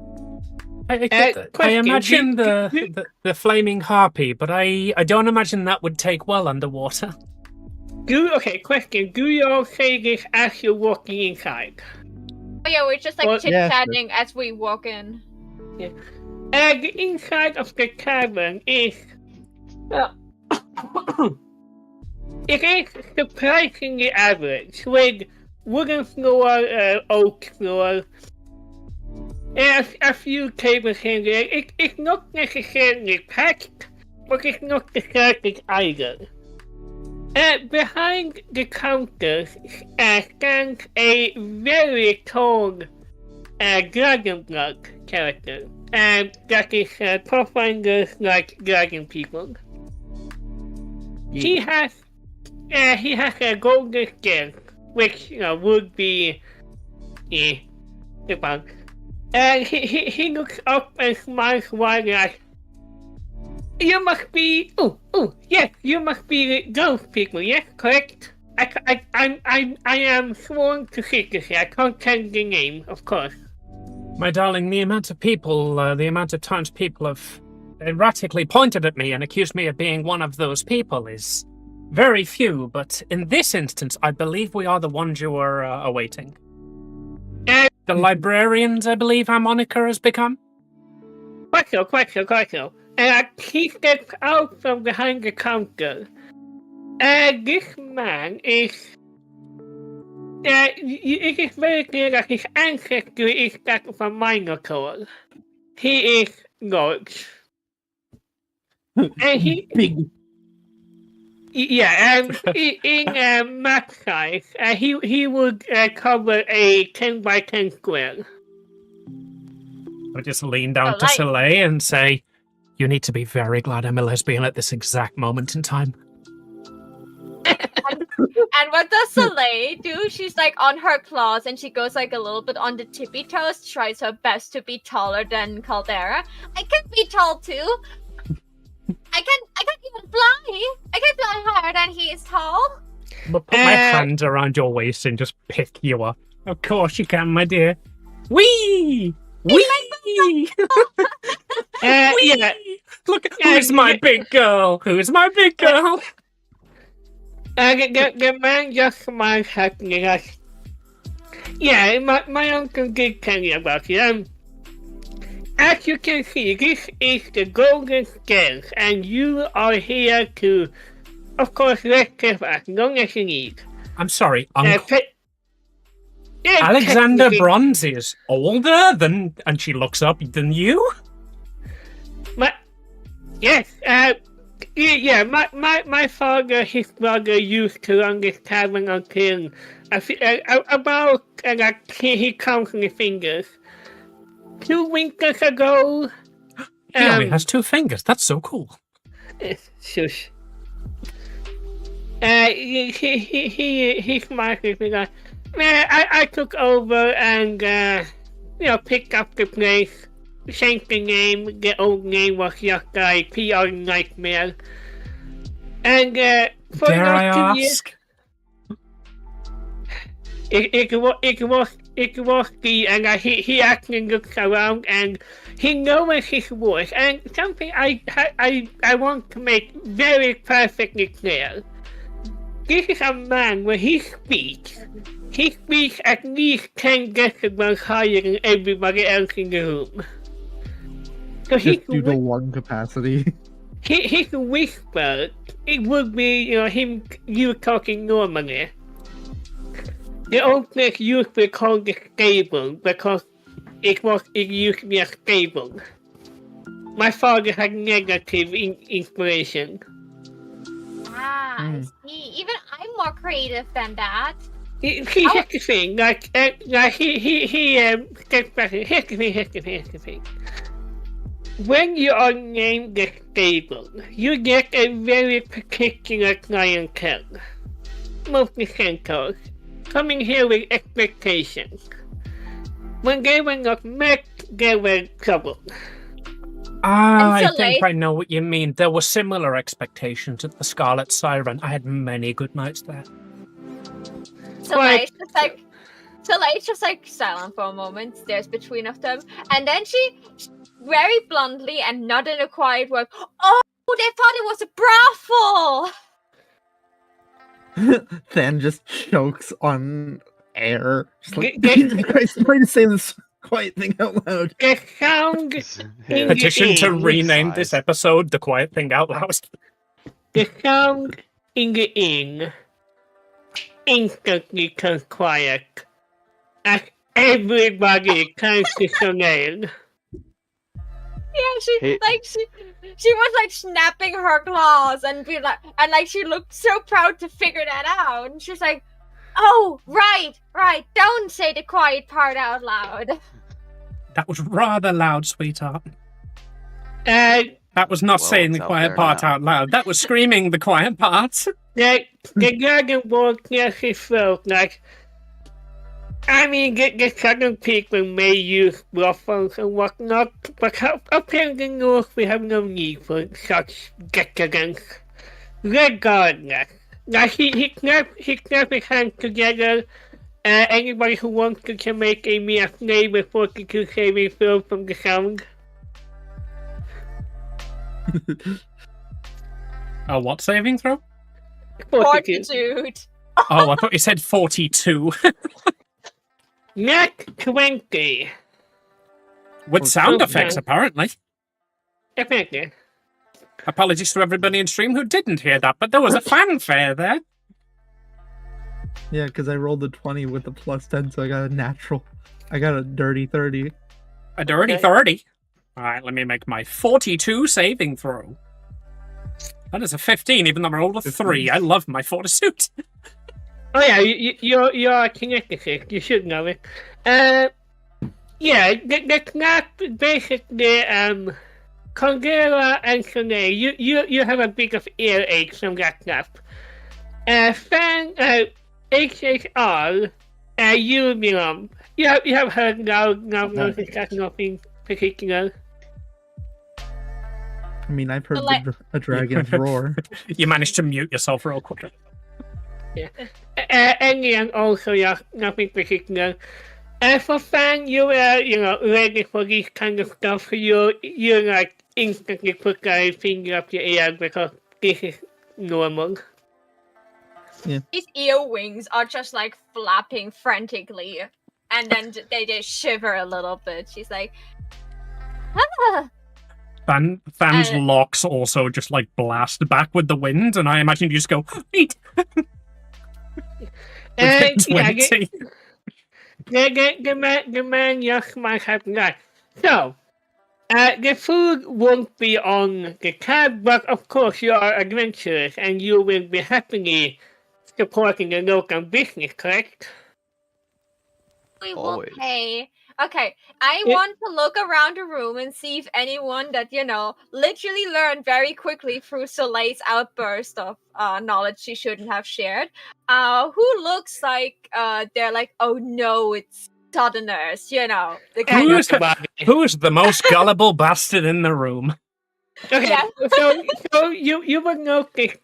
S1: I imagine the flaming harpy, but I don't imagine that would take well underwater.
S5: Question. Do you all say this as you're walking inside?
S2: Oh yeah, we're just like
S5: Well,
S2: chit-chatting as we walk in.
S5: Yeah. The inside of the tavern is... it is surprisingly average, with wooden floor, oak floor, and a few tables in there. It's not necessarily packed, but it's not deserted either. Behind the counters stands a very tall Dragonblood character, that is Pathfinders like dragon people. Yeah. He has a golden scale, which would be the one. And he looks up and smiles widely like, you must be yes, you must be those people, yes, correct? I am sworn to secrecy. I can't tell the name, of course.
S1: My darling, the amount of times people have erratically pointed at me and accused me of being one of those people is very few, but in this instance, I believe we are the ones you were awaiting. The librarians, I believe our moniker has become?
S5: Quite so. He steps out from behind the counter. This man is... it is very clear that his ancestry is that of a Minotaur. He is large. And he...
S3: Big.
S5: Yeah, in map size, he would cover a 10 by 10 square.
S1: I just lean down to Soleil and say, you need to be very glad I'm a lesbian at this exact moment in time.
S2: And what does Soleil do? She's like on her claws and she goes like a little bit on the tippy toes, tries her best to be taller than Caldera. I can be tall too. I can even fly. I can fly higher than he is tall.
S1: But put my hand around your waist and just pick you up. Of course you can, my dear. Whee! Whee!
S5: Yeah.
S1: Look, who's my big girl? Who's my big girl?
S5: The man just smiles at me like, yeah, my uncle did tell me about it. As you can see, this is the Golden Scales, and you are here to, of course, rest for as long as you need.
S1: I'm sorry, Uncle. Alexander Bronze is older than, and she looks up, than you?
S5: Yes, my father, his brother, used to run this tavern until about, he counts on his fingers. 2 winters ago.
S1: He only has 2 fingers. That's so cool.
S5: Shush. He smiles at me like, I took over and, picked up the place. Changed the name. The old name was just like PR Nightmare. And, for
S1: Dare I
S5: those 2 years...
S1: ask?
S5: It was the, and he actually looks around and he knows his words. And something I want to make very perfectly clear. This is a man when he speaks at least 10 decibels higher than everybody else in the room. So
S3: Just due to lung capacity.
S5: His whisper, it would be, you talking normally. The old place used to be called the stable because it used to be a stable. My father had negative inspiration.
S2: I see. Even I'm more creative than that.
S5: Here's the thing, here's the thing. When you are named the stable, you get a very particular clientele. Mostly centaurs. Coming here with expectations. When they were not met, they were trouble.
S1: I think I know what you mean. There were similar expectations at the Scarlet Siren. I had many good nights there.
S2: Soleil's just like silent for a moment, stares between of them, and then she very bluntly and not in a quiet word, "Oh, they thought it was a brothel!"
S3: Then just chokes on air. Just like, I'm trying to say this quiet thing out loud.
S5: The sound
S1: Petition to rename this episode The Quiet Thing Out Loud.
S5: The sound in the inn instantly turns quiet as everybody turns to Soleil.
S2: Yeah, she was like snapping her claws and be like, and like she looked so proud to figure that out. And she's like, "Oh, right, don't say the quiet part out loud."
S1: That was rather loud, sweetheart.
S5: That
S1: was not saying the quiet part out loud. That was screaming the quiet part.
S5: The dragon walked near his throat like, I mean, the southern people may use brothels and whatnot, but up here in the north we have no need for such decadence. Regardless, like he snapped his hands together. Anybody who wants to can make a mere slave with 42 saving throw from the sound.
S1: What saving throw?
S2: 42.
S1: Oh, I thought you said 42.
S5: Not 20.
S1: With sound effects, apparently.
S5: Definitely.
S1: Apologies to everybody in stream who didn't hear that, but there was a fanfare there.
S3: Yeah, because I rolled a 20 with a plus 10, so I got a natural. I got a dirty 30.
S1: A dirty 30? Alright, let me make my 42 saving throw. That is a 15, even though I rolled a 3. I love my fortitude.
S5: Oh yeah, you're a kinetic. You should know it. Yeah, that's not basically Congera and Soleil. You have a bit of earache from that stuff. Fan HHR, you have heard now that's nothing particular.
S3: I mean, I've heard a dragon's roar.
S1: You managed to mute yourself real quick.
S5: Yeah. And also, yeah, nothing particular. For Fan, you were, ready for this kind of stuff. You like instantly put a finger up your ear because this is normal.
S3: Yeah.
S2: His ear wings are just like flapping frantically, and then they just shiver a little bit. She's like, "Ah."
S1: Fan's locks also just like blast back with the wind, and I imagine you just go, "Eat."
S5: The man just might have that. So, the food won't be on the tab, but of course you are adventurous and you will be happily supporting the local business, correct?
S2: We will pay Okay, I want to look around the room and see if anyone that, literally learned very quickly through Soleil's outburst of knowledge she shouldn't have shared, who looks like they're like, oh no, it's Southerners, the kind of...
S1: Who is the most gullible bastard in the room?
S5: Okay,
S2: Yeah.
S5: so you will notice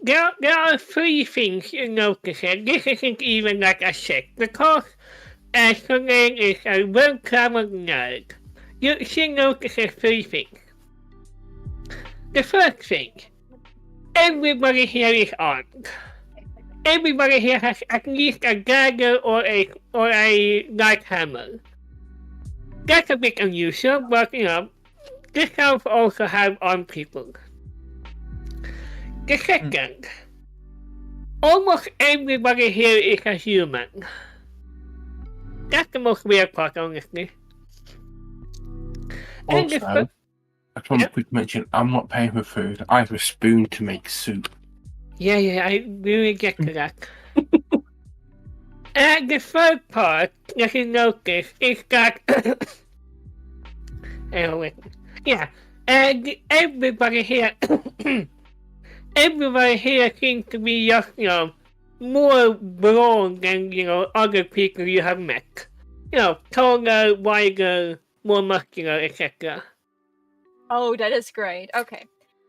S5: there are three things you notice, and this isn't even like a check, because Soleil is a well-traveled nerd. She notices three things. The first thing, everybody here is armed. Everybody here has at least a dagger or a light hammer. That's a bit unusual, but this house also have armed people. The second, almost everybody here is a human. That's the most weird part, honestly. And
S4: Also, I just want to quick mention, I'm not paying for food. I have a spoon to make soup.
S5: Yeah, I really get to that. And the third part that you notice is that and everybody here seems to be just, more broad than, other people you have met. Taller, wider, more muscular, etc.
S2: Oh, that is great. Okay.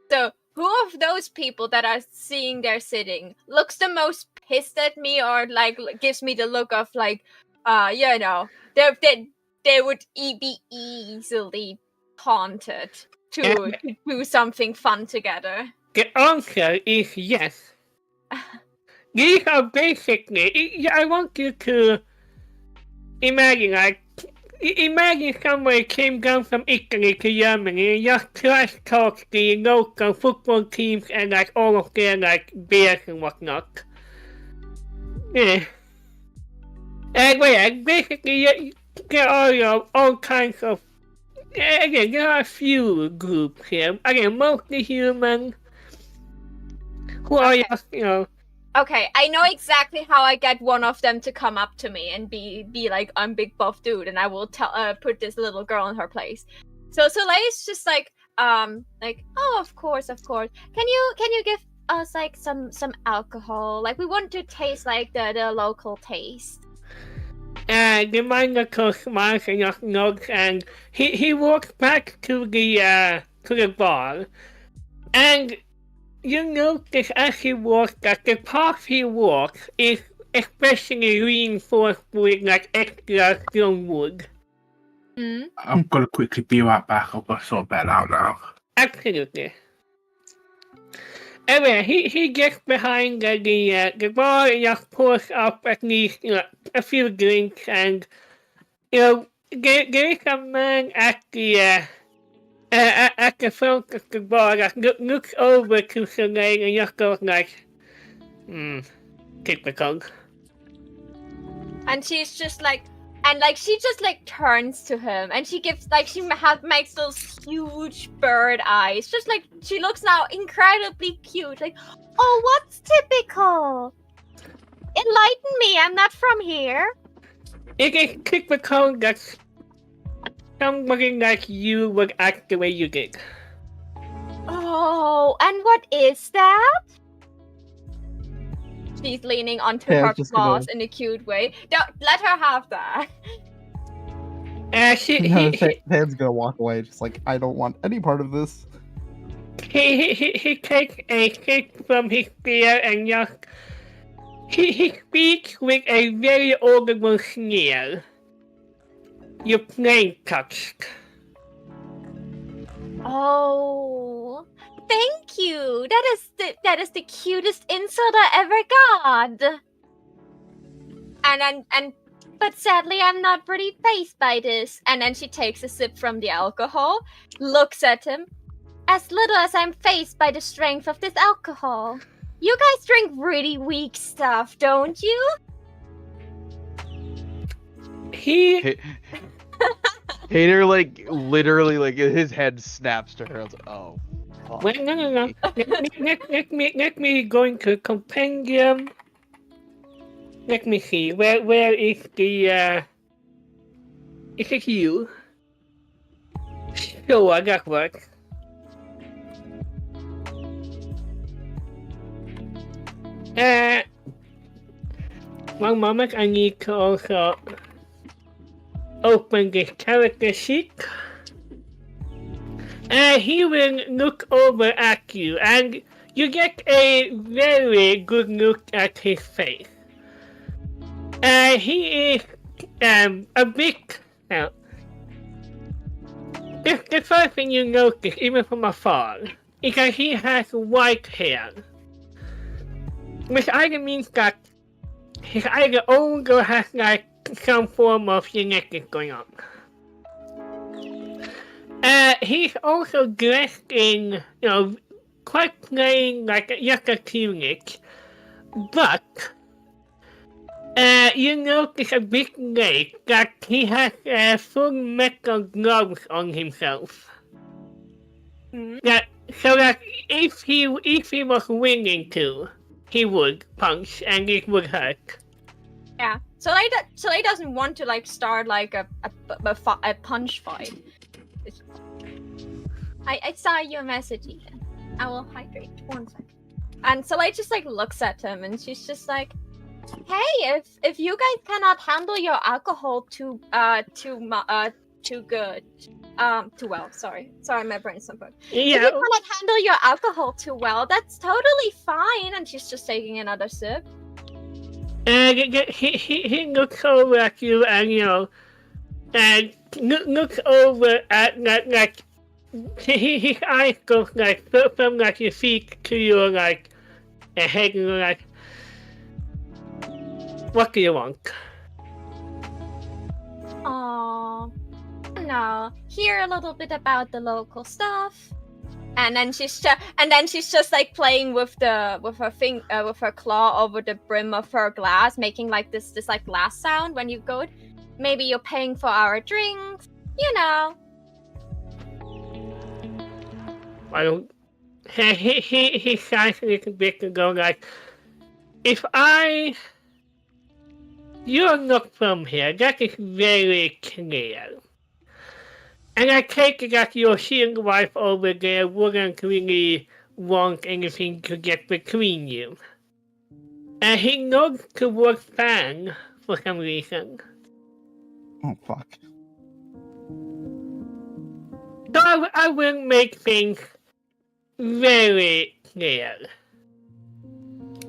S2: So, who of those people that are seeing they're sitting looks the most pissed at me, or gives me the look of they would be easily taunted to do something fun together?
S5: The answer is yes. These are basically, I want you to imagine, imagine somebody came down from Italy to Germany and just trash talked the local football teams and all of their beers and whatnot. Yeah. And basically there are all kinds of, again, there are a few groups here. Again, mostly human, who are just,
S2: Okay, I know exactly how I get one of them to come up to me and be like, I'm big buff dude, and I will put this little girl in her place. So Soleil's just oh, of course. Can you give us some alcohol? We want to taste the local taste.
S5: The manga smiles and just nods, and he walks back to the bar, and you notice as he walks that the path he walks is especially reinforced with extra strong wood.
S4: I'm gonna quickly be right back. I've got to sort that out now.
S5: Absolutely. Anyway, he gets behind the bar and just pours up at least a few drinks, and there is a man at the front of the bar that looks over to Soleil and just goes typical.
S2: And she's just she just turns to him, and she gives makes those huge bird eyes. Just she looks now incredibly cute. Oh, what's typical? Enlighten me. I'm not from here.
S5: It is typical that somebody like you would act the way you did.
S2: Oh, and what is that? She's leaning onto her claws in a cute way. Don't let her have that.
S3: Pan's gonna walk away, just I don't want any part of this.
S5: He takes a sip from his beer and just he speaks with a very audible sneer. You're plain touched.
S2: Oh, thank you. That is the cutest insult I ever got. But sadly, I'm not really fazed by this. And then she takes a sip from the alcohol, looks at him. As little as I'm fazed by the strength of this alcohol. You guys drink really weak stuff, don't you?
S9: Hater, literally, his head snaps to her. I was like, oh. Fuck.
S5: Wait, no. Let me go into compendium. Let me see. Where is the Is it you? Sure, that works. One moment, I need to also open this character sheet. He will look over at you, and you get a very good look at his face. He is a bit. The first thing you notice, even from afar, is that he has white hair, which either means that he's either old or has like some form of genetics going on. He's also dressed in, quite plain, like just a tunic, but you notice a bit late that he has full metal gloves on himself. So that if he was willing to, he would punch and it would hurt.
S2: Yeah. So he doesn't want to like start like a punch fight. I saw your message, Ethan. I will hydrate 1 second. And Soleil just like looks at him and she's just like, hey, if you guys cannot handle your alcohol too well, sorry, my brain's not good.
S5: Yeah.
S2: If you cannot handle your alcohol too well, that's totally fine. And she's just taking another sip.
S5: He looks over at you and and looks over at like his eyes go like from like your feet to your like head, and you're like, what do you want?
S2: No, hear a little bit about the local stuff, and then she's just like playing with her claw over the brim of her glass, making like this like glass sound when you go. Maybe you're paying for our drinks,
S5: I don't. He sighs a little bit and go like, you're not from here. That is very clear. And I take it that your shield wife over there wouldn't really want anything to get between you. And he nods towards Fang for some reason.
S3: Oh, fuck.
S5: So I will make things very clear.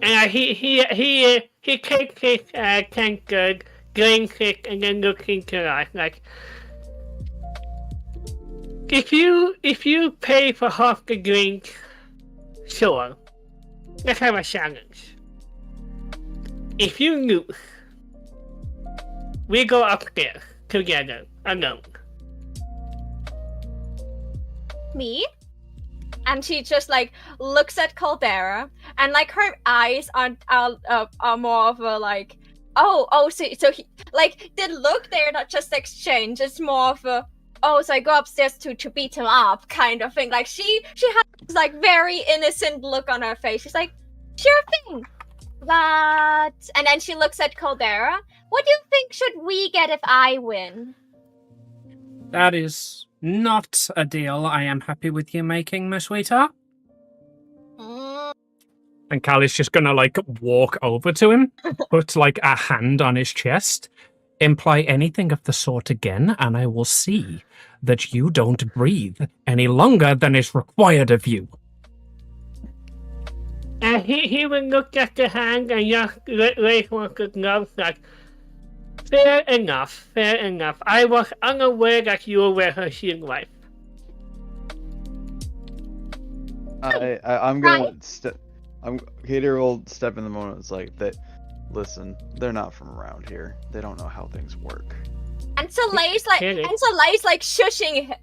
S5: And he takes his tankard, drinks it, and then looks into us like, if you pay for half the drink, sure, let's have a challenge. If you lose, we go upstairs together, alone.
S2: Me? And she just like looks at Caldera, and like her eyes are more of a like, so he, like the look there, not just exchange. It's more of a, so I go upstairs to beat him up kind of thing. Like she has this like very innocent look on her face. She's like, sure thing. But and then she looks at Caldera. What do you think should we get if I win?
S1: That is not a deal I am happy with you making, my sweetheart. And Callie's just gonna like walk over to him, put like a hand on his chest, imply anything of the sort again, and I will see that you don't breathe any longer than is required of you.
S5: He will look at the hand and just raise one good glove like, fair enough. I was unaware that you were her shield wife.
S9: I'm gonna Kater will step in the moment. It's like that. Listen, they're not from around here. They don't know how things work.
S2: And Soleil's like shushing.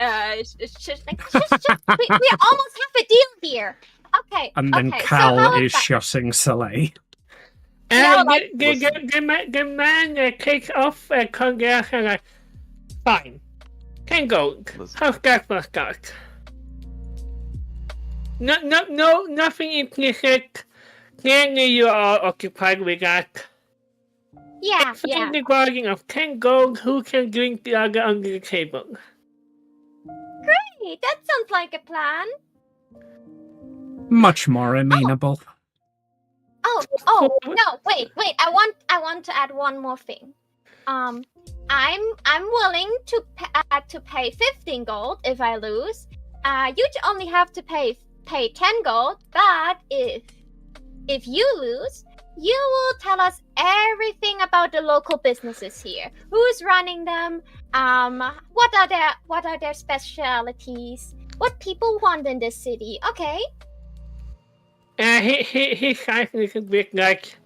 S2: Shush. We almost have a deal here. Okay.
S1: And then
S2: okay,
S1: Cal
S2: so
S1: is shushing Soleil.
S5: The man takes off Congress and like, fine. 10 gold. How's that for a start? No, nothing implicit. Clearly you are occupied with that.
S2: Yeah,
S5: Find the bargain of 10 gold. Who can drink the other under the table?
S2: Hey, that sounds like a plan.
S1: Much more amenable.
S2: Oh, no, wait. I want to add one more thing. I'm willing to pay 15 gold if I lose. You only have to pay 10 gold, but if you lose, you will tell us everything about the local businesses here. Who's running them? What are their specialities? What people want in this city? Okay.
S5: His eyes a little bit like,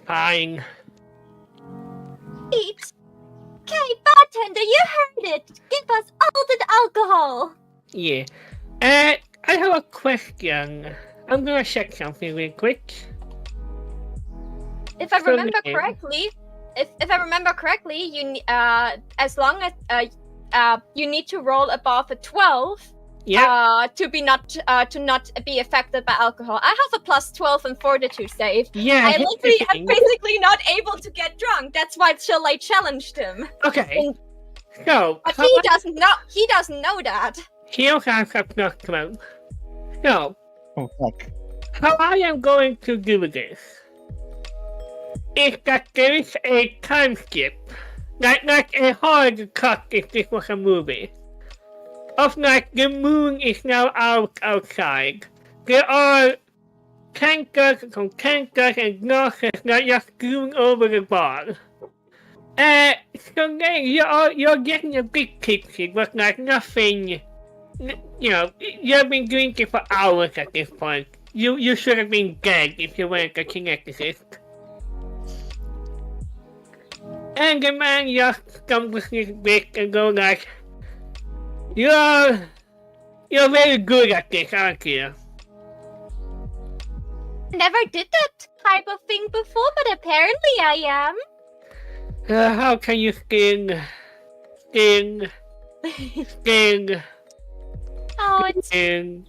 S5: fine.
S2: Eat. Okay, bartender, you heard it. Give us all the alcohol.
S5: Yeah. I have a question. I'm gonna check something real quick.
S2: If I
S5: So
S2: remember
S5: then-
S2: correctly, if I remember correctly, as long as you need to roll above a 12.
S5: Yeah.
S2: To not be affected by alcohol. I have a plus 12 and fortitude save.
S5: Yeah.
S2: I literally am basically not able to get drunk. That's why I challenged him.
S5: Okay. So,
S2: But he doesn't know. He doesn't know that.
S5: here's how I've not come. So,
S3: Oh fuck.
S5: how I am going to do this is that there is a time skip, like a hard cut if this was a movie. Of like the moon is now outside. There are tankers and glasses that just strewn over the bar. So then you're getting a bit tipsy, but like nothing. You know, you've been drinking for hours at this point. You should have been dead if you weren't a kineticist. And the man just stumbles his bit and goes like, You're very good at this, aren't you?
S2: Never did that type of thing before, but apparently I am.
S5: How can you sting?
S2: Oh, it's
S5: And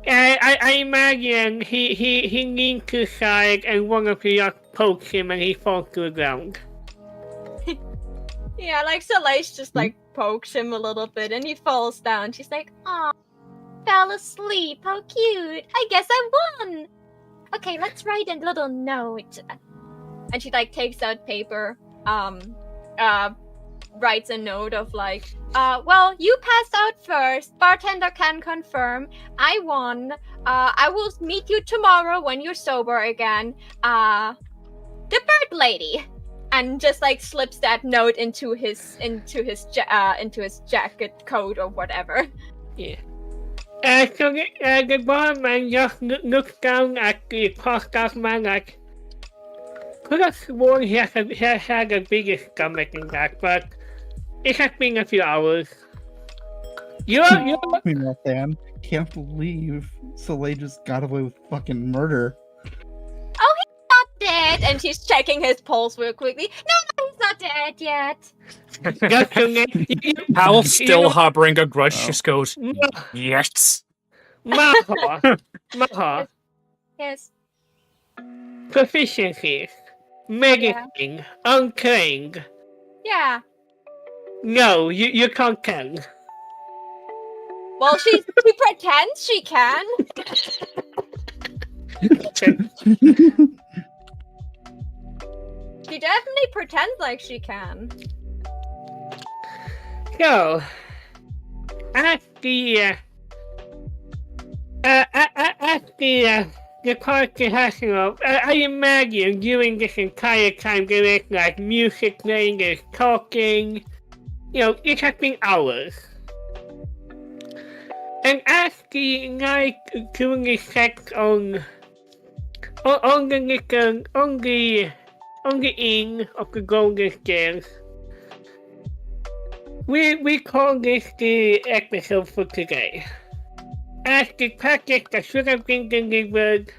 S5: I imagine he leans to the side and one of you just pokes him and he falls to the ground.
S2: yeah. Like Soleil's just like pokes him a little bit, and he falls down. She's like, "Aw, fell asleep. How cute. I guess I won. Okay, let's write a little note." And she like takes out paper. Writes a note of like, well, you passed out first. Bartender can confirm. I won. I will meet you tomorrow when you're sober again. The bird lady. And just like slips that note into his jacket coat or whatever.
S5: Yeah. So the barman just looks down at the passed out man like, could have sworn he had a bigger stomach than that, but it has been a few hours. You're
S3: Meanwhile, Sam, can't believe Soleil just got away with fucking murder.
S2: Oh, he's not dead. And she's checking his pulse real quickly. No, he's not dead yet.
S5: just to let
S1: Hal still harboring a grudge just goes, yes.
S5: Maha,
S2: Yes.
S5: proficiencies, medicine, untrained.
S2: Yeah.
S5: No, you can't tell.
S2: Well, she pretends she can. She definitely pretends like she can.
S5: So, at the party has, I imagine during this entire time there is like music playing, there's talking, it has been hours. And as the night truly sets on the inn of the Golden Stairs, we call this the episode for today. As the package that should have been delivered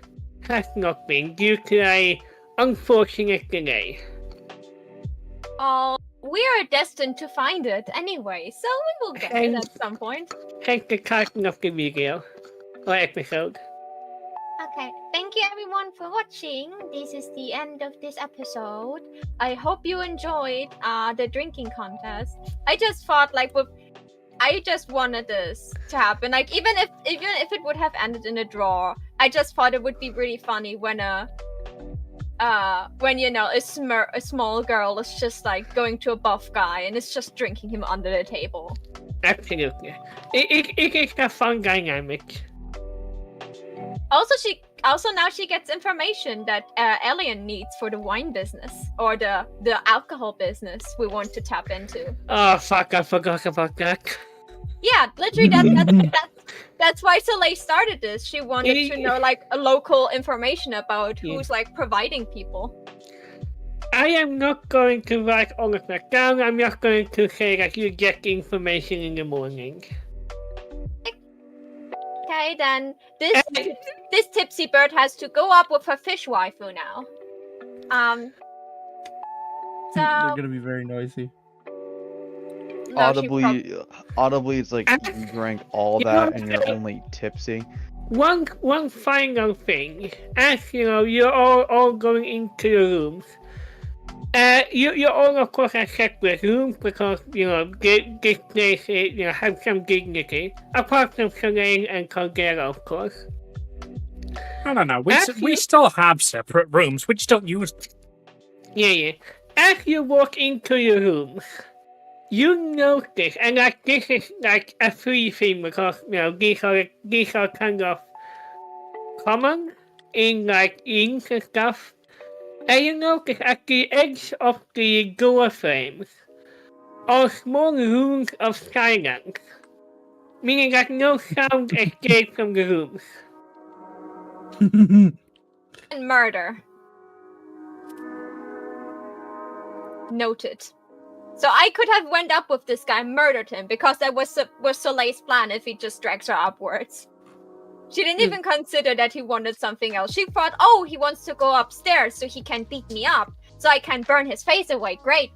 S5: has not been due to an unfortunate delay.
S2: Oh, we are destined to find it anyway, so we will get it at some point.
S5: Hence the title of the video or episode.
S2: Okay, thank you everyone for watching. This is the end of this episode. I hope you enjoyed the drinking contest. I just thought I just wanted this to happen. Like even if it would have ended in a draw, I just thought it would be really funny when a small girl is just like going to a buff guy and is just drinking him under the table.
S5: Absolutely. It is a fun dynamic.
S2: Also now she gets information that Alien needs for the wine business or the alcohol business we want to tap into.
S5: Oh fuck! I forgot about that.
S2: Yeah, literally that's why Soleil started this. She wanted to know like a local information about who's like providing people.
S5: I am not going to write all of that down. I'm just going to say that you get the information in the morning.
S2: Okay, then this tipsy bird has to go up with her fish waifu now. So
S3: They're gonna be very noisy.
S2: no,
S9: Audibly, it's like you drank all that and you're only tipsy.
S5: One final thing. As you know, you're all going into your rooms. You're all of course at separate rooms because this place has some dignity. Apart from Soleil and Caldera, of course.
S1: I don't know. We still have separate rooms. We just don't use them.
S5: Yeah. As you walk into your rooms, you notice, and like this is like a free thing because these are kind of common in like inns and stuff. And you notice at the edge of the door frames are small rooms of silence, meaning that no sound escapes from the rooms.
S2: and murder. Noted. So I could have went up with this guy, murdered him, because that was Soleil's plan if he just drags her upwards. She didn't even consider that he wanted something else. She thought, oh, he wants to go upstairs so he can beat me up, so I can burn his face away. Great.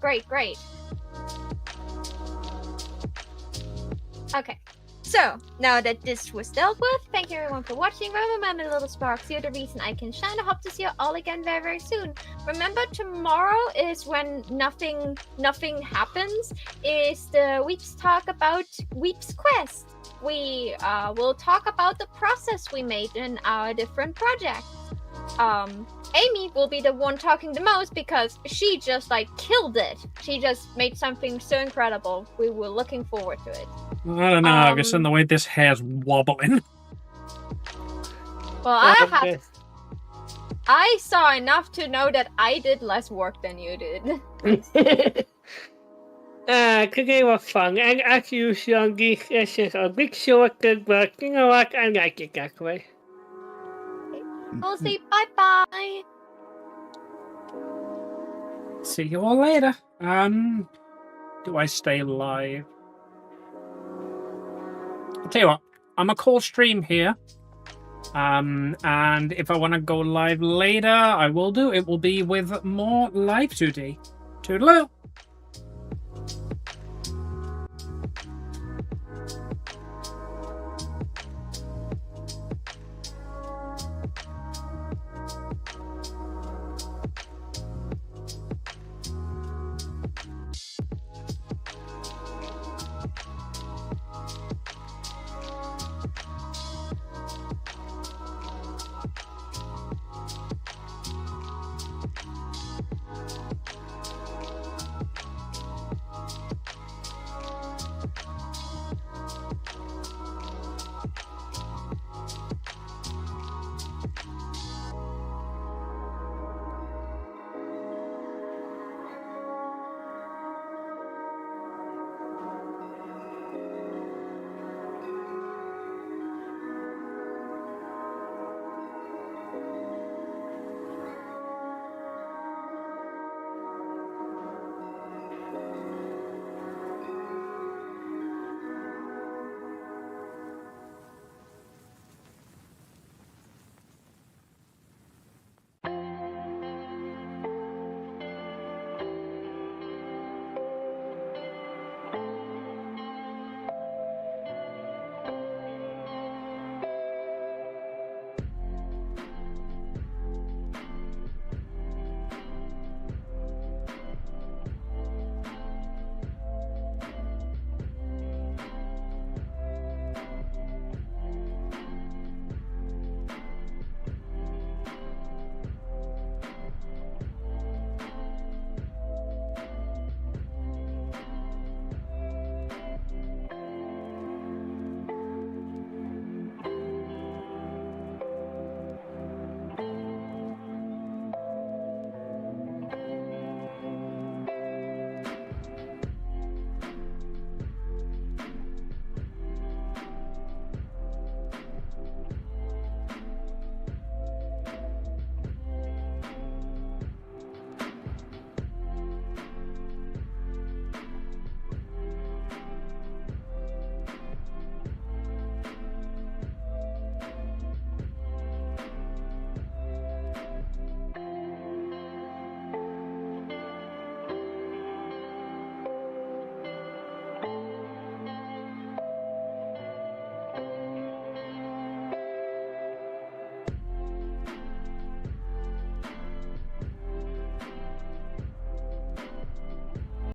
S2: Okay. So, now that this was dealt with, thank you everyone for watching. Remember, my little sparks, you're the reason I can shine. I hope to see you all again very, very soon. Remember, tomorrow is when nothing happens, is the Weeps Talk about Weeps Quest. We will talk about the process we made in our different projects. Amy will be the one talking the most because she just killed it. She just made something so incredible. We were looking forward to it.
S1: I don't know, August, and the way this hair's wobbling.
S2: Well, I saw enough to know that I did less work than you did.
S5: Today was fun, and as usual, these sessions are a bit shorter, but you know what? I like it that way.
S2: We'll say bye-bye.
S1: See you all later. Do I stay live? I'll tell you what, I'm a call stream here. And if I want to go live later, I will do. It will be with more live 2D. Toodaloo!